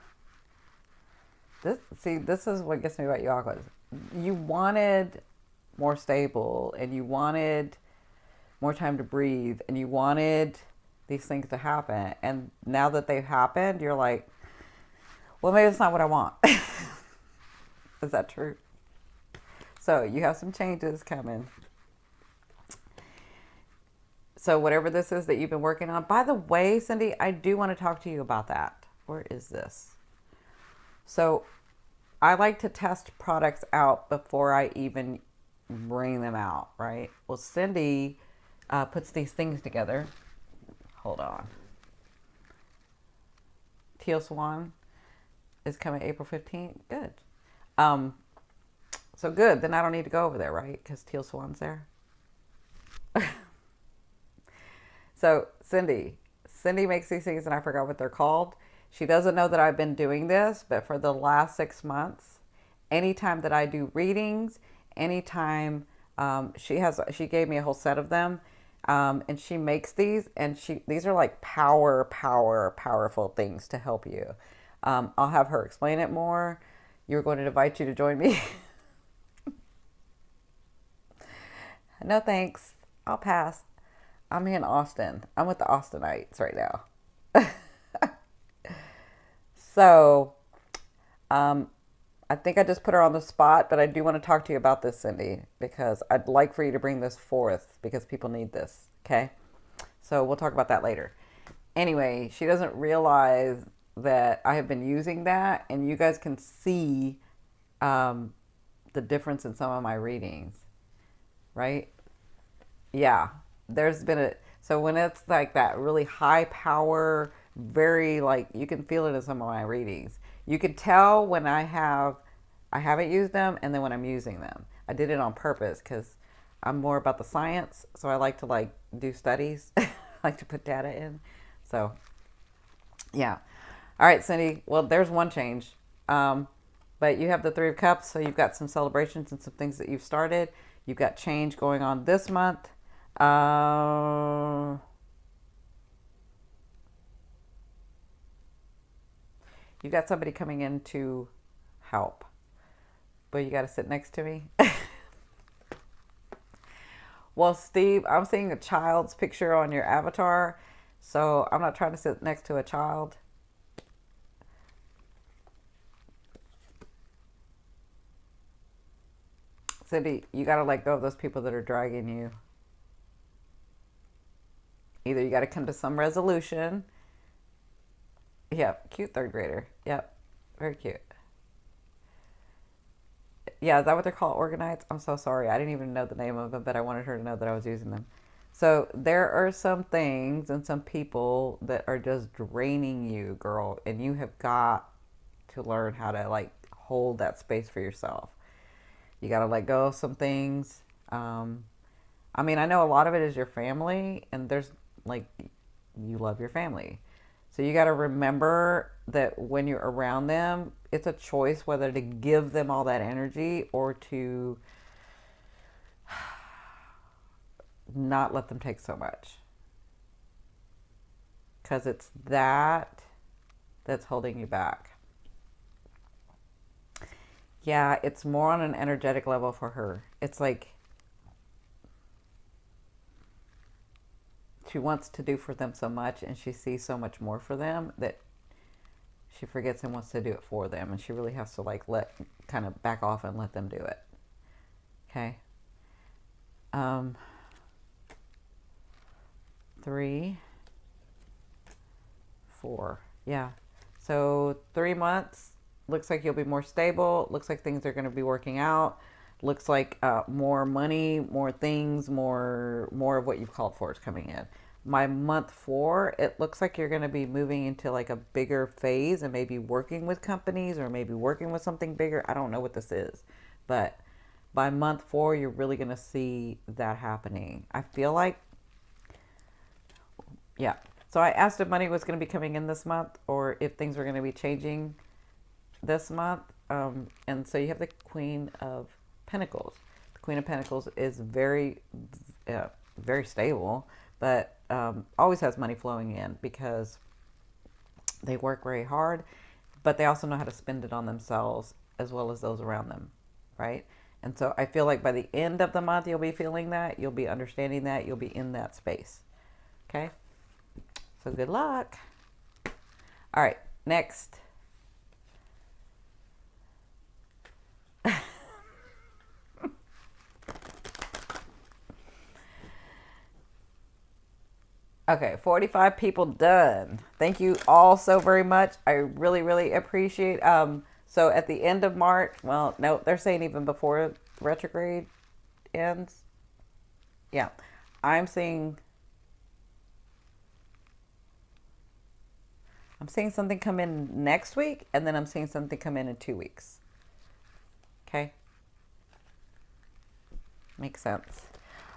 Speaker 1: This is what gets me about you, Aquas. You wanted more stable, and you wanted more time to breathe, and you wanted these things to happen. And now that they've happened, you're like, well, maybe it's not what I want. Is that true? So you have some changes coming. So whatever this is that you've been working on. By the way, Cindy, I do want to talk to you about that. Where is this? So I like to test products out before I even bring them out, right? Well, Cindy puts these things together. Hold on. Teal Swan is coming April 15th. Good. So good. Then I don't need to go over there, right? Because Teal Swan's there. So Cindy makes these things and I forgot what they're called. She doesn't know that I've been doing this, but for the last 6 months, anytime that I do readings, anytime she gave me a whole set of them, and she makes these, and these are like powerful things to help you. I'll have her explain it more. You're going to invite you to join me. No thanks. I'll pass. I'm in Austin. I'm with the Austinites right now. So, I think I just put her on the spot, but I do want to talk to you about this, Cindy, because I'd like for you to bring this forth because people need this, okay? So we'll talk about that later. Anyway, she doesn't realize that I have been using that, and you guys can see the difference in some of my readings, right? Yeah, there's been So when it's like that really high power, very like, you can feel it in some of my readings. You can tell when I haven't used them, and then when I'm using them. I did it on purpose because I'm more about the science. So I like to like do studies. I like to put data in. So yeah. All right, Cindy. Well, there's one change. But you have the Three of Cups, so you've got some celebrations and some things that you've started. You've got change going on this month. You've got somebody coming in to help, but you got to sit next to me. Well, Steve, I'm seeing a child's picture on your avatar, so I'm not trying to sit next to a child. Cindy, you got to let go of those people that are dragging you. Either you got to come to some resolution. Yep, cute third grader. Yep, very cute. Yeah, is that what they're called? Organites? I'm so sorry. I didn't even know the name of them, but I wanted her to know that I was using them. So there are some things and some people that are just draining you, girl, and you have got to learn how to like hold that space for yourself. You got to let go of some things. I mean, I know a lot of it is your family, and there's like, you love your family. So you got to remember that when you're around them, it's a choice whether to give them all that energy or to not let them take so much. Because it's that's holding you back. Yeah, it's more on an energetic level for her. It's like she wants to do for them so much, and she sees so much more for them that she forgets and wants to do it for them, and she really has to like kind of back off and let them do it. Okay. 3, 4. Yeah. So 3 months looks like you'll be more stable. Looks like things are going to be working out. Looks like more money, more things, more of what you've called for is coming in. My month 4, it looks like you're going to be moving into like a bigger phase and maybe working with companies or maybe working with something bigger. I don't know what this is, but by month 4, you're really going to see that happening. I feel like, yeah. So I asked if money was going to be coming in this month or if things were going to be changing this month. And so you have the Queen of Pentacles. The Queen of Pentacles is very, very stable, but always has money flowing in because they work very hard, but they also know how to spend it on themselves as well as those around them, right? And so I feel like by the end of the month, you'll be feeling that, you'll be understanding that, you'll be in that space. Okay? So good luck. All right, next. Okay, 45 people done. Thank you all so very much. I really, really appreciate. So at the end of March, well, no, they're saying even before retrograde ends. Yeah, I'm seeing something come in next week, and then I'm seeing something come in 2 weeks. Okay, makes sense.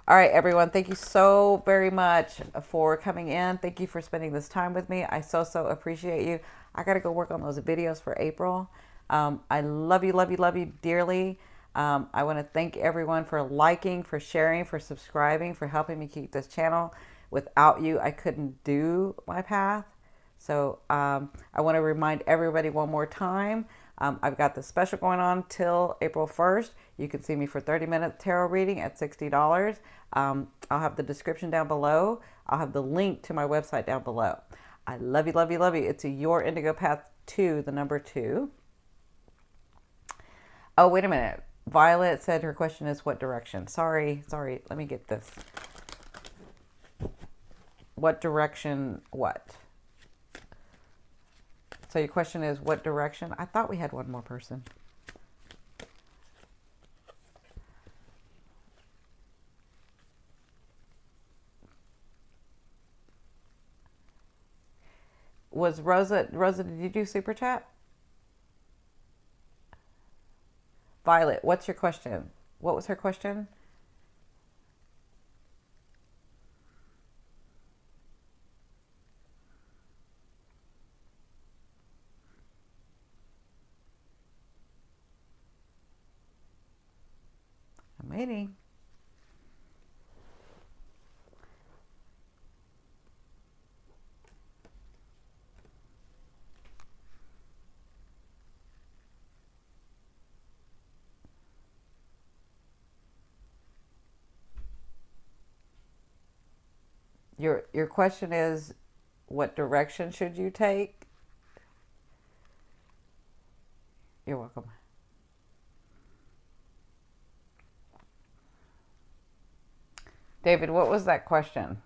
Speaker 1: All right, everyone. Thank you so very much for coming in. Thank you for spending this time with me. I so appreciate you. I got to go work on those videos for April. I love you, love you, love you dearly. I want to thank everyone for liking, for sharing, for subscribing, for helping me keep this channel. Without you, I couldn't do my path. So I want to remind everybody one more time. I've got this special going on till April 1st. You can see me for 30-minute tarot reading at $60. I'll have the description down below. I'll have the link to my website down below. I love you, love you, love you. It's Your Indigo Path 2, the number 2. Oh, wait a minute. Violet said her question is what direction? Sorry. Let me get this. What direction, what? So your question is what direction? I thought we had one more person. Was Rosa, did you do super chat? Violet, what's your question? What was her question? I'm waiting. Your question is, what direction should you take? You're welcome. David, what was that question?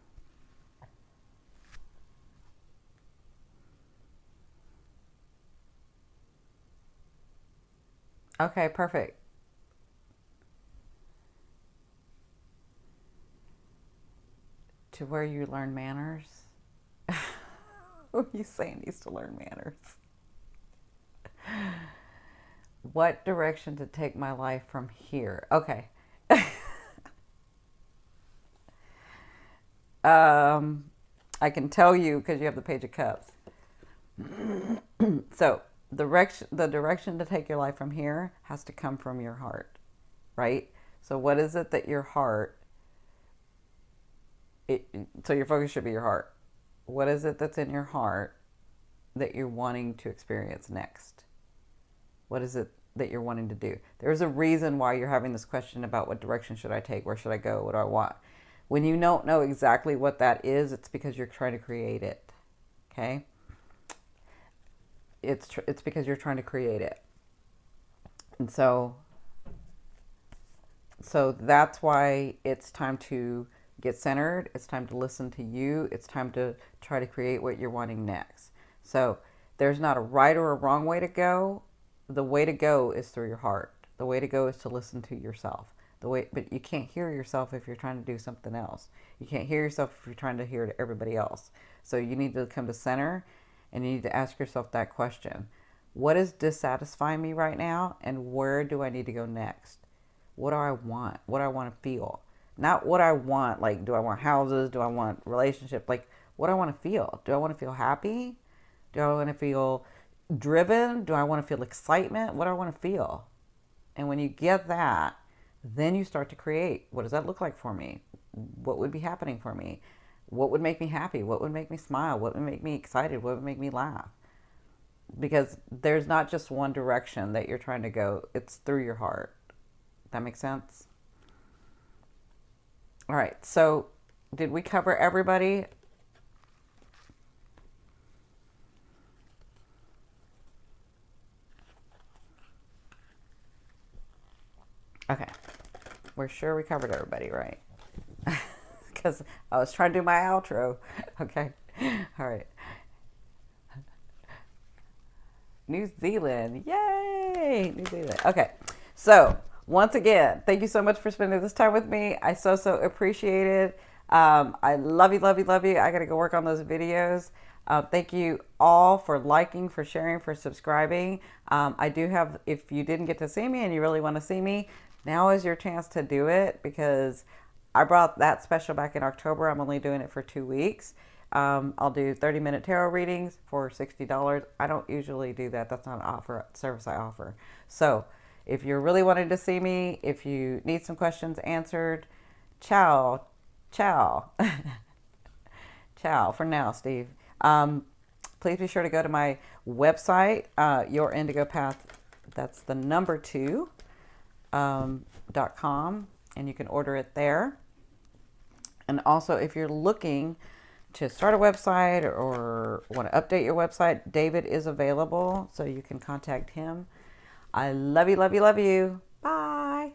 Speaker 1: Okay, perfect. To where you learn manners? Who are you saying needs to learn manners? What direction to take my life from here? Okay. I can tell you because you have the Page of Cups. So the direction to take your life from here has to come from your heart, right? So what is it that your heart, so your focus should be your heart. What is it that's in your heart that you're wanting to experience next? What is it that you're wanting to do? There's a reason why you're having this question about what direction should I take? Where should I go? What do I want? When you don't know exactly what that is, it's because you're trying to create it. Okay? It's because you're trying to create it. And so that's why it's time to get centered. It's time to listen to you. It's time to try to create what you're wanting next. So there's not a right or a wrong way to go. The way to go is through your heart. The way to go is to listen to yourself. But you can't hear yourself if you're trying to do something else. You can't hear yourself if you're trying to hear to everybody else. So you need to come to center, and you need to ask yourself that question. What is dissatisfying me right now, and where do I need to go next? What do I want? What do I want to feel? Not what I want, like, do I want houses? Do I want relationships? Like, what do I want to feel? Do I want to feel happy? Do I want to feel driven? Do I want to feel excitement? What do I want to feel? And when you get that, then you start to create. What does that look like for me? What would be happening for me? What would make me happy? What would make me smile? What would make me excited? What would make me laugh? Because there's not just one direction that you're trying to go. It's through your heart. That makes sense? All right. So did we cover everybody? Okay. We're sure we covered everybody, right? Because I was trying to do my outro. Okay. All right. New Zealand. Yay! New Zealand. Okay. So, once again, thank you so much for spending this time with me. I so appreciate it. I love you, love you, love you. I got to go work on those videos. Thank you all for liking, for sharing, for subscribing. I do have, if you didn't get to see me and you really want to see me, now is your chance to do it, because I brought that special back in October. I'm only doing it for 2 weeks. I'll do 30-minute tarot readings for $60. I don't usually do that. That's not an service I offer. So if you're really wanting to see me, if you need some questions answered, ciao. Ciao for now, Steve. Please be sure to go to my website, Your Indigo Path. That's the number 2. .com, and you can order it there. And also, if you're looking to start a website or want to update your website, David is available, so you can contact him. I love you, love you, love you. Bye.